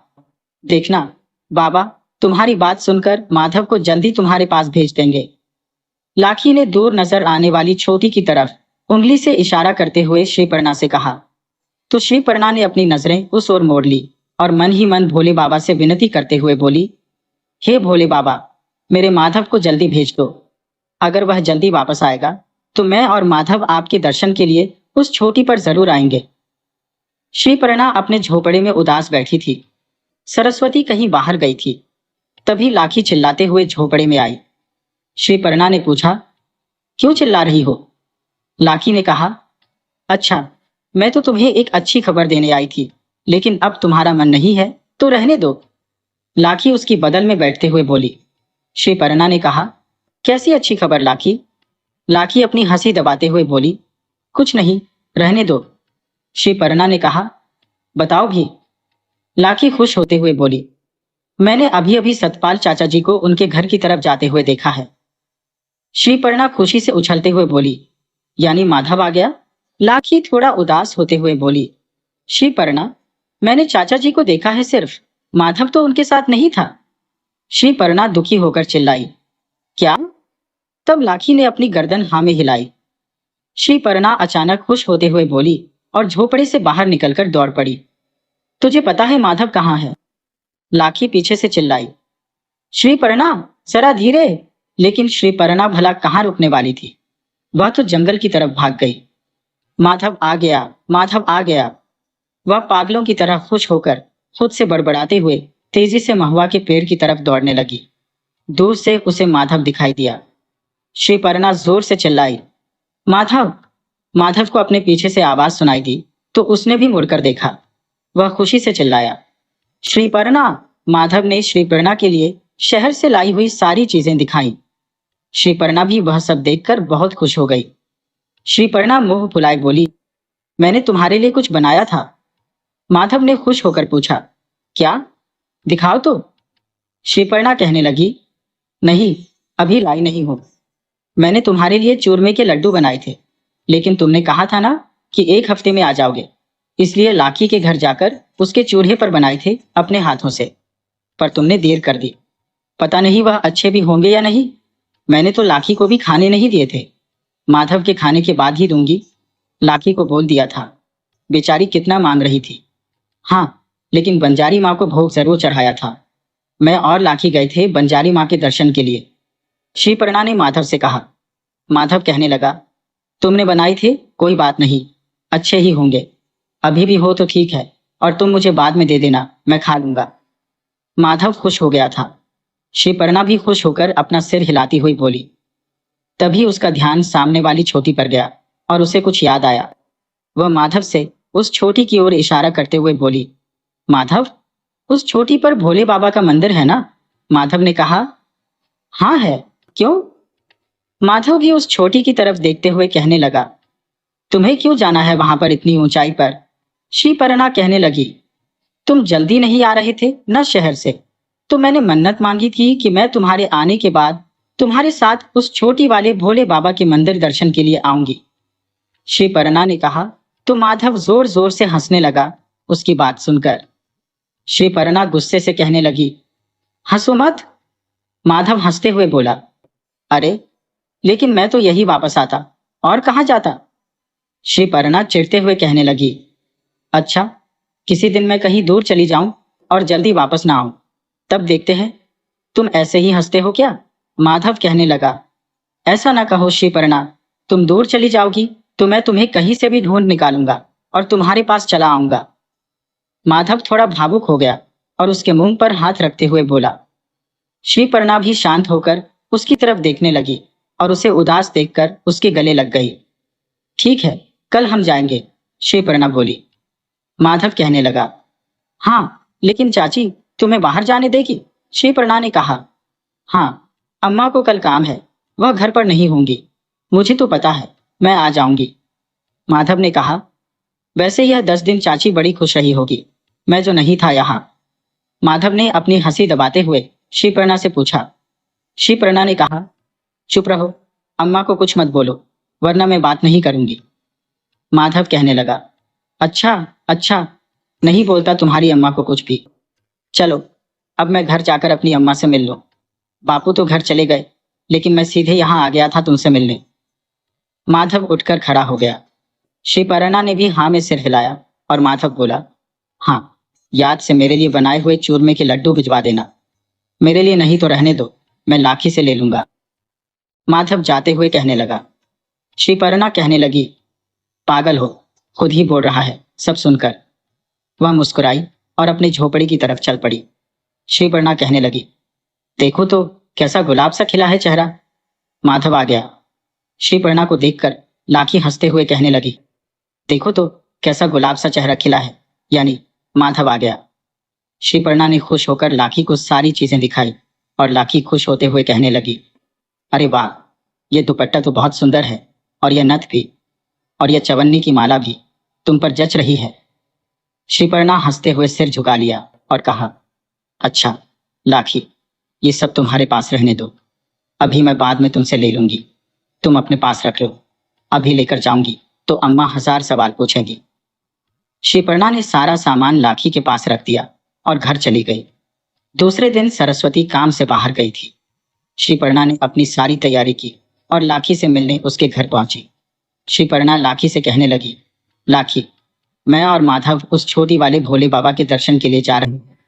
देखना, बाबा तुम्हारी बात सुनकर माधव को जल्दी तुम्हारे पास भेज देंगे। लाकी ने दूर नजर आने वाली छोटी की तरफ उंगली से इशारा करते हुए श्रीपर्णा से कहा। तो श्रीपर्णा ने अपनी नजरें उस ओर मोड़ ली और मन ही मन भोले बाबा से विनती करते हुए बोली, हे भोले बाबा, मेरे माधव को जल्दी भेज दो। अगर वह जल्दी वापस आएगा तो मैं और माधव आपके दर्शन के लिए उस छोटी पर जरूर आएंगे। श्रीपर्णा अपने झोपड़े में उदास बैठी थी। सरस्वती कहीं बाहर गई थी। तभी लाखी चिल्लाते हुए झोपड़े में आई। श्रीपर्णा ने पूछा, क्यों चिल्ला रही हो? लाखी ने कहा, अच्छा, मैं तो तुम्हें एक अच्छी खबर देने आई थी, लेकिन अब तुम्हारा मन नहीं है तो रहने दो। लाखी उसकी बदल में बैठते हुए बोली। श्रीपर्णा ने कहा, कैसी अच्छी खबर लाखी? लाखी अपनी हंसी दबाते हुए बोली, कुछ नहीं, रहने दो। श्रीपर्णा ने कहा, बताओ भी। लाखी खुश होते हुए बोली, मैंने अभी अभी सतपाल चाचा जी को उनके घर की तरफ जाते हुए देखा है। श्रीपर्णा खुशी से उछलते हुए बोली, यानी माधव आ गया? लाखी थोड़ा उदास होते हुए बोली, श्रीपर्णा, मैंने चाचा जी को देखा है सिर्फ, माधव तो उनके साथ नहीं था। श्रीपर्णा दुखी होकर चिल्लाई, क्या? तब लाखी ने अपनी गर्दन हाँ में हिलाई। श्रीपर्णा अचानक खुश होते हुए बोली और झोपड़े से बाहर निकलकर दौड़ पड़ी। तुझे पता है माधव कहाँ है? लाखी पीछे से चिल्लाई। श्रीपर्णा, जरा धीरे। लेकिन श्रीपर्णा भला कहाँ रुकने वाली थी? वह तो जंगल की तरफ भाग गई। माधव आ गया, माधव आ गया। वह पागलों की तरह खुश होकर खुद से बड़बड़ाते हुए तेजी से महुआ के पेड़ की तरफ दौड़ने लगी। दूर से उसे माधव दिखाई दिया। श्रीपर्णा जोर से चिल्लाई, माधव। माधव को अपने पीछे से आवाज सुनाई दी तो उसने भी मुड़कर देखा। वह खुशी से चिल्लाया, श्रीपर्णा। माधव ने श्रीपर्णा के लिए शहर से लाई हुई सारी चीजें दिखाई। श्रीपर्णा भी वह सब देखकर बहुत खुश हो गई। श्रीपर्णा मुंह फुलाए बोली, मैंने तुम्हारे लिए कुछ बनाया था। माधव ने खुश होकर पूछा, क्या? दिखाओ तो। श्रीपर्णा कहने लगी, नहीं, अभी लाई नहीं हूं। मैंने तुम्हारे लिए चूरमे के लड्डू बनाए थे, लेकिन तुमने कहा था ना कि 1 हफ्ते में आ जाओगे, इसलिए लाखी के घर जाकर उसके चूल्हे पर बनाए थे अपने हाथों से। पर तुमने देर कर दी। पता नहीं वह अच्छे भी होंगे या नहीं। मैंने तो लाखी को भी खाने नहीं दिए थे। माधव के खाने के बाद ही दूंगी, लाखी को बोल दिया था। बेचारी कितना मांग रही थी। हाँ, लेकिन बंजारी माँ को भोग जरूर चढ़ाया था। मैं और लाखी गए थे बंजारी माँ के दर्शन के लिए। श्रीपर्णा ने माधव से कहा। माधव कहने लगा, तुमने बनाई थी, कोई बात नहीं, अच्छे ही होंगे। अभी भी हो तो ठीक है, और तुम मुझे बाद में दे देना, मैं खा लूंगा। माधव खुश हो गया था। श्रीपर्णा भी खुश होकर अपना सिर हिलाती हुई बोली। तभी उसका ध्यान सामने वाली छोटी पर गया और उसे कुछ याद आया। वह माधव से उस छोटी की ओर इशारा करते हुए बोली, माधव, उस छोटी पर भोले बाबा का मंदिर है ना? माधव ने कहा, हाँ है, क्यों? माधव भी उस छोटी की तरफ देखते हुए कहने लगा, तुम्हें क्यों जाना है वहां पर इतनी ऊंचाई पर? श्रीपर्णा कहने लगी, तुम जल्दी नहीं आ रहे थे ना शहर से, तो मैंने मन्नत मांगी थी कि मैं तुम्हारे आने के बाद तुम्हारे साथ उस छोटी वाले भोले बाबा के मंदिर दर्शन के लिए आऊंगी। श्रीपर्णा ने कहा तो माधव जोर जोर से हंसने लगा उसकी बात सुनकर। श्रीपर्णा गुस्से से कहने लगी, हंसो मत। माधव हंसते हुए बोला, अरे लेकिन मैं तो यही वापस आता, और कहाँ जाता? श्री परना चिढ़ते हुए कहने लगी, अच्छा, किसी दिन मैं कहीं दूर चली जाऊं और जल्दी वापस ना आऊं, तब देखते हैं। तुम ऐसे ही हंसते हो क्या? माधव कहने लगा। ऐसा ना कहो श्रीपर्णा, तुम दूर चली जाओगी तो मैं तुम्हें कहीं से भी ढूंढ निकालूंगा और तुम्हारे पास चला आऊंगा। माधव थोड़ा भावुक हो गया और उसके मुंह पर हाथ रखते हुए बोला। श्रीपर्णा भी शांत होकर उसकी तरफ देखने लगी और उसे उदास देखकर उसके गले लग गई। ठीक है, कल हम जाएंगे, श्रीपर्णा बोली। माधव कहने लगा, हाँ, लेकिन चाची तुम्हें बाहर जाने देगी? श्रीपर्णा ने कहा। हाँ, अम्मा को कल काम है, वह घर पर नहीं होंगी। मुझे तो पता है, मैं आ जाऊंगी, माधव ने कहा। वैसे यह 10 दिन चाची बड़ी खुश रही होगी, मैं जो नहीं था यहाँ। माधव ने अपनी हंसी दबाते हुए श्रीपर्णा से पूछा। श्रीपर्णा ने कहा, चुप रहो, अम्मा को कुछ मत बोलो, वरना मैं बात नहीं करूंगी। माधव कहने लगा, अच्छा अच्छा, नहीं बोलता तुम्हारी अम्मा को कुछ भी। चलो, अब मैं घर जाकर अपनी अम्मा से मिल लूं। बापू तो घर चले गए, लेकिन मैं सीधे यहाँ आ गया था तुमसे मिलने। माधव उठकर खड़ा हो गया। श्रीपर्णा ने भी हाँ में सिर हिलाया और माधव बोला, हाँ, याद से मेरे लिए बनाए हुए चूरमे के लड्डू भिजवा देना। मेरे लिए नहीं तो रहने दो, मैं लाखी से ले लूंगा। माधव जाते हुए कहने लगा। श्रीपर्णा कहने लगी, पागल हो, खुद ही बोल रहा है सब सुनकर। वह मुस्कुराई और अपनी झोपड़ी की तरफ चल पड़ी। श्रीपर्णा कहने लगी, देखो तो कैसा गुलाब सा खिला है चेहरा। माधव आ गया। श्रीपर्णा को देखकर लाखी हंसते हुए कहने लगी, देखो तो कैसा गुलाब सा चेहरा खिला है, यानी माधव आ गया। श्रीपर्णा ने खुश होकर लाखी को सारी चीजें दिखाई और लाखी खुश होते हुए कहने लगी, अरे वाह, ये दुपट्टा तो बहुत सुंदर है, और यह नथ भी, और यह चवन्नी की माला भी तुम पर जच रही है। श्रीपर्णा हंसते हुए सिर झुका लिया और कहा, अच्छा लाखी, ये सब तुम्हारे पास रहने दो, अभी मैं बाद में तुमसे ले लूंगी, तुम अपने पास रख लो। अभी लेकर जाऊंगी तो अम्मा 1000 सवाल पूछेंगी। श्रीपर्णा ने सारा सामान लाखी के पास रख दिया और घर चली गई। दूसरे दिन सरस्वती काम से बाहर गई थी। श्रीपर्णा ने अपनी सारी तैयारी की और लाखी से मिलने उसके घर पहुंची। श्रीपर्णा लाखी से कहने लगी, लाखी, मैं और माधव उस छोटी वाले भोले बाबा के दर्शन के लिए जा रहे हैं।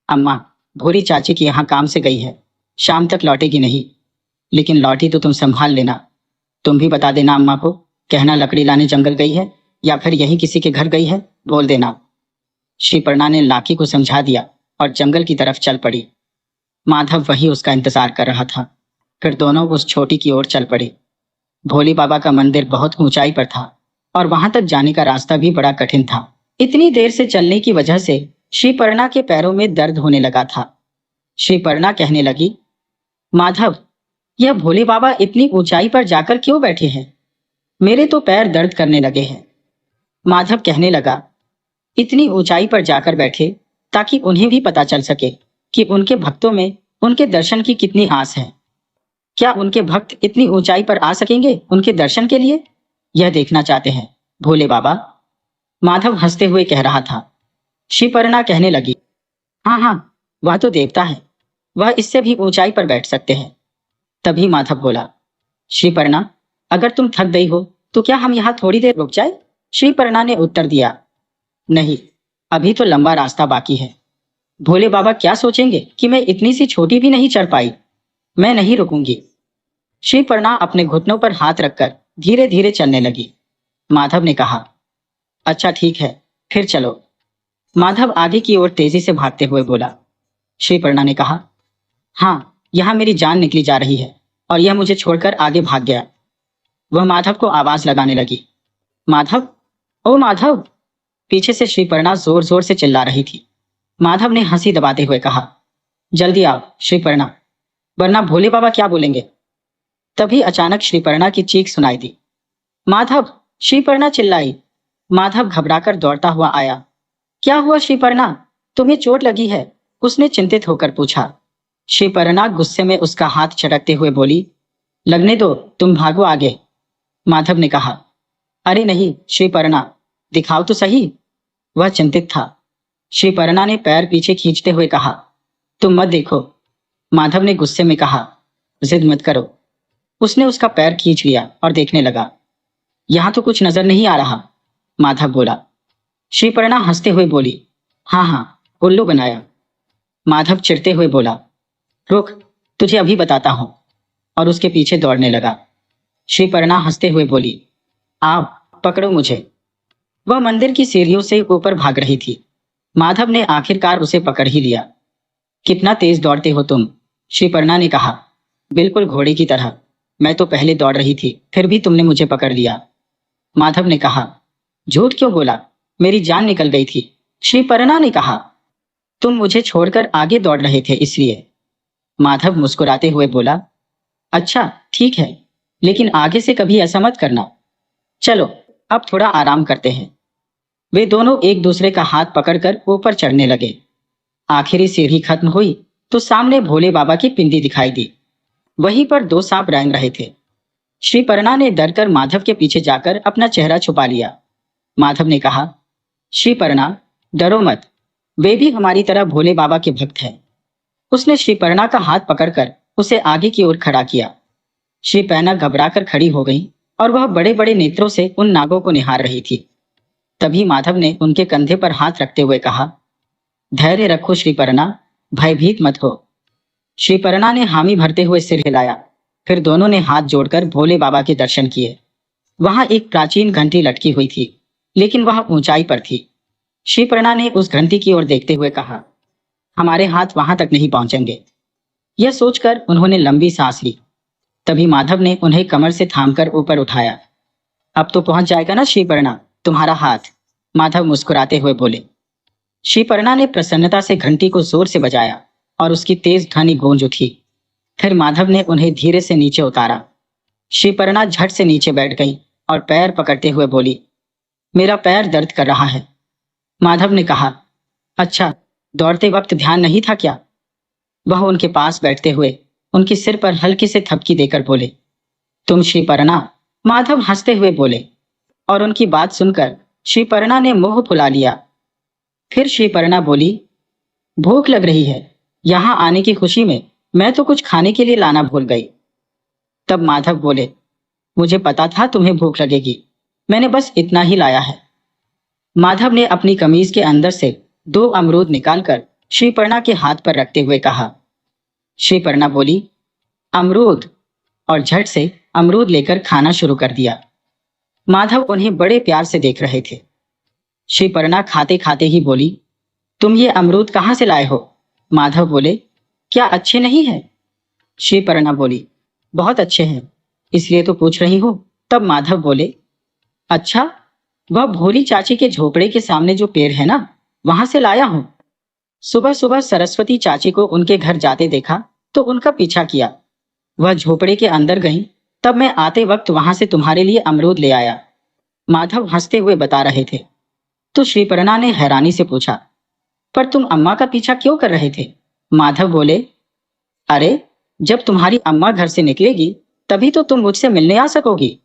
अम्मा भूरी चाची की यहाँ काम से गई है, शाम तक लौटेगी नहीं, लेकिन लौटी तो तुम संभाल लेना। तुम भी बता देना अम्मा को, कहना लकड़ी लाने जंगल गई है या फिर यही किसी के घर गई है, बोल देना। श्रीपर्णा ने लाखी को समझा दिया और जंगल की तरफ चल पड़ी। माधव वही उसका इंतजार कर रहा था। फिर दोनों उस छोटी की ओर चल पड़े। भोले बाबा का मंदिर बहुत ऊंचाई पर था और वहां तक जाने का रास्ता भी बड़ा कठिन था। इतनी देर से चलने की वजह से श्रीपर्णा के पैरों में दर्द होने लगा था। श्रीपर्णा कहने लगी, माधव, यह भोले बाबा इतनी ऊंचाई पर जाकर क्यों बैठे हैं? मेरे तो पैर दर्द करने लगे हैं। माधव कहने लगा, इतनी ऊंचाई पर जाकर बैठे ताकि उन्हें भी पता चल सके कि उनके भक्तों में उनके दर्शन की कितनी आस है। क्या उनके भक्त इतनी ऊंचाई पर आ सकेंगे उनके दर्शन के लिए? यह देखना चाहते हैं भोले बाबा। माधव हंसते हुए कह रहा था। श्रीपर्णा कहने लगी, हाँ हाँ, वह तो देवता है, वह इससे भी ऊंचाई पर बैठ सकते हैं। तभी माधव बोला, श्रीपर्णा, अगर तुम थक गई हो तो क्या हम यहाँ थोड़ी देर रुक जाए? श्रीपर्णा ने उत्तर दिया, नहीं, अभी तो लंबा रास्ता बाकी है। भोले बाबा क्या सोचेंगे कि मैं इतनी सी छोटी भी नहीं चढ़ पाई। मैं नहीं रुकूंगी। श्रीपर्णा अपने घुटनों पर हाथ रखकर धीरे धीरे चलने लगी। माधव ने कहा, अच्छा ठीक है, फिर चलो। माधव आगे की ओर तेजी से भागते हुए बोला। श्रीपर्णा ने कहा, हाँ, यहाँ मेरी जान निकली जा रही है और यह मुझे छोड़कर आगे भाग गया। वह माधव को आवाज लगाने लगी, माधव, ओ माधव। पीछे से श्रीपर्णा जोर जोर से चिल्ला रही थी। माधव ने हंसी दबाते हुए कहा, जल्दी आओ श्रीपर्णा, वरना भोले बाबा क्या बोलेंगे। तभी अचानक श्रीपर्णा की चीख सुनाई दी। माधव, श्रीपर्णा चिल्लाई। माधव घबराकर दौड़ता हुआ आया। क्या हुआ श्रीपर्णा, तुम्हें चोट लगी है? उसने चिंतित होकर पूछा। श्रीपर्णा गुस्से में उसका हाथ झटकते हुए बोली, लगने दो, तुम भागो आगे। माधव ने कहा, अरे नहीं श्रीपर्णा, दिखाओ तो सही। वह चिंतित था। श्रीपर्णा ने पैर पीछे खींचते हुए कहा, तुम मत देखो। माधव ने गुस्से में कहा, जिद मत करो। उसने उसका पैर खींच लिया और देखने लगा। यहाँ तो कुछ नजर नहीं आ रहा, माधव बोला। श्रीपर्णा हंसते हुए बोली, हाँ हाँ, उल्लू बनाया। माधव चिढ़ते हुए बोला, रुक, तुझे अभी बताता हूं, और उसके पीछे दौड़ने लगा। श्रीपर्णा हंसते हुए बोली, आप पकड़ो मुझे। वह मंदिर की सीढ़ियों से ऊपर भाग रही थी। माधव ने आखिरकार उसे पकड़ ही लिया। कितना तेज दौड़ते हो तुम, श्रीपर्णा ने कहा। बिल्कुल घोड़े की तरह। मैं तो पहले दौड़ रही थी, फिर भी तुमने मुझे पकड़ लिया, माधव ने कहा। झूठ क्यों बोला, मेरी जान निकल गई थी, श्रीपर्णा ने कहा। तुम मुझे छोड़कर आगे दौड़ रहे थे इसलिए, माधव मुस्कुराते हुए बोला। अच्छा ठीक है, लेकिन आगे से कभी ऐसा मत करना। चलो अब थोड़ा आराम करते हैं। वे दोनों एक दूसरे का हाथ पकड़कर ऊपर चढ़ने लगे। आखिरी सीढ़ी खत्म हुई तो सामने भोले बाबा की पिंडी दिखाई दी। वहीं पर दो सांप रेंग रहे थे। श्रीपर्णा ने डरकर माधव के पीछे जाकर अपना चेहरा छुपा लिया। माधव ने कहा, श्रीपर्णा डरो मत, वे भी हमारी तरह भोले बाबा के भक्त हैं। उसने श्रीपर्णा का हाथ पकड़कर उसे आगे की ओर खड़ा किया। श्रीपर्णा घबराकर खड़ी हो गई और वह बड़े बड़े नेत्रों से उन नागों को निहार रही थी। तभी माधव ने उनके कंधे पर हाथ रखते हुए कहा, धैर्य रखो श्रीपर्णा, भयभीत मत हो। श्रीपर्णा ने हामी भरते हुए सिर हिलाया। फिर दोनों ने हाथ जोड़कर भोले बाबा के दर्शन किए। वहां एक प्राचीन घंटी लटकी हुई थी, लेकिन वह ऊंचाई पर थी। श्रीपर्णा ने उस घंटी की ओर देखते हुए कहा, हमारे हाथ वहां तक नहीं पहुंचेंगे। यह सोचकर उन्होंने लंबी सांस ली। तभी माधव ने उन्हें कमर से थामकर ऊपर उठाया। अब तो पहुंच जाएगा ना श्रीपर्णा तुम्हारा हाथ, माधव मुस्कुराते हुए बोले। श्रीपर्णा ने प्रसन्नता से घंटी को जोर से बजाया और उसकी तेज ध्वनि गूंज उठी। फिर माधव ने उन्हें धीरे से नीचे उतारा। श्रीपर्णा झट से नीचे बैठ गई और पैर पकड़ते हुए बोली, मेरा पैर दर्द कर रहा है। माधव ने कहा, अच्छा, दौड़ते वक्त ध्यान नहीं था क्या? वह उनके पास बैठते हुए उनके सिर पर हल्की से थपकी देकर बोले, तुम श्रीपर्णा? माधव हंसते हुए बोले, और उनकी बात सुनकर श्रीपर्णा ने मुंह फुला लिया। फिर श्रीपर्णा बोली, भूख लग रही है, यहाँ आने की खुशी में मैं तो कुछ खाने के लिए लाना भूल गई। तब माधव बोले, मुझे पता था तुम्हें भूख लगेगी, मैंने बस इतना ही लाया है। माधव ने अपनी कमीज के अंदर से 2 अमरूद निकालकर श्रीपर्णा के हाथ पर रखते हुए कहा। श्रीपर्णा बोली, अमरूद, और झट से अमरूद लेकर खाना शुरू कर दिया। माधव उन्हें बड़े प्यार से देख रहे थे। श्रीपर्णा खाते खाते ही बोली, तुम ये अमरूद कहाँ से लाए हो? माधव बोले, क्या अच्छे नहीं है? श्रीपर्णा बोली, बहुत अच्छे हैं, इसलिए तो पूछ रही हूँ। तब माधव बोले, अच्छा, वह भोली चाची के झोपड़े के सामने जो पेड़ है ना, वहां से लाया हूँ। सुबह सुबह सरस्वती चाची को उनके घर जाते देखा तो उनका पीछा किया। वह झोपड़े के अंदर गई, तब मैं आते वक्त वहां से तुम्हारे लिए अमरूद ले आया, माधव हंसते हुए बता रहे थे। तो श्रीपर्णा ने हैरानी से पूछा, पर तुम अम्मा का पीछा क्यों कर रहे थे? माधव बोले, अरे, जब तुम्हारी अम्मा घर से निकलेगी तभी तो तुम मुझसे मिलने आ सकोगी।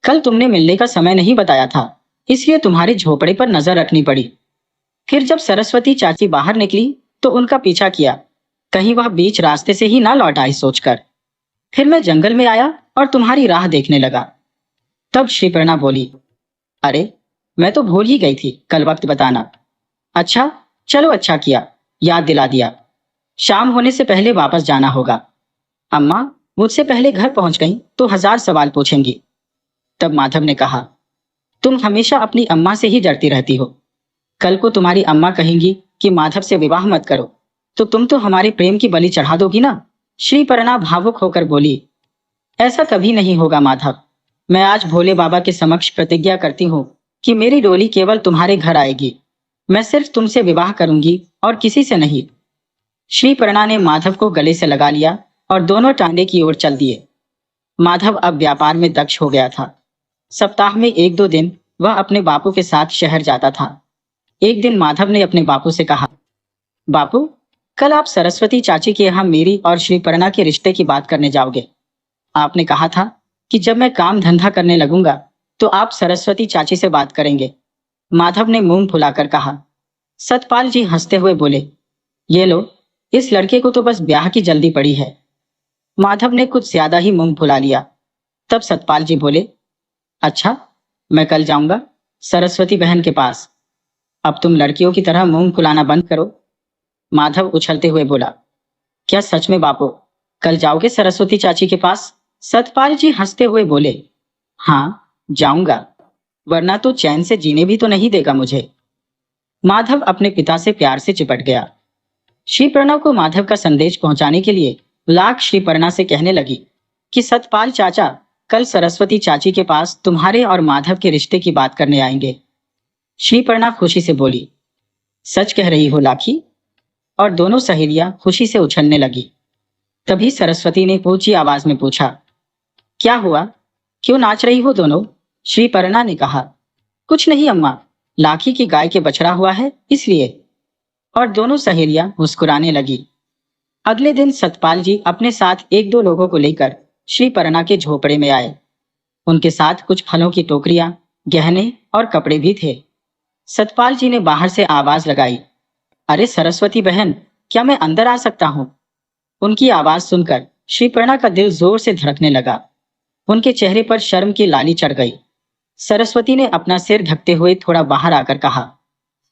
कल तुमने मिलने का समय नहीं बताया था, इसलिए तुम्हारे झोपड़े पर नजर रखनी पड़ी। फिर जब सरस्वती चाची बाहर निकली तो उनका पीछा किया, कहीं वह बीच रास्ते से ही ना लौट आई सोचकर। फिर मैं जंगल में आया और तुम्हारी राह देखने लगा। तब श्रीपर्णा बोली, अरे, मैं तो भूल ही गई थी कल वक्त बताना। अच्छा, चलो, अच्छा किया, याद दिला दिया। शाम होने से पहले वापस जाना होगा। अम्मा मुझसे पहले घर पहुंच गई तो 1000 सवाल पूछेंगी। तब माधव ने कहा, तुम हमेशा अपनी अम्मा से ही डरती रहती हो। कल को तुम्हारी अम्मा कहेंगी कि माधव से विवाह मत करो, तो तुम तो हमारे प्रेम की बलि चढ़ा दोगी ना। श्रीपर्णा भावुक होकर बोली, ऐसा कभी नहीं होगा माधव। मैं आज भोले बाबा के समक्ष प्रतिज्ञा करती हूँ कि मेरी डोली केवल तुम्हारे घर आएगी। मैं सिर्फ तुमसे विवाह करूंगी और किसी से नहीं। श्रीपर्णा ने माधव को गले से लगा लिया और दोनों टांडे की ओर चल दिए। माधव अब व्यापार में दक्ष हो गया था। सप्ताह में 1-2 दिन वह अपने बापू के साथ शहर जाता था। एक दिन माधव ने अपने बापू से कहा, बापू, कल आप सरस्वती चाची के यहाँ मेरी और श्रीपर्णा के रिश्ते की बात करने जाओगे। आपने कहा था कि जब मैं काम धंधा करने लगूंगा तो आप सरस्वती चाची से बात करेंगे। माधव ने मुंह फुलाकर कहा। सतपाल जी हंसते हुए बोले, ये लो, इस लड़के को तो बस ब्याह की जल्दी पड़ी है। माधव ने कुछ ज्यादा ही मुंह फुला लिया। तब सतपाल जी बोले, अच्छा, मैं कल जाऊंगा सरस्वती बहन के पास। अब तुम लड़कियों की तरह मुंह फुलाना बंद करो। माधव उछलते हुए बोला। क्या सच में बापू? कल जाओगे सरस्वती चाची के पास? सतपाल जी हंसते हुए बोले। हाँ, जाऊंगा, वरना तो चैन से जीने भी तो नहीं देगा मुझे। माधव अपने पिता से प्यार से चिपट गया। श्री प्रणव को माधव का संदेश पहुंचाने के लिए लाख श्री पर्णा से कहने लगी कि सतपाल चाचा कल सरस्वती चाची के पास तुम्हारे और माधव के रिश्ते की बात करने आएंगे। श्री पर्णा खुशी से बोली। सच कह रही हो लाखी? और दोनों सहेलियां खुशी से उछलने लगी। तभी सरस्वती ने ऊंची आवाज में पूछा, क्या हुआ, क्यों नाच रही हो दोनों? श्री पर्णा ने कहा, कुछ नहीं अम्मा, लाखी की गाय के बछड़ा हुआ है इसलिए। और दोनों सहेलियां मुस्कुराने लगी। अगले दिन सतपाल जी अपने साथ एक दो लोगों को लेकर श्री पर्णा के झोपड़े में आए। उनके साथ कुछ फलों की टोकरियां, गहने और कपड़े भी थे। सतपाल जी ने बाहर से आवाज लगाई, अरे सरस्वती बहन, क्या मैं अंदर आ सकता हूँ? उनकी आवाज सुनकर श्री पर्णा का दिल जोर से धड़कने लगा। उनके चेहरे पर शर्म की लाली चढ़ गई। सरस्वती ने अपना सिर ढकते हुए थोड़ा बाहर आकर कहा,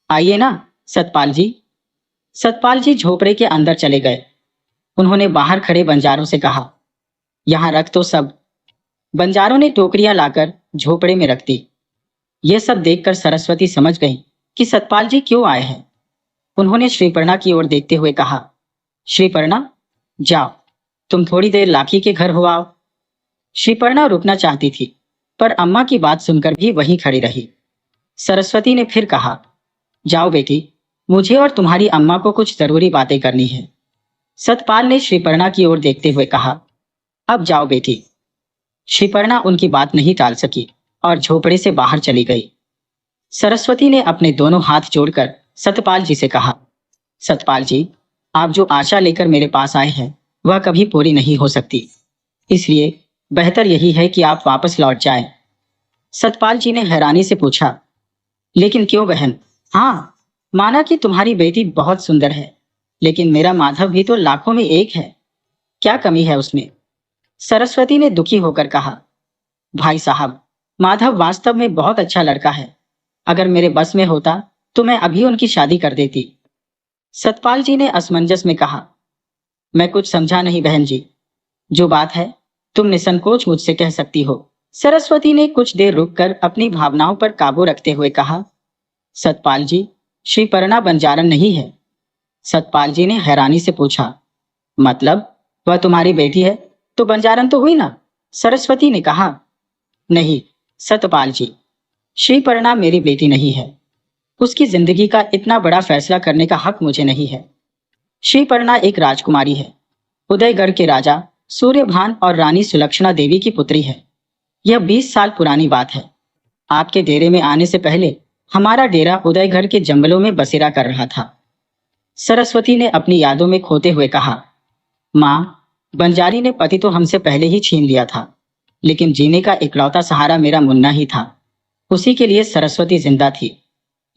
आइए ना सतपाल जी। सतपाल जी झोपड़े के अंदर चले गए। उन्होंने बाहर खड़े बंजारों से कहा, यहाँ रख तो सब। बंजारों ने टोकरियां लाकर झोपड़े में रख दी। यह सब देखकर सरस्वती समझ गई कि सतपाल जी क्यों आए हैं। उन्होंने श्रीपर्णा की ओर देखते हुए कहा, श्रीपर्णा, जाओ, तुम थोड़ी देर लाखी के घर हो आओ। श्रीपर्णा रुकना चाहती थी, पर अम्मा की बात सुनकर भी वहीं खड़ी रही। सरस्वती ने फिर कहा, जाओ बेटी, मुझे और तुम्हारी अम्मा को कुछ जरूरी बातें करनी है। सतपाल ने श्रीपर्णा की ओर देखते हुए कहा, अब जाओ बेटी। श्रीपर्णा उनकी बात नहीं टाल सकी और झोपड़े से बाहर चली गई। सरस्वती ने अपने दोनों हाथ जोड़कर सतपाल जी से कहा, सतपाल जी, आप जो आशा लेकर मेरे पास आए हैं वह कभी पूरी नहीं हो सकती, इसलिए बेहतर यही है कि आप वापस लौट जाएं। सतपाल जी ने हैरानी से पूछा, लेकिन क्यों बहन? हाँ, माना कि तुम्हारी बेटी बहुत सुंदर है, लेकिन मेरा माधव भी तो लाखों में एक है, क्या कमी है उसमें? सरस्वती ने दुखी होकर कहा, भाई साहब, माधव वास्तव में बहुत अच्छा लड़का है। अगर मेरे बस में होता तो मैं अभी उनकी शादी कर देती। सतपाल जी ने असमंजस में कहा, मैं कुछ समझा नहीं बहन जी, जो बात है तुम निसंकोच मुझसे कह सकती हो। सरस्वती ने कुछ देर रुककर अपनी भावनाओं पर काबू रखते हुए कहा, सतपाल जी, श्रीपर्णा बंजारन नहीं है। सतपाल जी ने हैरानी से पूछा, मतलब वह तुम्हारी बेटी है तो बंजारन तो हुई ना? सरस्वती ने कहा, नहीं सतपाल जी, श्रीपर्णा मेरी बेटी नहीं है। उसकी जिंदगी का इतना बड़ा फैसला करने का हक मुझे नहीं है। श्रीपर्णा एक राजकुमारी है, उदयगढ़ के राजा सूर्यभान और रानी सुलक्षणा देवी की पुत्री है। यह 20 साल पुरानी बात है। आपके डेरे में आने से पहले हमारा डेरा उदयगढ़ के जंगलों में बसेरा कर रहा था। सरस्वती ने अपनी यादों में खोते हुए कहा, माँ, बंजारी ने पति तो हमसे पहले ही छीन लिया था, लेकिन जीने का इकलौता सहारा मेरा मुन्ना ही था। उसी के लिए सरस्वती जिंदा थी,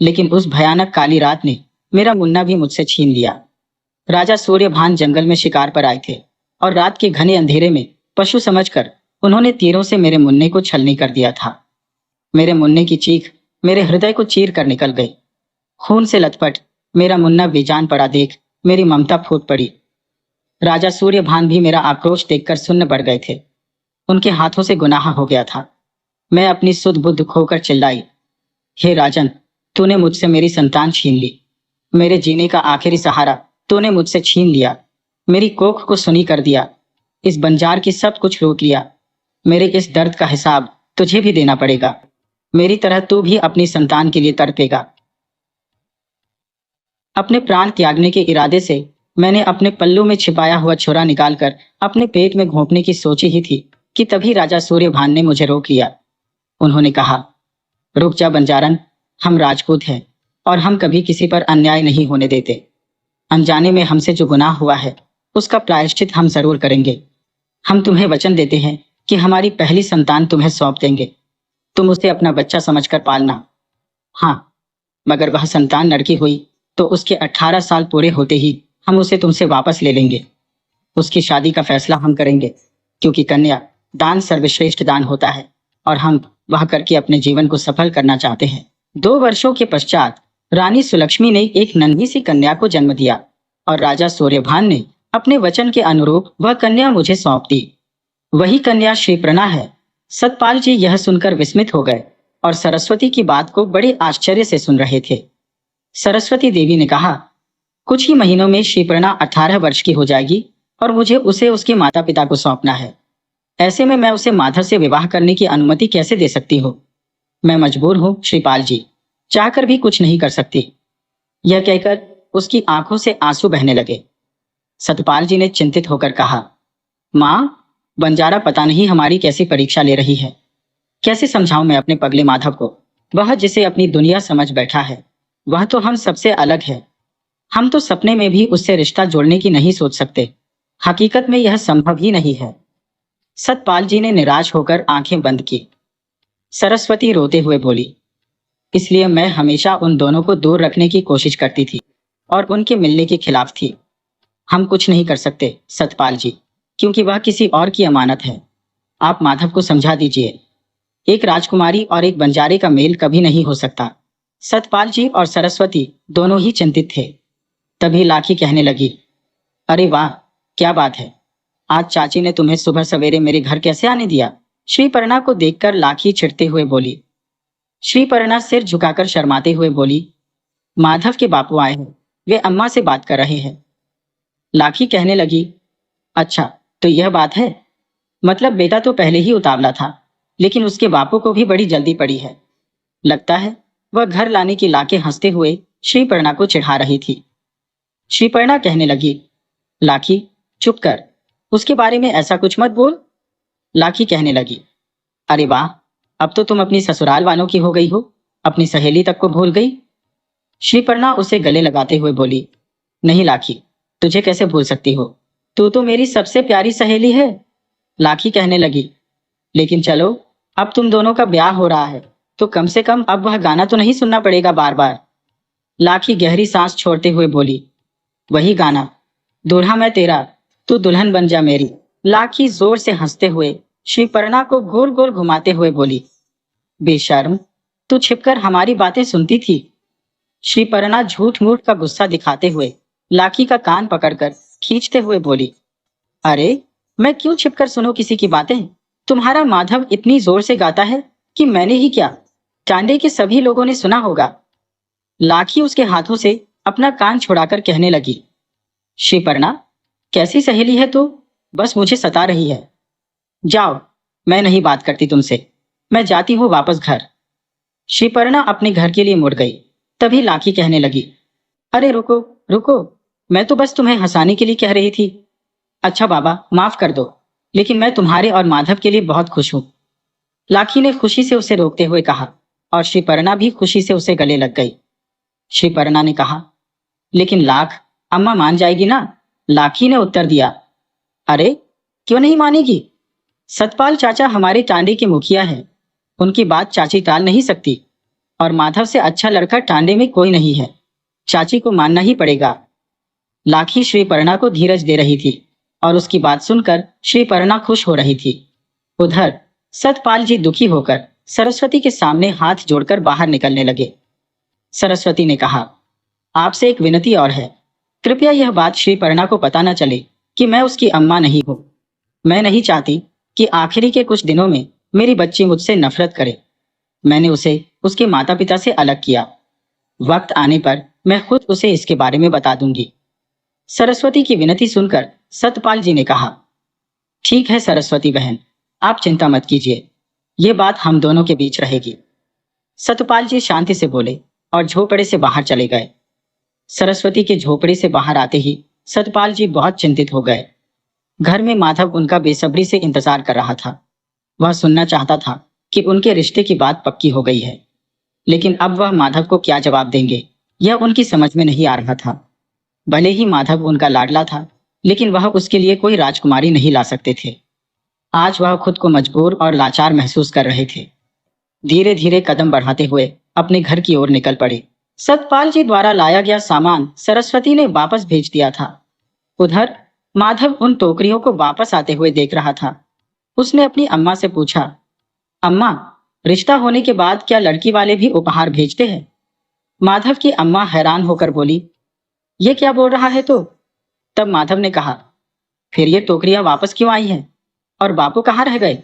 लेकिन उस भयानक काली रात ने मेरा मुन्ना भी मुझसे छीन लिया। राजा सूर्यभान जंगल में शिकार पर आए थे और रात के घने अंधेरे में पशु समझकर उन्होंने तीरों से मेरे मुन्ने को छलनी कर दिया था। मेरे मुन्ने की चीख मेरे हृदय को चीर कर निकल गई। खून से लथपथ मेरा मुन्ना बेजान पड़ा देख मेरी ममता फूट पड़ी। राजा सूर्यभान भी मेरा आक्रोश देखकर सुन्न बढ़ गए थे। उनके हाथों से गुनाह हो गया था। मैं अपनी सुध बुद्ध खोकर चिल्लाई, हे राजन, तूने मुझसे मेरी संतान छीन ली। मेरे जीने का आखिरी सहारा तूने मुझसे छीन लिया। मेरी कोख को सुनी कर दिया। इस बंजार की सब कुछ लूट लिया। मेरे इस दर्द का हिसाब तुझे भी देना पड़ेगा। मेरी तरह तू भी अपनी संतान के लिए तड़पेगा। अपने प्राण त्यागने के इरादे से मैंने अपने पल्लू में छिपाया हुआ छुरा निकालकर अपने पेट में घोंपने की सोची ही थी कि तभी राजा सूर्यभान ने मुझे रोक लिया। उन्होंने कहा, रुक जा बंजारन, हम राजपूत हैं और हम कभी किसी पर अन्याय नहीं होने देते। अनजाने में हमसे जो गुनाह हुआ है उसका प्रायश्चित हम जरूर करेंगे। हम तुम्हें वचन देते हैं कि हमारी पहली संतान तुम्हें सौंप देंगे। तुम उसे अपना बच्चा समझकर पालना। हाँ, मगर वह संतान लड़की हुई तो उसके 18 साल पूरे होते ही हम उसे तुमसे वापस ले लेंगे। उसकी शादी का फैसला हम करेंगे, क्योंकि कन्या दान सर्वश्रेष्ठ दान होता है और हम वह करके अपने जीवन को सफल करना चाहते हैं। 2 वर्षों के पश्चात रानी सुलक्ष्मी ने एक नन्ही सी कन्या को जन्म दिया और राजा सूर्यभान ने अपने वचन के अनुरूप वह कन्या मुझे सौंप दी। वही कन्या श्रीप्रना है। सतपाल जी यह सुनकर विस्मित हो गए और सरस्वती की बात को बड़े आश्चर्य से सुन रहे थे। सरस्वती देवी ने कहा, कुछ ही महीनों में श्रीप्रना 18 वर्ष की हो जाएगी और मुझे उसे उसके माता पिता को सौंपना है। ऐसे में मैं उसे माधव से विवाह करने की अनुमति कैसे दे सकती हूँ? मैं मजबूर हूँ श्रीपाल जी, चाहकर भी कुछ नहीं कर सकती। यह कहकर उसकी आंखों से आंसू बहने लगे। सतपाल जी ने चिंतित होकर कहा, माँ, बंजारा पता नहीं हमारी कैसी परीक्षा ले रही है। कैसे समझाऊं मैं अपने पगले माधव को? वह जिसे अपनी दुनिया समझ बैठा है, वह तो हम सबसे अलग है। हम तो सपने में भी उससे रिश्ता जोड़ने की नहीं सोच सकते। हकीकत में यह संभव ही नहीं है। सतपाल जी ने निराश होकर आंखें बंद की। सरस्वती रोते हुए बोली, इसलिए मैं हमेशा उन दोनों को दूर रखने की कोशिश करती थी और उनके मिलने के खिलाफ थी। हम कुछ नहीं कर सकते सतपाल जी, क्योंकि वह किसी और की अमानत है। आप माधव को समझा दीजिए। एक राजकुमारी और एक बंजारे का मेल कभी नहीं हो सकता। सतपाल जी और सरस्वती दोनों ही चिंतित थे। तभी लाखी कहने लगी, अरे वाह, क्या बात है। आज चाची ने तुम्हें सुबह सवेरे मेरे घर कैसे आने दिया? श्रीपर्णा को देखकर लाखी चिढ़ते हुए बोली। श्रीपर्णा सिर झुकाकर शर्माते हुए बोली, माधव के बापू आए हैं, वे अम्मा से बात कर रहे हैं। लाखी कहने लगी, अच्छा तो यह बात है। मतलब बेटा तो पहले ही उतावला था, लेकिन उसके बापू को भी बड़ी जल्दी पड़ी है। लगता है वह घर लाने की लाके हंसते हुए श्रीपर्णा को चिढ़ा रही थी। श्रीपर्णा कहने लगी, लाखी चुप कर, उसके बारे में ऐसा कुछ मत बोल। लाखी कहने लगी, अरे वाह, अब तो तुम अपनी ससुराल वालों की हो गई हो, अपनी सहेली तक को भूल गई। श्रीपर्णा उसे गले लगाते हुए बोली, नहीं लाखी, तुझे कैसे भूल सकती हो? तू तो मेरी सबसे प्यारी सहेली है। लाखी कहने लगी, लेकिन चलो, अब तुम दोनों का ब्याह हो रहा है तो कम से कम अब वह गाना तो नहीं सुनना पड़ेगा बार बार। लाखी गहरी सांस छोड़ते हुए बोली, वही गाना, दूल्हा मैं तेरा, तू दुल्हन बन जा मेरी। लाखी जोर से हंसते हुए श्रीपर्णा को गोल गोल घुमाते हुए बोली, बेशर्म, तू छिपकर हमारी बातें सुनती थी। श्रीपर्णा झूठ मूठ का गुस्सा दिखाते हुए लाखी का कान पकड़कर खींचते हुए बोली, अरे मैं क्यों छिपकर सुनूं किसी की बातें? तुम्हारा माधव इतनी जोर से गाता है कि मैंने ही क्या, टांडे के सभी लोगों ने सुना होगा। लाखी उसके हाथों से अपना कान छुड़ाकर कहने लगी, श्रीपर्णा, कैसी सहेली है तू, बस मुझे सता रही है। जाओ, मैं नहीं बात करती तुमसे, मैं जाती हूँ वापस घर। श्रीपर्णा अपने घर के लिए मुड़ गई। तभी लाखी कहने लगी, अरे रुको रुको, मैं तो बस तुम्हें हंसाने के लिए कह रही थी। अच्छा बाबा, माफ कर दो, लेकिन मैं तुम्हारे और माधव के लिए बहुत खुश हूं। लाखी ने खुशी से उसे रोकते हुए कहा और श्रीपर्णा भी खुशी से उसे गले लग गई। श्रीपर्णा ने कहा, लेकिन लाख, अम्मा मान जाएगी ना? लाखी ने उत्तर दिया, अरे क्यों नहीं मानेगी? सतपाल चाचा हमारे टांडे के मुखिया हैं, उनकी बात चाची टाल नहीं सकती, और माधव से अच्छा लड़का टांडे में कोई नहीं है, चाची को मानना ही पड़ेगा। लाखी श्रीपर्णा को धीरज दे रही थी और उसकी बात सुनकर श्रीपर्णा खुश हो रही थी। उधर सतपाल जी दुखी होकर सरस्वती के सामने हाथ जोड़कर बाहर निकलने लगे। सरस्वती ने कहा, आपसे एक विनती और है, कृपया यह बात श्रीपर्णा को पता न चले कि मैं उसकी अम्मा नहीं हूं। मैं नहीं चाहती कि आखिरी के कुछ दिनों में मेरी बच्ची मुझसे नफरत करे। मैंने उसे उसके माता पिता से अलग किया। वक्त आने पर मैं खुद उसे इसके बारे में बता दूंगी। सरस्वती की विनती सुनकर सतपाल जी ने कहा, ठीक है सरस्वती बहन, आप चिंता मत कीजिए, ये बात हम दोनों के बीच रहेगी। सतपाल जी शांति से बोले और झोपड़े से बाहर चले गए। सरस्वती के झोपड़े से बाहर आते ही सतपाल जी बहुत चिंतित हो गए। घर में माधव उनका बेसब्री से इंतजार कर रहा था। वह सुनना चाहता था कि उनके रिश्ते की बात पक्की हो गई है, लेकिन अब वह माधव को क्या जवाब देंगे यह उनकी समझ में नहीं आ रहा था। भले ही माधव उनका लाडला था, लेकिन वह उसके लिए कोई राजकुमारी नहीं ला सकते थे। आज वह खुद को मजबूर और लाचार महसूस कर रहे थे। धीरे धीरे कदम बढ़ाते हुए अपने घर की ओर निकल पड़े। सतपाल जी द्वारा लाया गया सामान सरस्वती ने वापस भेज दिया था। उधर माधव उन टोकरियों को वापस आते हुए देख रहा था। उसने अपनी अम्मा से पूछा, अम्मा, रिश्ता होने के बाद क्या लड़की वाले भी उपहार भेजते हैं? माधव की अम्मा हैरान होकर बोली, ये क्या बोल रहा है तो? तब माधव ने कहा, फिर ये टोकरियां वापस क्यों आई हैं? और बापू कहाँ रह गए?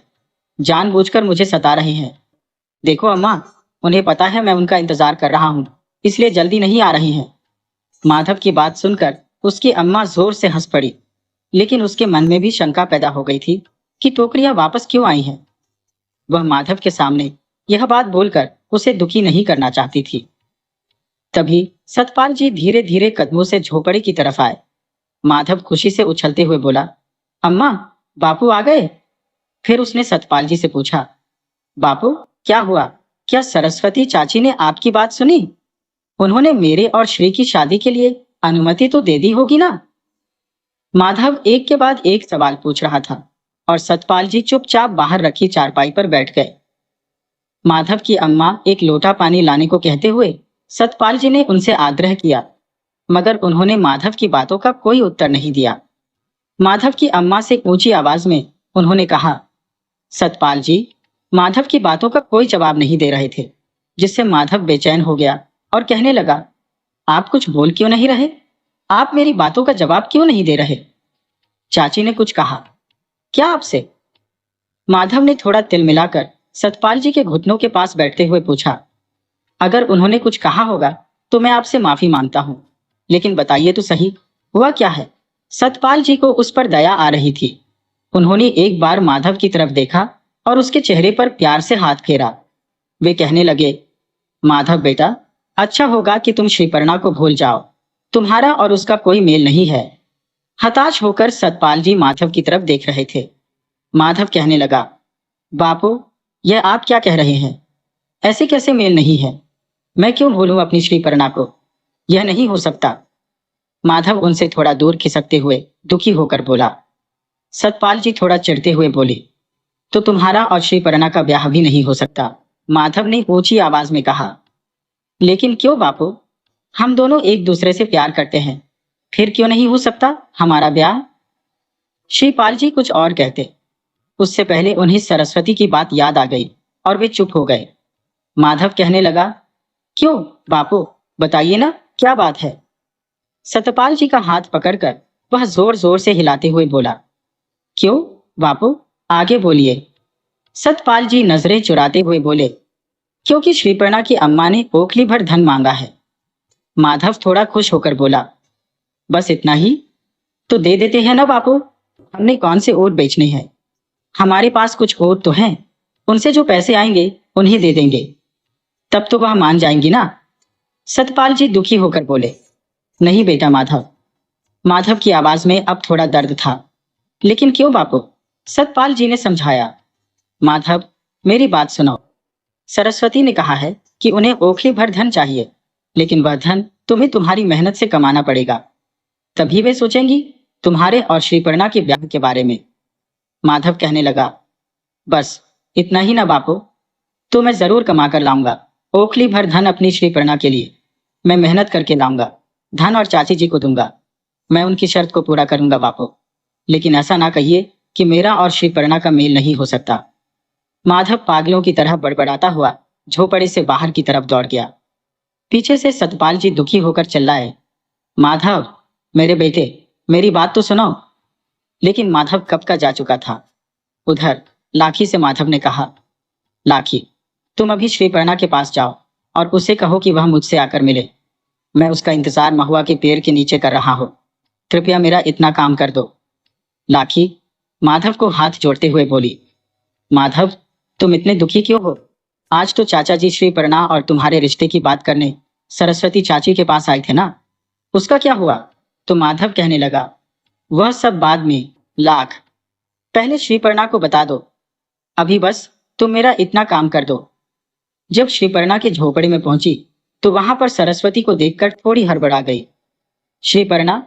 जानबूझकर मुझे सता रहे हैं। देखो अम्मा, उन्हें पता है मैं उनका इंतजार कर रहा हूँ, इसलिए जल्दी नहीं आ रही हैं। माधव की बात सुनकर उसकी अम्मा जोर से हंस पड़ी, लेकिन उसके मन में भी शंका पैदा हो गई थी कि टोकरियां वापस क्यों आई हैं। वह माधव के सामने यह बात बोलकर उसे दुखी नहीं करना चाहती थी। तभी सतपाल जी धीरे धीरे कदमों से झोपड़ी की तरफ आए। माधव खुशी से उछलते हुए बोला, अम्मा, बापू आ गए? फिर उसने सतपाल जी से पूछा, बापू, क्या हुआ? क्या सरस्वती चाची ने आपकी बात सुनी? उन्होंने मेरे और श्री की शादी के लिए अनुमति तो दे दी होगी ना? माधव एक के बाद एक सवाल पूछ रहा था और सतपाल जी चुपचाप बाहर रखी चारपाई पर बैठ गए। माधव की अम्मा एक लोटा पानी लाने को कहते हुए सतपाल जी ने उनसे आग्रह किया, मगर उन्होंने माधव की बातों का कोई उत्तर नहीं दिया। माधव की अम्मा से ऊंची आवाज में उन्होंने कहा, सतपाल जी माधव की बातों का कोई जवाब नहीं दे रहे थे, जिससे माधव बेचैन हो गया और कहने लगा, आप कुछ बोल क्यों नहीं रहे? आप मेरी बातों का जवाब क्यों नहीं दे रहे? चाची ने कुछ कहा क्या आपसे? माधव ने थोड़ा तिल मिलाकर सतपाल जी के घुटनों के पास बैठते हुए पूछा, अगर उन्होंने कुछ कहा होगा तो मैं आपसे माफी मांगता हूं, लेकिन बताइए तो सही, हुआ क्या है? सतपाल जी को उस पर दया आ रही थी। उन्होंने एक बार माधव की तरफ देखा और उसके चेहरे पर प्यार से हाथ फेरा। वे कहने लगे, माधव बेटा, अच्छा होगा कि तुम श्रीपर्णा को भूल जाओ, तुम्हारा और उसका कोई मेल नहीं है। हताश होकर सतपाल जी माधव की तरफ देख रहे थे। माधव कहने लगा, बापू, यह आप क्या कह रहे हैं? ऐसे कैसे मेल नहीं है? मैं क्यों भूलूं अपनी श्रीपर्णा को? यह नहीं हो सकता। माधव उनसे थोड़ा दूर खिसकते हुए दुखी होकर बोला। सतपाल जी थोड़ा चिढ़ते हुए बोले, तो तुम्हारा और श्रीपर्णा का ब्याह भी नहीं हो सकता। माधव ने ऊंची आवाज में कहा, लेकिन क्यों बापू? हम दोनों एक दूसरे से प्यार करते हैं, फिर क्यों नहीं हो सकता हमारा ब्याह? श्रीपाल जी कुछ और कहते, उससे पहले उन्हें सरस्वती की बात याद आ गई और वे चुप हो गए। माधव कहने लगा, क्यों बापू, बताइए ना, क्या बात है? सतपाल जी का हाथ पकड़कर वह जोर जोर से हिलाते हुए बोला, क्यों बापू, आगे बोलिए। सतपाल जी नजरें चुराते हुए बोले, क्योंकि श्रीपर्णा की अम्मा ने ओखली भर धन मांगा है। माधव थोड़ा खुश होकर बोला, बस इतना ही? तो दे देते हैं ना बापू, हमने कौन से ओट बेचने हैं? हमारे पास कुछ ओट तो हैं, उनसे जो पैसे आएंगे उन्हें दे देंगे, तब तो वह मान जाएंगी ना? सतपाल जी दुखी होकर बोले, नहीं बेटा माधव। माधव की आवाज में अब थोड़ा दर्द था। लेकिन क्यों बापू? सतपाल जी ने समझाया। माधव, मेरी बात सुनो। सरस्वती ने कहा है कि उन्हें ओखली भर धन चाहिए, लेकिन वह धन तुम्हें तुम्हारी मेहनत से कमाना पड़ेगा, तभी वे सोचेंगी तुम्हारे और श्रीपर्णा के ब्याह के बारे में। माधव कहने लगा, बस इतना ही ना बापू, तो मैं जरूर कमा कर लाऊंगा ओखली भर धन अपनी श्रीपर्णा के लिए। मैं मेहनत करके लाऊंगा, धन और चाची जी को दूंगा। मैं उनकी शर्त को पूरा करूंगा बापू, लेकिन ऐसा ना कहिए कि मेरा और श्रीपर्णा का मेल नहीं हो सकता। माधव पागलों की तरह बड़बड़ाता हुआ झोपड़े से बाहर की तरफ दौड़ गया। पीछे से सतपाल जी दुखी होकर चिल्लाए, माधव, मेरे बेटे, मेरी बात तो सुनो। लेकिन माधव कब का जा चुका था। उधर लाखी से माधव ने कहा, लाखी, तुम अभी श्रीपर्णा के पास जाओ और उसे कहो कि वह मुझसे आकर मिले। मैं उसका इंतजार महुआ के पेड़ के नीचे कर रहा हूं। कृपया मेरा इतना काम कर दो। लाखी माधव को हाथ जोड़ते हुए बोली, माधव, तुम इतने दुखी क्यों हो? आज तो चाचा जी श्रीपर्णा और तुम्हारे रिश्ते की बात करने सरस्वती चाची के पास आए थे ना, उसका क्या हुआ? तो माधव कहने लगा, वह सब बाद में, लाख, पहले श्रीपर्णा को बता दो। अभी बस तुम मेरा इतना काम कर दो। जब श्रीपर्णा के झोपड़े में पहुंची तो वहां पर सरस्वती को देखकर थोड़ी हड़बड़ा गई। श्रीपर्णा,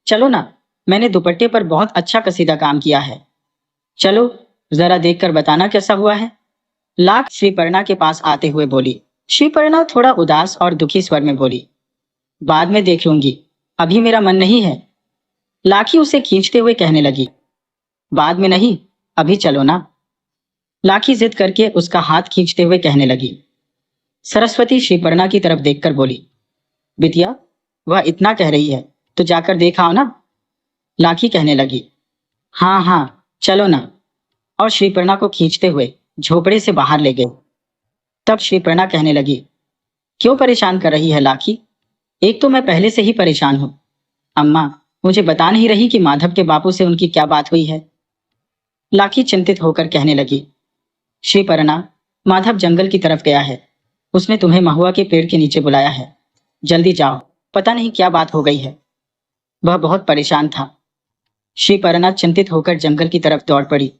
चलो ना, मैंने दुपट्टे पर बहुत अच्छा कसीदा काम किया है, चलो जरा देखकर बताना कैसा हुआ है। लाख श्रीपर्णा के पास आते हुए बोली। श्रीपर्णा थोड़ा उदास और दुखी स्वर में बोली, बाद में देख लूंगी, अभी मेरा मन नहीं है। लाखी उसे खींचते हुए कहने लगी, बाद में नहीं, अभी चलो ना। लाखी जिद करके उसका हाथ खींचते हुए कहने लगी। सरस्वती श्रीपर्णा की तरफ देखकर बोली, बिटिया, वह इतना कह रही है तो जाकर देख आओ ना। लाखी कहने लगी, हाँ हाँ चलो ना, और श्रीपर्णा को खींचते हुए झोपड़े से बाहर ले गए। तब श्रीपर्णा कहने लगी, क्यों परेशान कर रही है लाखी? एक तो मैं पहले से ही परेशान हूं। अम्मा मुझे बता नहीं रही कि माधव के बापू से उनकी क्या बात हुई है। लाखी चिंतित होकर कहने लगी, श्रीपर्णा, माधव जंगल की तरफ गया है। उसने तुम्हें महुआ के पेड़ के नीचे बुलाया है। जल्दी जाओ, पता नहीं क्या बात हो गई है। वह बहुत परेशान था। श्रीपर्णा चिंतित होकर जंगल की तरफ दौड़ पड़ी।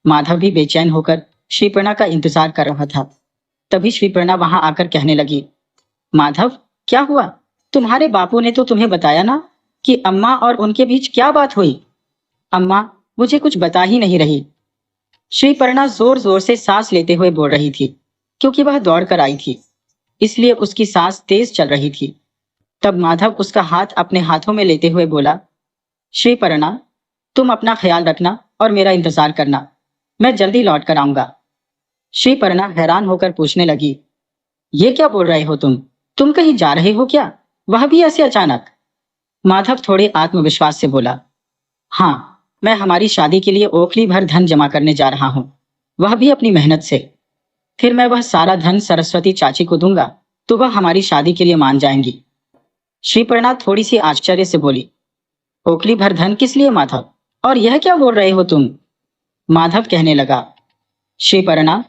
माधव भी बेचैन होकर श्रीपर्णा का इंतजार कर रहा था। तभी श्रीपर्णा वहां आकर कहने लगी, माधव, क्या हुआ? तुम्हारे बापू ने तो तुम्हें बताया ना कि अम्मा और उनके बीच क्या बात हुई। अम्मा मुझे कुछ बता ही नहीं रही। श्रीपर्णा जोर जोर से सांस लेते हुए बोल रही थी, क्योंकि वह दौड़ कर आई थी, इसलिए उसकी सांस तेज चल रही थी। तब माधव उसका हाथ अपने हाथों में लेते हुए बोला, श्रीपर्णा, तुम अपना ख्याल रखना और मेरा इंतजार करना। मैं जल्दी लौट कर आऊंगा। श्रीपर्णा हैरान होकर पूछने लगी, ये क्या बोल रहे हो तुम कहीं जा रहे हो क्या? वह भी ऐसे अचानक? माधव थोड़े आत्मविश्वास से बोला, हाँ, मैं हमारी शादी के लिए ओखली भर धन जमा करने जा रहा हूँ, वह भी अपनी मेहनत से। फिर मैं वह सारा धन सरस्वती चाची को दूंगा तो वह हमारी शादी के लिए मान जाएंगी। श्रीपर्णा थोड़ी सी आश्चर्य से बोली, ओखली भर धन किस लिए माधव? और यह क्या बोल रहे हो तुम? माधव कहने लगा, श्रीपर्णा,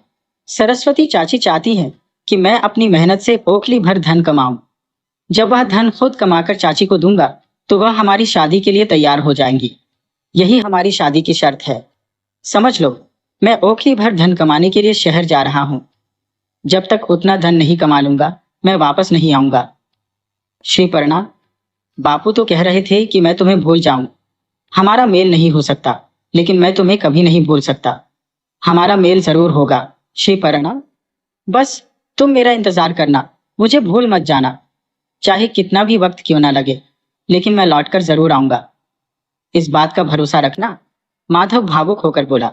सरस्वती चाची चाहती है कि मैं अपनी मेहनत से ओखली भर धन कमाऊं। जब वह धन खुद कमाकर चाची को दूंगा तो वह हमारी शादी के लिए तैयार हो जाएंगी। यही हमारी शादी की शर्त है। समझ लो, मैं ओखली भर धन कमाने के लिए शहर जा रहा हूं। जब तक उतना धन नहीं कमा लूंगा मैं वापस नहीं आऊंगा। श्रीपर्णा, बापू तो कह रहे थे कि मैं तुम्हें भूल जाऊं। हमारा मेल नहीं हो सकता, लेकिन मैं तुम्हें कभी नहीं भूल सकता। हमारा मेल जरूर होगा। श्रीपर्णा, बस तुम मेरा इंतजार करना, मुझे भूल मत जाना। चाहे कितना भी वक्त क्यों ना लगे, लेकिन मैं लौटकर जरूर आऊंगा। इस बात का भरोसा रखना। माधव भावुक होकर बोला,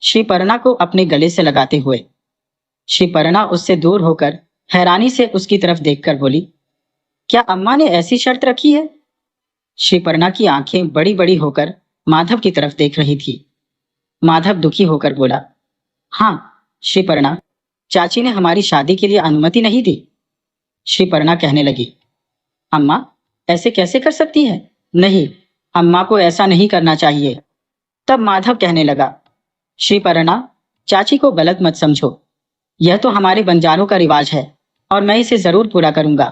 श्रीपर्णा को अपने गले से लगाते हुए। श्रीपर्णा उससे दूर होकर हैरानी से उसकी तरफ देखकर बोली, क्या अम्मा ने ऐसी शर्त रखी है? श्रीपर्णा की आंखें बड़ी बड़ी होकर माधव की तरफ देख रही थी। माधव दुखी होकर बोला, हाँ श्रीपर्णा, चाची ने हमारी शादी के लिए अनुमति नहीं दी। श्रीपर्णा कहने लगी, अम्मा ऐसे कैसे कर सकती है? नहीं, अम्मा को ऐसा नहीं करना चाहिए। तब माधव कहने लगा, श्रीपर्णा, चाची को गलत मत समझो। यह तो हमारे बंजारों का रिवाज है और मैं इसे जरूर पूरा करूंगा।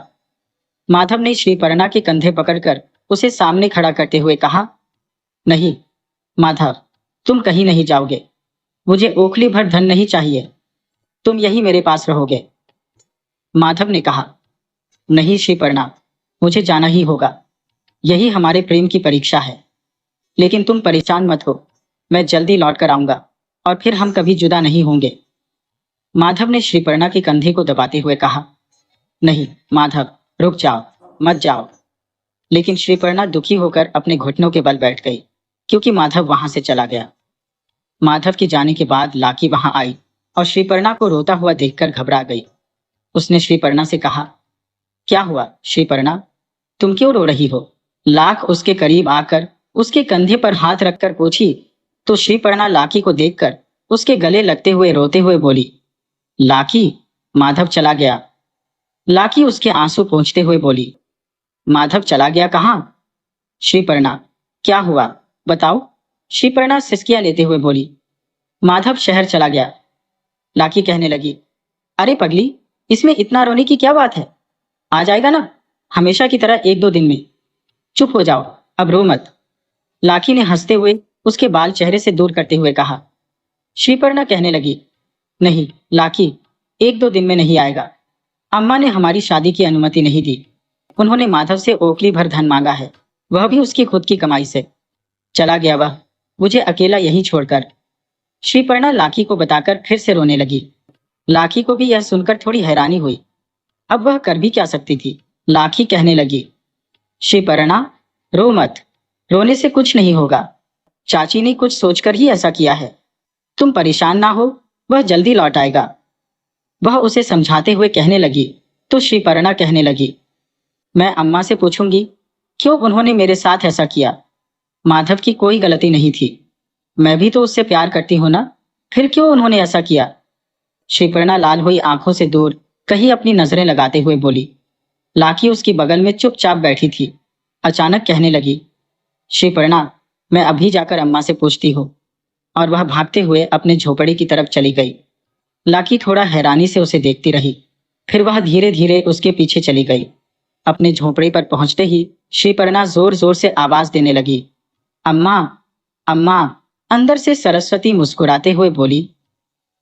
माधव ने श्रीपर्णा के कंधे पकड़कर उसे सामने खड़ा करते हुए कहा, नहीं माधव, तुम कहीं नहीं जाओगे। मुझे ओखली भर धन नहीं चाहिए, तुम यही मेरे पास रहोगे। माधव ने कहा, नहीं श्रीपर्णा, मुझे जाना ही होगा। यही हमारे प्रेम की परीक्षा है। लेकिन तुम परेशान मत हो, मैं जल्दी लौट कर आऊंगा और फिर हम कभी जुदा नहीं होंगे। माधव ने श्रीपर्णा के कंधे को दबाते हुए कहा, नहीं माधव, रुक जाओ, मत जाओ। लेकिन श्रीपर्णा दुखी होकर अपने घुटनों के बल बैठ गई, क्योंकि माधव वहां से चला गया। माधव के जाने के बाद लाकी वहां आई और श्रीपर्णा को रोता हुआ देखकर घबरा गई। उसने श्रीपर्णा से कहा, क्या हुआ श्रीपर्णा, तुम क्यों रो रही हो? लाख उसके करीब आकर उसके कंधे पर हाथ रखकर पूछी तो श्रीपर्णा लाकी को देखकर उसके गले लगते हुए रोते हुए बोली, लाकी, माधव चला गया। लाकी उसके आंसू पोंछते हुए बोली, माधव चला गया कहाँ? श्रीपर्णा, क्या हुआ बताओ? श्रीपर्णा सिसकियां लेते हुए बोली, माधव शहर चला गया। लाकी कहने लगी, अरे पगली, इसमें इतना रोने की क्या बात है? आ जाएगा ना, हमेशा की तरह 1-2 दिन में। चुप हो जाओ, अब रो मत। लाकी ने हंसते हुए उसके बाल चेहरे से दूर करते हुए कहा। श्रीपर्णा कहने लगी, नहीं लाकी, 1-2 दिन में नहीं आएगा। अम्मा ने हमारी शादी की अनुमति नहीं दी। उन्होंने माधव से ओखली भर धन मांगा है, वह भी उसकी खुद की कमाई से। चला गया वह, मुझे अकेला यहीं छोड़कर। श्रीपर्णा लाकी को बताकर फिर से रोने लगी। लाकी को भी यह सुनकर थोड़ी हैरानी हुई। अब वह कर भी क्या सकती थी। लाकी कहने लगी, श्रीपर्णा, रो मत, रोने से कुछ नहीं होगा। चाची ने कुछ सोचकर ही ऐसा किया है। तुम परेशान ना हो, वह जल्दी लौट आएगा। वह उसे समझाते हुए कहने लगी तो श्रीपर्णा कहने लगी, मैं अम्मा से पूछूंगी क्यों उन्होंने मेरे साथ ऐसा किया। माधव की कोई गलती नहीं थी, मैं भी तो उससे प्यार करती हूं ना, फिर क्यों उन्होंने ऐसा किया। श्रीपर्णा लाल हुई आंखों से दूर कहीं अपनी नजरें लगाते हुए बोली। लाकी उसकी बगल में चुपचाप बैठी थी। अचानक कहने लगी, श्रीपर्णा, मैं अभी जाकर अम्मा से पूछती हूँ। और वह भागते हुए अपने झोपड़ी की तरफ चली गई। लाकी थोड़ा हैरानी से उसे देखती रही, फिर वह धीरे धीरे उसके पीछे चली गई। अपने झोपड़ी पर पहुंचते ही श्रीपर्णा जोर जोर से आवाज देने लगी, अम्मा, अम्मा। अंदर से सरस्वती मुस्कुराते हुए बोली,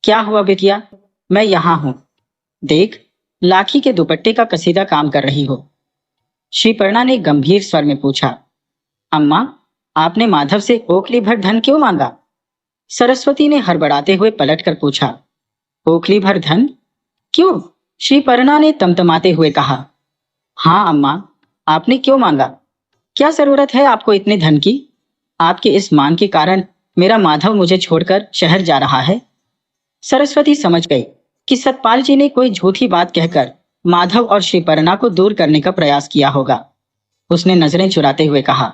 क्या हुआ बिटिया, मैं यहाँ हूं। देख, लाठी के दुपट्टे का कसीदा काम कर रही हो। श्रीपर्णा ने गंभीर स्वर में पूछा। अम्मा, आपने माधव से ओखली भर धन क्यों मांगा। सरस्वती ने हड़बड़ाते हुए पलटकर पूछा। ओखली भर धन? क्यों? श्रीपर्णा ने तमतमाते हुए कहा। हाँ अम्मा, आपने क्यों मांगा? क्या जरूरत है आपको इतने धन की? आपके इस मांग के कारण मेरा माधव मुझे छोड़कर शहर जा रहा है। सरस्वती समझ गई कि सतपाल जी ने कोई झूठी बात कहकर माधव और श्रीपर्णा को दूर करने का प्रयास किया होगा। उसने नजरें चुराते हुए कहा,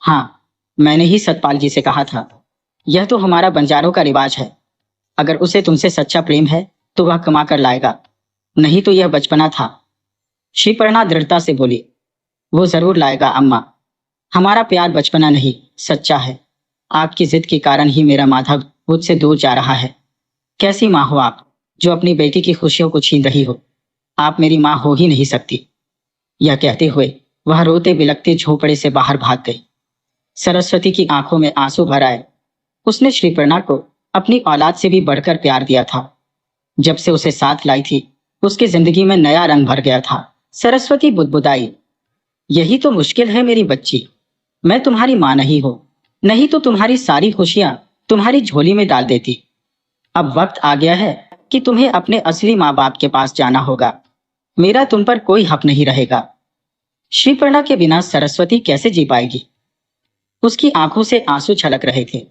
हाँ, मैंने ही सतपाल जी से कहा था। यह तो हमारा बंजारों का रिवाज है। अगर उसे तुमसे सच्चा प्रेम है तो वह कमा कर लाएगा, नहीं तो यह बचपना था। श्रीपर्णा दृढ़ता से बोली, वो जरूर लाएगा अम्मा। हमारा प्यार बचपना नहीं, सच्चा है। आपकी जिद के कारण ही मेरा माधव मुझसे दूर जा रहा है। कैसी माँ हो आप, जो अपनी बेटी की खुशियों को छीन रही हो। आप मेरी माँ हो ही नहीं सकती। यह कहते हुए वह रोते बिलखते झोपड़े से बाहर भाग गई। सरस्वती की आंखों में आंसू भर आए। उसने श्रीपर्णा को अपनी औलाद से भी बढ़कर प्यार दिया था। जब से उसे साथ लाई थी, उसकी जिंदगी में नया रंग भर गया था। सरस्वती बुदबुदाई, यही तो मुश्किल है मेरी बच्ची। मैं तुम्हारी माँ नहीं हूं, नहीं तो तुम्हारी सारी खुशियां तुम्हारी झोली में डाल देती। अब वक्त आ गया है कि तुम्हें अपने असली माँ बाप के पास जाना होगा। मेरा तुम पर कोई हक नहीं रहेगा। श्रीपर्णा के बिना सरस्वती कैसे जी पाएगी। उसकी आंखों से आंसू छलक रहे थे।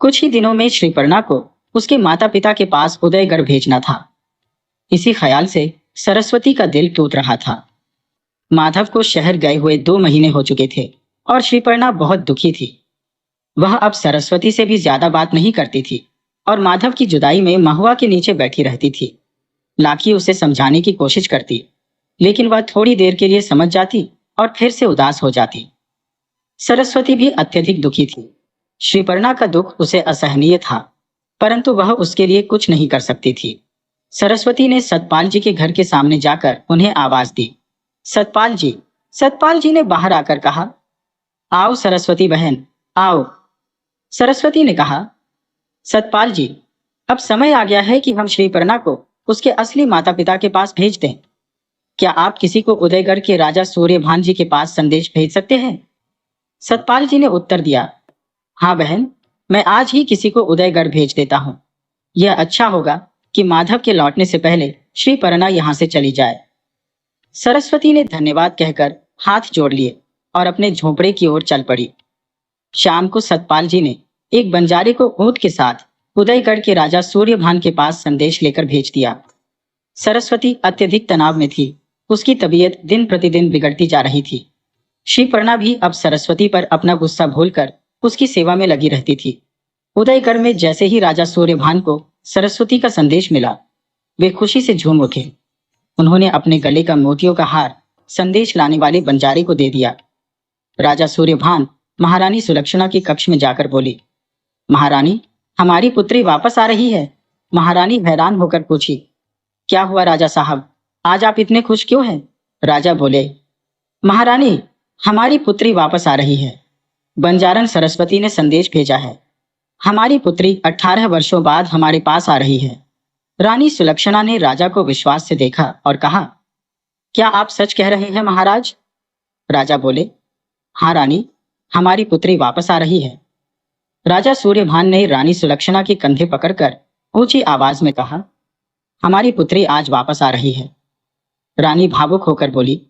कुछ ही दिनों में श्रीपर्णा को उसके माता पिता के पास उदयगढ़ भेजना था। इसी ख्याल से सरस्वती का दिल टूट रहा था। माधव को शहर गए हुए 2 महीने हो चुके थे और श्रीपर्णा बहुत दुखी थी। वह अब सरस्वती से भी ज्यादा बात नहीं करती थी और माधव की जुदाई में महुआ के नीचे बैठी रहती थी। लाकी उसे समझाने की कोशिश करती, लेकिन वह थोड़ी देर के लिए समझ जाती और फिर से उदास हो जाती। सरस्वती भी अत्यधिक दुखी थी। श्रीपर्णा का दुख उसे असहनीय था, परंतु वह उसके लिए कुछ नहीं कर सकती थी। सरस्वती ने सतपाल जी के घर के सामने जाकर उन्हें आवाज दी। सतपाल जी। सतपाल जी ने बाहर आकर कहा, आओ सरस्वती बहन, आओ। सरस्वती ने कहा, सतपाल जी, अब समय आ गया है कि हम श्रीपर्णा को उसके असली माता पिता के पास भेज दें। क्या आप किसी को उदयगढ़ के राजा सूर्यभान जी के पास संदेश भेज सकते हैं? सतपाल जी ने उत्तर दिया, हाँ बहन, मैं आज ही किसी को उदयगढ़ भेज देता हूँ। यह अच्छा होगा कि माधव के लौटने से पहले श्रीपर्णा यहाँ से चली जाए। सरस्वती ने धन्यवाद कहकर हाथ जोड़ लिए और अपने झोपड़े की ओर चल पड़ी। शाम को सतपाल जी ने एक बंजारे को ऊंट के साथ उदयगढ़ के राजा सूर्यभान के पास संदेश लेकर भेज दिया। सरस्वती अत्यधिक तनाव में थी। उसकी तबीयत दिन प्रतिदिन बिगड़ती जा रही थी। श्रीपर्णा भी अब सरस्वती पर अपना गुस्सा भूलकर उसकी सेवा में लगी रहती थी। उदयगढ़ में जैसे ही राजा सूर्यभान को सरस्वती का संदेश मिला, वे खुशी से झूम उठे। उन्होंने अपने गले का मोतियों का हार संदेश लाने वाले बंजारे को दे दिया। राजा सूर्यभान महारानी सुलक्षणा के कक्ष में जाकर बोली, महारानी, हमारी पुत्री वापस आ रही है। महारानी हैरान होकर पूछी, क्या हुआ राजा साहब, आज आप इतने खुश क्यों हैं? राजा बोले, महारानी, हमारी पुत्री वापस आ रही है। बंजारन सरस्वती ने संदेश भेजा है। हमारी पुत्री 18 वर्षों बाद हमारे पास आ रही है। रानी सुलक्षणा ने राजा को विश्वास से देखा और कहा, क्या आप सच कह रहे हैं महाराज? राजा बोले, हाँ रानी, हमारी पुत्री वापस आ रही है। राजा सूर्यभान ने रानी सुलक्षणा के कंधे पकड़कर ऊंची आवाज में कहा, हमारी पुत्री आज वापस आ रही है। रानी भावुक होकर बोली,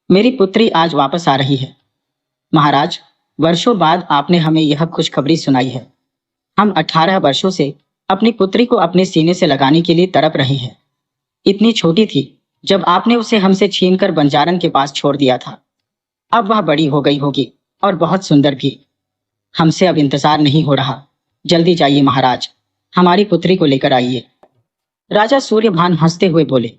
मेरी पुत्री आज वापस आ रही है। महाराज, वर्षों बाद आपने हमें यह खुशखबरी सुनाई है। हम 18 वर्षों से अपनी पुत्री को अपने सीने से लगाने के लिए तड़प रही है। इतनी छोटी थी जब आपने उसे हमसे छीनकर बंजारन के पास छोड़ दिया था। अब वह बड़ी हो गई होगी और बहुत सुंदर भी। हमसे अब इंतजार नहीं हो रहा। जल्दी जाइए महाराज, हमारी पुत्री को लेकर आइए। राजा सूर्यभान हंसते हुए बोले,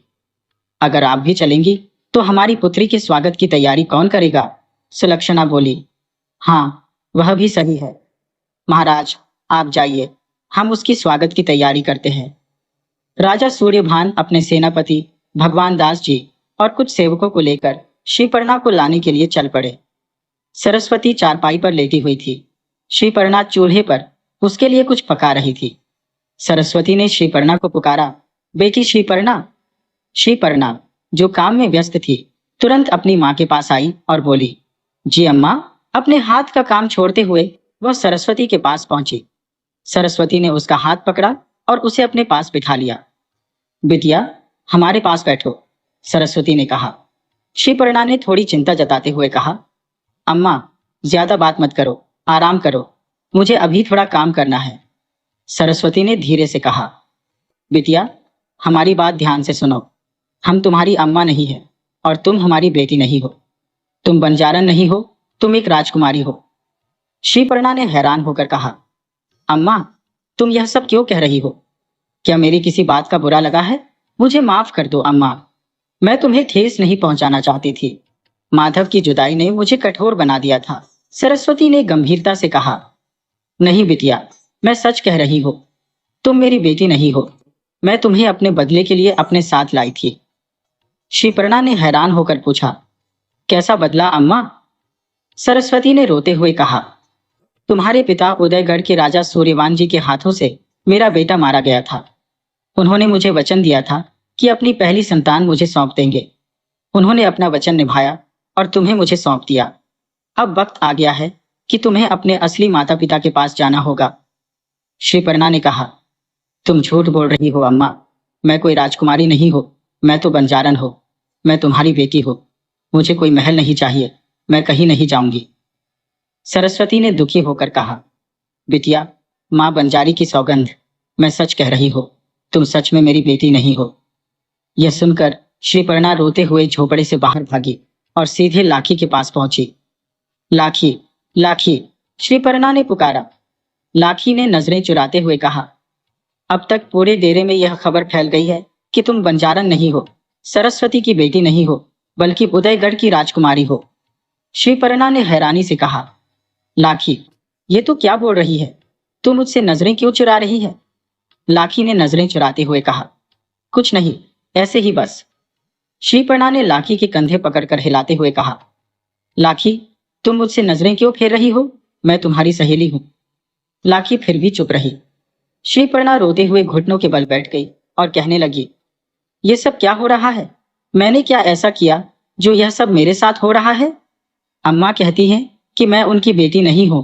अगर आप भी चलेंगी तो हमारी पुत्री के स्वागत की तैयारी कौन करेगा? सुलक्षणा बोली। हाँ, वह भी सही है। महाराज, आप जाइए, हम उसकी स्वागत की तैयारी करते हैं। राजा सूर्यभान अपने सेनापति भगवान दास जी और कुछ सेवकों को लेकर श्रीपर्णा को लाने के लिए चल पड़े। सरस्वती चारपाई पर लेटी हुई थी। श्रीपर्णा चूल्हे पर उसके लिए कुछ पका रही थी। सरस्वती ने श्रीपर्णा को पुकारा, बेटी श्रीपर्णा। श्रीपर्णा, जो काम में व्यस्त थी, तुरंत अपनी माँ के पास आई और बोली, जी अम्मा। अपने हाथ का काम छोड़ते हुए वह सरस्वती के पास पहुंची। सरस्वती ने उसका हाथ पकड़ा और उसे अपने पास बिठा लिया। बिटिया, हमारे पास बैठो, सरस्वती ने कहा। श्रीपर्णा ने थोड़ी चिंता जताते हुए कहा, अम्मा, ज्यादा बात मत करो, आराम करो, मुझे अभी थोड़ा काम करना है। सरस्वती ने धीरे से कहा, बिटिया, हमारी बात ध्यान से सुनो। हम तुम्हारी अम्मा नहीं है और तुम हमारी बेटी नहीं हो। तुम बंजारन नहीं हो, तुम एक राजकुमारी हो। श्रीपर्णा ने हैरान होकर कहा, अम्मा, तुम यह सब क्यों कह रही हो? क्या मेरी किसी बात का बुरा लगा है? मुझे माफ कर दो अम्मा, मैं तुम्हें ठेस नहीं पहुंचाना चाहती थी। माधव की जुदाई ने मुझे कठोर बना दिया था। सरस्वती ने गंभीरता से कहा, नहीं बिटिया, मैं सच कह रही हूँ। तुम मेरी बेटी नहीं हो। मैं तुम्हें अपने बदले के लिए अपने साथ लाई थी। श्रीपर्णा ने हैरान होकर पूछा, कैसा बदला अम्मा? सरस्वती ने रोते हुए कहा, तुम्हारे पिता उदयगढ़ के राजा सूर्यवान जी के हाथों से मेरा बेटा मारा गया था। उन्होंने मुझे वचन दिया था कि अपनी पहली संतान मुझे सौंप देंगे। उन्होंने अपना वचन निभाया और तुम्हें मुझे सौंप दिया। अब वक्त आ गया है कि तुम्हें अपने असली माता पिता के पास जाना होगा। श्रीपर्णा ने कहा, तुम झूठ बोल रही हो अम्मा, मैं कोई राजकुमारी नहीं हो, मैं तो बंजारन हो। मैं तुम्हारी बेटी हो। मुझे कोई महल नहीं चाहिए, मैं कहीं नहीं जाऊंगी। सरस्वती ने दुखी होकर कहा, बिटिया, माँ बंजारी की सौगंध, मैं सच कह रही हूँ, तुम सच में मेरी बेटी नहीं हो। यह सुनकर श्रीपर्णा रोते हुए झोपड़े से बाहर भागी और सीधे लाखी के पास पहुंची। लाखी, लाखी, श्रीपर्णा ने पुकारा। लाखी ने नजरें चुराते हुए कहा, अब तक पूरे डेरे में यह खबर फैल गई है कि तुम बंजारन नहीं हो, सरस्वती की बेटी नहीं हो, बल्कि उदयगढ़ की राजकुमारी हो। श्रीपर्णा ने हैरानी से कहा, लाखी, ये तो क्या बोल रही है? तू मुझसे नजरें क्यों चुरा रही है? लाखी ने नजरें चुराते हुए कहा, कुछ नहीं, ऐसे ही बस। श्रीपर्णा ने लाखी के कंधे पकड़कर हिलाते हुए कहा, लाखी, तुम मुझसे नजरें क्यों फेर रही हो? मैं तुम्हारी सहेली हूं। लाखी फिर भी चुप रही। श्रीपर्णा रोते हुए घुटनों के बल बैठ गई और कहने लगी, ये सब क्या हो रहा है? मैंने क्या ऐसा किया जो यह सब मेरे साथ हो रहा है? अम्मा कहती हैं कि मैं उनकी बेटी नहीं हूं।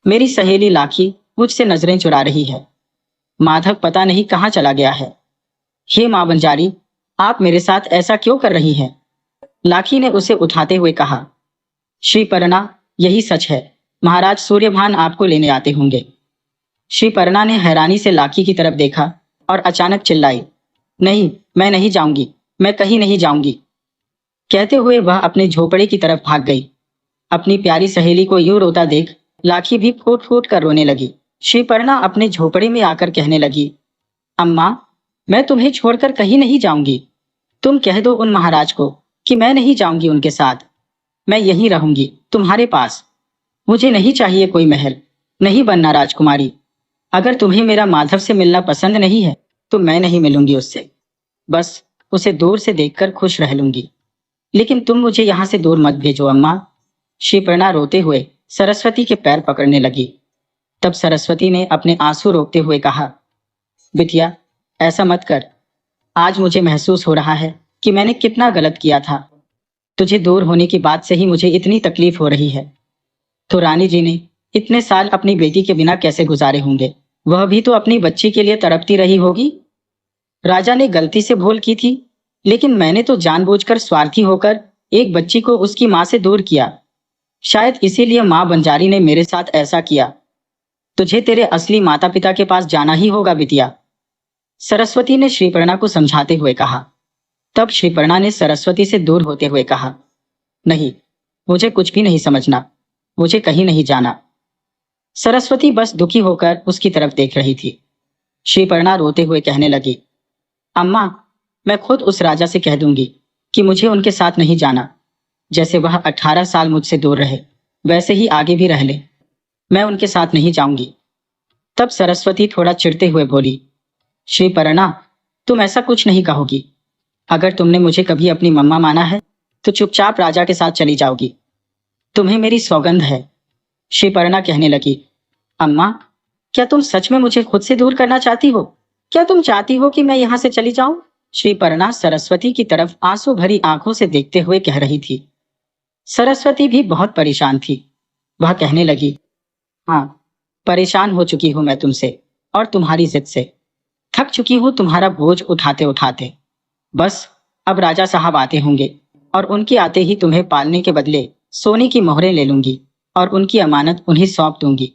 मेरी सहेली लाखी मुझसे नजरें चुरा रही है। माधव पता नहीं कहाँ चला गया है। हे माँ बंजारी, आप मेरे साथ ऐसा क्यों कर रही हैं? लाखी ने उसे उठाते हुए कहा, श्रीपर्णा, यही सच है। महाराज सूर्यभान आपको लेने आते होंगे। श्रीपर्णा ने हैरानी से लाखी की तरफ देखा और अचानक चिल्लाई, नहीं, मैं नहीं जाऊंगी, मैं कहीं नहीं जाऊंगी। कहते हुए वह अपने झोपड़े की तरफ भाग गई। अपनी प्यारी सहेली को यूं रोता देख लाखी भी फूट फूट कर रोने लगी। श्रीपर्णा अपने झोपड़े में आकर कहने लगी, अम्मा, मैं तुम्हें छोड़कर कहीं नहीं जाऊंगी। तुम कह दो उन महाराज को कि मैं नहीं जाऊंगी उनके साथ। मैं यहीं रहूंगी तुम्हारे पास। मुझे नहीं चाहिए कोई महल, नहीं बनना राजकुमारी। अगर तुम्हें मेरा माधव से मिलना पसंद नहीं है तो मैं नहीं मिलूंगी उससे। बस उसे दूर से देखकर खुश रह लूंगी। लेकिन तुम मुझे यहाँ से दूर मत भेजो अम्मा। श्रीपर्णा रोते हुए सरस्वती के पैर पकड़ने लगी। तब सरस्वती ने अपने आंसू रोकते हुए कहा, बिटिया, ऐसा मत कर। आज मुझे महसूस हो रहा है कि मैंने कितना गलत किया था। तुझे दूर होने की बात से ही मुझे इतनी तकलीफ हो रही है। तो रानी जी ने इतने साल अपनी बेटी के बिना कैसे गुजारे होंगे? वह भी तो अपनी बच्ची के लिए तड़पती रही होगी। राजा ने गलती से भूल की थी, लेकिन मैंने तो जानबूझकर स्वार्थी होकर एक बच्ची को उसकी माँ से दूर किया। शायद इसीलिए माँ बंजारी ने मेरे साथ ऐसा किया। तुझे तेरे असली माता पिता के पास जाना ही होगा बिटिया, सरस्वती ने श्रीपर्णा को समझाते हुए कहा। तब श्रीपर्णा ने सरस्वती से दूर होते हुए कहा, नहीं, मुझे कुछ भी नहीं समझना, मुझे कहीं नहीं जाना। सरस्वती बस दुखी होकर उसकी तरफ देख रही थी। श्रीपर्णा रोते हुए कहने लगी, अम्मा, मैं खुद उस राजा से कह दूंगी कि मुझे उनके साथ नहीं जाना। जैसे वह 18 साल मुझसे दूर रहे, वैसे ही आगे भी रह ले। मैं उनके साथ नहीं जाऊंगी। तब सरस्वती थोड़ा चिढ़ते हुए बोली, श्रीपर्णा, तुम ऐसा कुछ नहीं कहोगी। अगर तुमने मुझे कभी अपनी मम्मा माना है तो चुपचाप राजा के साथ चली जाओगी। तुम्हें मेरी सौगंध है। श्रीपर्णा कहने लगी, अम्मा, क्या तुम सच में मुझे खुद से दूर करना चाहती हो? क्या तुम चाहती हो कि मैं यहाँ से चली जाऊं? श्रीपर्णा सरस्वती की तरफ आंसू भरी आंखों से देखते हुए कह रही थी। सरस्वती भी बहुत परेशान थी। वह कहने लगी, हाँ, परेशान हो चुकी हूं मैं तुमसे और तुम्हारी जिद से। थक चुकी हूं तुम्हारा बोझ उठाते उठाते। बस अब राजा साहब आते होंगे और उनके आते ही तुम्हें पालने के बदले सोने की मोहरें ले लूंगी और उनकी अमानत उन्हें सौंप दूंगी।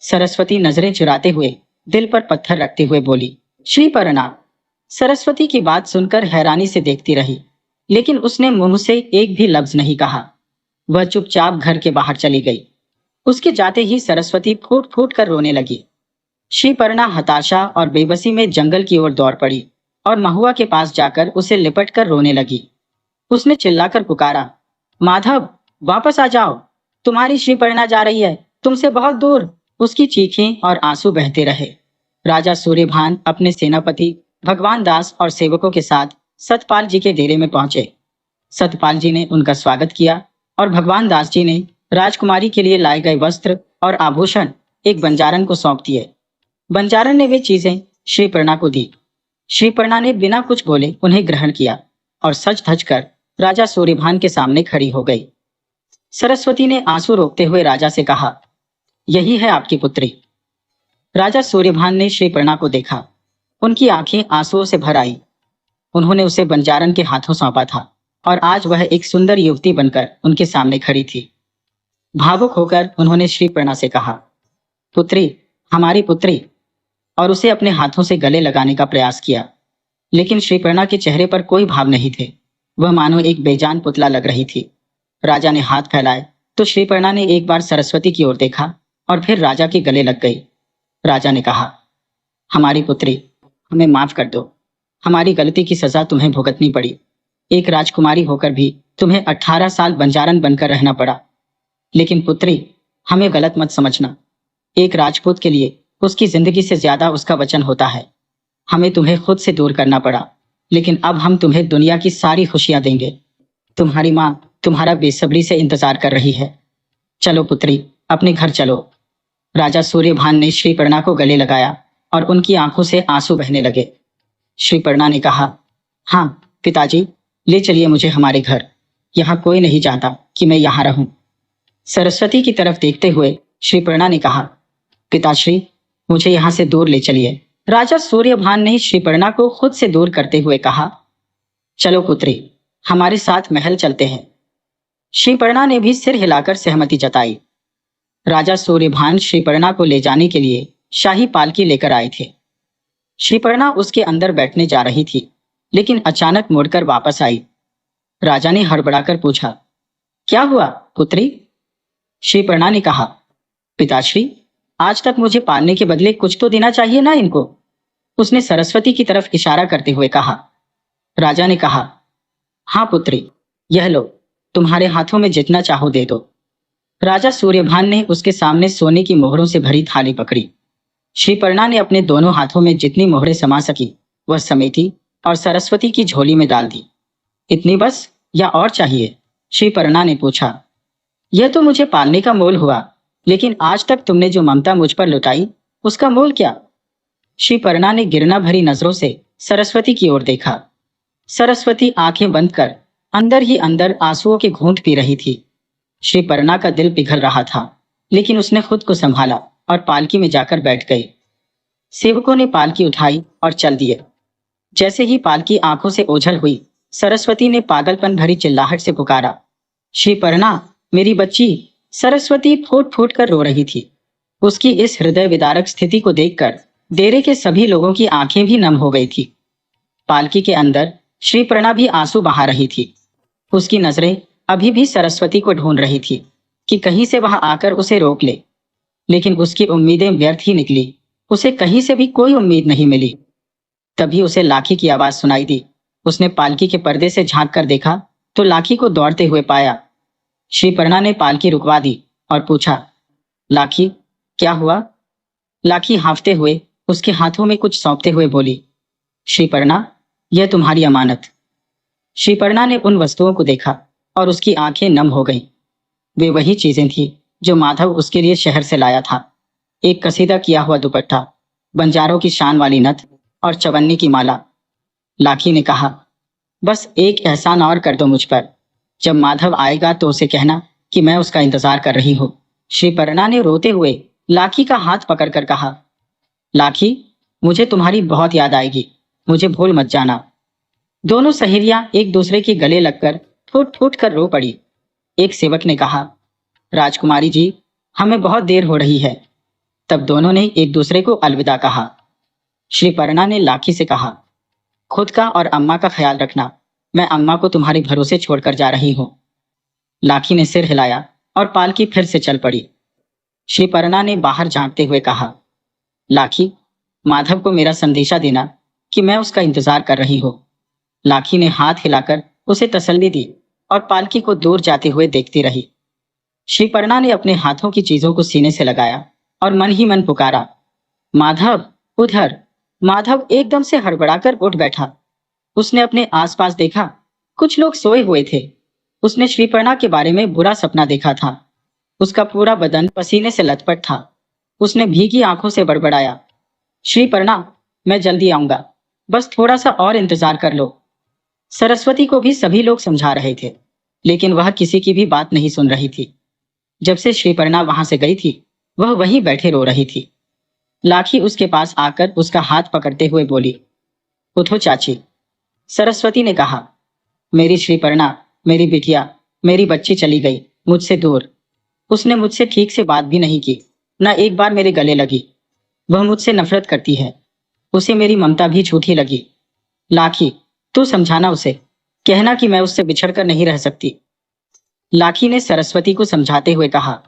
सरस्वती नजरें चुराते हुए दिल पर पत्थर रखते हुए बोली। श्रीपर्णा सरस्वती की बात सुनकर हैरानी से देखती रही, लेकिन उसने मुंह से एक भी लफ्ज नहीं कहा। वह चुपचाप घर के बाहर चली गई। उसके जाते ही सरस्वती फूट फूट कर रोने लगी। श्रीपर्णा हताशा और बेबसी में जंगल की ओर दौड़ पड़ी और महुआ के पास जाकर उसे लिपट कर रोने लगी। उसने चिल्लाकर पुकारा, माधव, वापस आ जाओ, तुम्हारी श्रीपर्णा जा रही है, तुमसे बहुत दूर। उसकी चीखें और आंसू बहते रहे। राजा सूर्यभान अपने सेनापति भगवान दास और सेवकों के साथ सतपाल जी के डेरे में पहुंचे। सतपाल जी ने उनका स्वागत किया और भगवान दास जी ने राजकुमारी के लिए लाए गए वस्त्र और आभूषण एक बंजारन को सौंप दिए। बंजारन ने वे चीजें श्रीपर्णा को दी। श्रीपर्णा ने बिना कुछ बोले उन्हें ग्रहण किया और सज धज कर राजा सूर्यभान के सामने खड़ी हो गई। सरस्वती ने आंसू रोकते हुए राजा से कहा, यही है आपकी पुत्री। राजा सूर्यभान ने श्रीपर्णा को देखा। उनकी आंखें आंसुओं से भर आई। उन्होंने उसे बंजारन के हाथों सौंपा था और आज वह एक सुंदर युवती बनकर उनके सामने खड़ी थी। भावुक होकर उन्होंने श्रीपर्णा से कहा, पुत्री, हमारी पुत्री, और उसे अपने हाथों से गले लगाने का प्रयास किया। लेकिन श्रीपर्णा के चेहरे पर कोई भाव नहीं थे। वह मानो एक बेजान पुतला लग रही थी। राजा ने हाथ फैलाए तो श्रीपर्णा ने एक बार सरस्वती की ओर देखा और फिर राजा के गले लग गई। राजा ने कहा, हमारी पुत्री, हमें माफ कर दो। हमारी गलती की सजा तुम्हें भुगतनी पड़ी। एक राजकुमारी होकर भी तुम्हें 18 साल बंजारन बनकर रहना पड़ा। लेकिन पुत्री, हमें गलत मत समझना। एक राजपूत के लिए उसकी जिंदगी से ज्यादा उसका वचन होता है। हमें तुम्हें खुद से दूर करना पड़ा, लेकिन अब हम तुम्हें दुनिया की सारी खुशियां देंगे। तुम्हारी माँ तुम्हारा बेसब्री से इंतजार कर रही है। चलो पुत्री, अपने घर चलो। राजा सूर्यभान ने श्रीपर्णा को गले लगाया और उनकी आंखों से आंसू बहने लगे। श्रीपर्णा ने कहा, हाँ पिताजी, ले चलिए मुझे हमारे घर। यहाँ कोई नहीं चाहता कि मैं यहाँ रहूं। सरस्वती की तरफ देखते हुए श्रीपर्णा ने कहा, पिताश्री, मुझे यहाँ से दूर ले चलिए। राजा सूर्यभान ने श्रीपर्णा को खुद से दूर करते हुए कहा, चलो पुत्री, हमारे साथ महल चलते हैं। श्रीपर्णा ने भी सिर हिलाकर सहमति जताई। राजा सूर्यभान श्रीपर्णा को ले जाने के लिए शाही पालकी लेकर आए थे। श्रीपर्णा उसके अंदर बैठने जा रही थी, लेकिन अचानक मुड़कर वापस आई। राजा ने हड़बड़ाकर पूछा, क्या हुआ पुत्री? श्रीपर्णा ने कहा, पिताश्री, आज तक मुझे पालने के बदले कुछ तो देना चाहिए ना इनको। उसने सरस्वती की तरफ इशारा करते हुए कहा। राजा ने कहा, हाँ पुत्री, यह लो, तुम्हारे हाथों में जितना चाहो दे दो। राजा सूर्यभान ने उसके सामने सोने की मोहरों से भरी थाली पकड़ी। श्रीपर्णा ने अपने दोनों हाथों में जितनी मोहरें समा सकी वह समेटी और सरस्वती की झोली में डाल दी। इतनी बस या और चाहिए? श्रीपर्णा ने पूछा। यह तो मुझे पालने का मोल हुआ, लेकिन आज तक तुमने जो ममता मुझ पर लुटाई उसका मोल क्या? श्रीपर्णा ने गिरना भरी नजरों से सरस्वती की ओर देखा। सरस्वती आंखें बंद कर अंदर ही अंदर आंसुओं के घूंट पी रही थी। श्रीपर्णा का दिल पिघल रहा था, लेकिन उसने खुद को संभाला और पालकी में जाकर बैठ गई। सेवकों ने पालकी उठाई और चल दिए। जैसे ही पालकी आंखों से ओझल हुई, सरस्वती ने पागलपन भरी चिल्लाहट से पुकारा, श्रीपर्णा, मेरी बच्ची। सरस्वती फूट फूट कर रो रही थी। उसकी इस हृदय विदारक स्थिति को देखकर डेरे के सभी लोगों की आंखें भी नम हो गई थी। पालकी के अंदर श्री प्रणा भी आंसू बहा रही थी। उसकी नजरें अभी भी सरस्वती को ढूंढ रही थी कि कहीं से वह आकर उसे रोक ले, लेकिन उसकी उम्मीदें व्यर्थ ही निकली। उसे कहीं से भी कोई उम्मीद नहीं मिली। तभी उसे लाठी की आवाज सुनाई दी। उसने पालकी के पर्दे से झांक कर देखा तो लाठी को दौड़ते हुए पाया। श्री पर्णा ने पालकी रुकवा दी और पूछा, लाठी, क्या हुआ? लाठी हांफते हुए उसके हाथों में कुछ सौंपते हुए बोली, श्री पर्णा, यह तुम्हारी अमानत। श्री पर्णा ने उन वस्तुओं को देखा और उसकी आंखें नम हो गईं। वे वही चीजें थी जो माधव उसके लिए शहर से लाया था। एक कसीदा किया हुआ दुपट्टा, बंजारों की शान वाली नथ और चवन्नी की माला। लाठी ने कहा, बस एक एहसान और कर दो मुझ पर। जब माधव आएगा तो उसे कहना कि मैं उसका इंतजार कर रही हूँ। श्री पर्णा ने रोते हुए लाठी का हाथ पकड़कर कहा, लाठी, मुझे तुम्हारी बहुत याद आएगी, मुझे भूल मत जाना। दोनों सहेलियां एक दूसरे के गले लगकर फूट फूट कर रो पड़ी। एक सेवक ने कहा, राजकुमारी जी, हमें बहुत देर हो रही है। तब दोनों ने एक दूसरे को अलविदा कहा। श्री पर्णा ने लाठी से कहा, खुद का और अम्मा का ख्याल रखना, मैं अम्मा को तुम्हारे भरोसे छोड़कर जा रही हूँ। लाठी ने सिर हिलाया और पालकी फिर से चल पड़ी। श्री पर्णा ने बाहर झांकते हुए कहा, लाठी, माधव को मेरा संदेशा देना कि मैं उसका इंतजार कर रही हूँ। लाठी ने हाथ हिलाकर उसे तसल्ली दी और पालकी को दूर जाते हुए देखती रही। श्री पर्णा ने अपने हाथों की चीजों को सीने से लगाया और मन ही मन पुकारा, माधव, उधर। माधव एकदम से हड़बड़ाकर उठ बैठा। उसने अपने आसपास देखा, कुछ लोग सोए हुए थे। उसने श्री पर्णा के बारे में बुरा सपना देखा था। उसका पूरा बदन पसीने से लथपथ था। उसने भीगी आंखों से बड़बड़ाया, श्री पर्णा, मैं जल्दी आऊंगा, बस थोड़ा सा और इंतजार कर लो। सरस्वती को भी सभी लोग समझा रहे थे, लेकिन वह किसी की भी बात नहीं सुन रही थी। जब से श्री पर्णा वहां से गई थी, वह वहीं बैठे रो रही थी। लाठी उसके पास आकर उसका हाथ पकड़ते हुए बोली, उठो चाची। सरस्वती ने कहा, मेरी श्री पर्णा, मेरी बिटिया, मेरी बच्ची चली गई मुझसे दूर। उसने मुझसे ठीक से बात भी नहीं की, न एक बार मेरे गले लगी। वह मुझसे नफरत करती है। उसे मेरी ममता भी झूठी लगी। लाठी, तू समझाना उसे, कहना कि मैं उससे बिछड़कर नहीं रह सकती। लाठी ने सरस्वती को समझाते हुए कहा,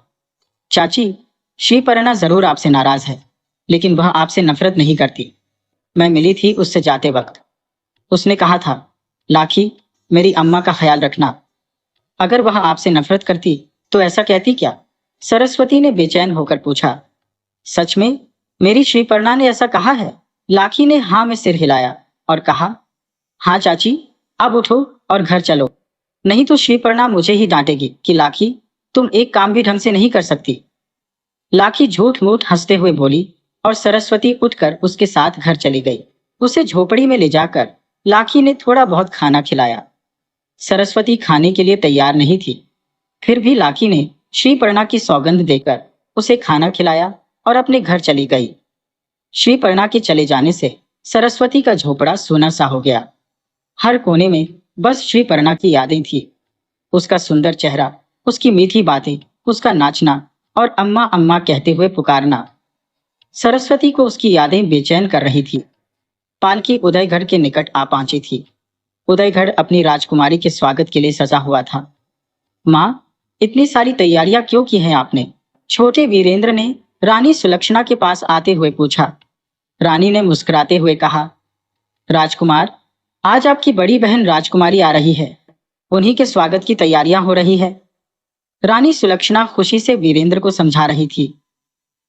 चाची, श्री पर्णा जरूर आपसे नाराज है, लेकिन वह आपसे नफरत नहीं करती। मैं मिली थी उससे जाते वक्त। उसने कहा था, लाठी, मेरी अम्मा का ख्याल रखना। अगर वह आपसे नफरत करती तो ऐसा कहती क्या? सरस्वती ने बेचैन होकर पूछा, सच में मेरी श्री पर्णा ने ऐसा कहा है? लाठी ने हाँ में सिर हिलाया और कहा, हाँ चाची, अब उठो और घर चलो, नहीं तो श्री पर्णा मुझे ही डांटेगी कि लाठी, तुम एक काम भी ढंग से नहीं कर सकती। लाठी झूठ मूठ हंसते हुए बोली और सरस्वती उठकर उसके साथ घर चली गई। उसे झोपड़ी में ले जाकर लाठी ने थोड़ा बहुत खाना खिलाया। सरस्वती खाने के लिए तैयार नहीं थी, फिर भी लाठी ने श्री पर्णा की सौगंध देकर उसे खाना खिलाया और अपने घर चली गई। श्री पर्णा के चले जाने से सरस्वती का झोपड़ा सूना सा हो गया। हर कोने में बस श्री पर्णा की यादें थी। उसका सुंदर चेहरा, उसकी मीठी बातें, उसका नाचना और अम्मा अम्मा कहते हुए पुकारना। सरस्वती को उसकी यादें बेचैन कर रही थी। पालकी उदयगढ़ के निकट आ पहुंची थी। उदयगढ़ अपनी राजकुमारी के स्वागत के लिए सजा हुआ था। माँ, इतनी सारी तैयारियां क्यों की हैं आपने? छोटे वीरेंद्र ने रानी सुलक्षणा के पास आते हुए पूछा। रानी ने मुस्कुराते हुए कहा, राजकुमार, आज आपकी बड़ी बहन राजकुमारी आ रही है, उन्हीं के स्वागत की तैयारियां हो रही है। रानी सुलक्षणा खुशी से वीरेंद्र को समझा रही थी।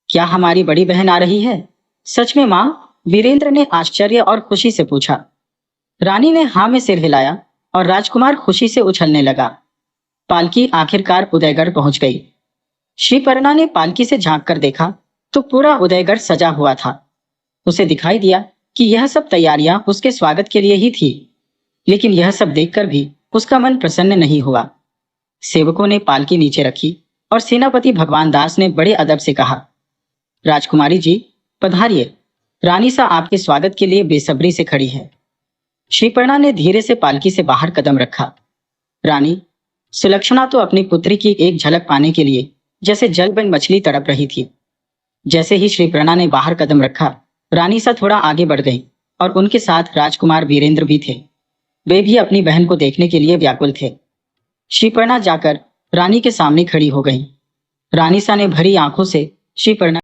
क्या हमारी बड़ी बहन आ रही है? सच में माँ? वीरेंद्र ने आश्चर्य और खुशी से पूछा। रानी ने हाँ में सिर हिलाया और राजकुमार खुशी से उछलने लगा। पालकी आखिरकार उदयगढ़ पहुंच गई। श्री पर्णा ने पालकी से झांक कर देखा तो पूरा उदयगढ़ सजा हुआ था। उसे दिखाई दिया कि यह सब तैयारियां उसके स्वागत के लिए ही थी, लेकिन यह सब देखकर भी उसका मन प्रसन्न नहीं हुआ। सेवकों ने पालकी नीचे रखी और सेनापति भगवान दास ने बड़े अदब से कहा, राजकुमारी जी, पधारिए, रानी सा आपके स्वागत के लिए बेसब्री से खड़ी है। श्री पर्णा ने धीरे से पालकी से बाहर कदम रखा। रानी सुलक्षणा तो अपनी पुत्री की एक झलक पाने के लिए जैसे जल बन मछली तड़प रही थी। जैसे ही श्रीपर्णा ने बाहर कदम रखा, रानी सा थोड़ा आगे बढ़ गई और उनके साथ राजकुमार वीरेंद्र भी थे। वे भी अपनी बहन को देखने के लिए व्याकुल थे। श्रीपर्णा जाकर रानी के सामने खड़ी हो गई। रानी सा ने भरी आंखों से श्रीपर्णा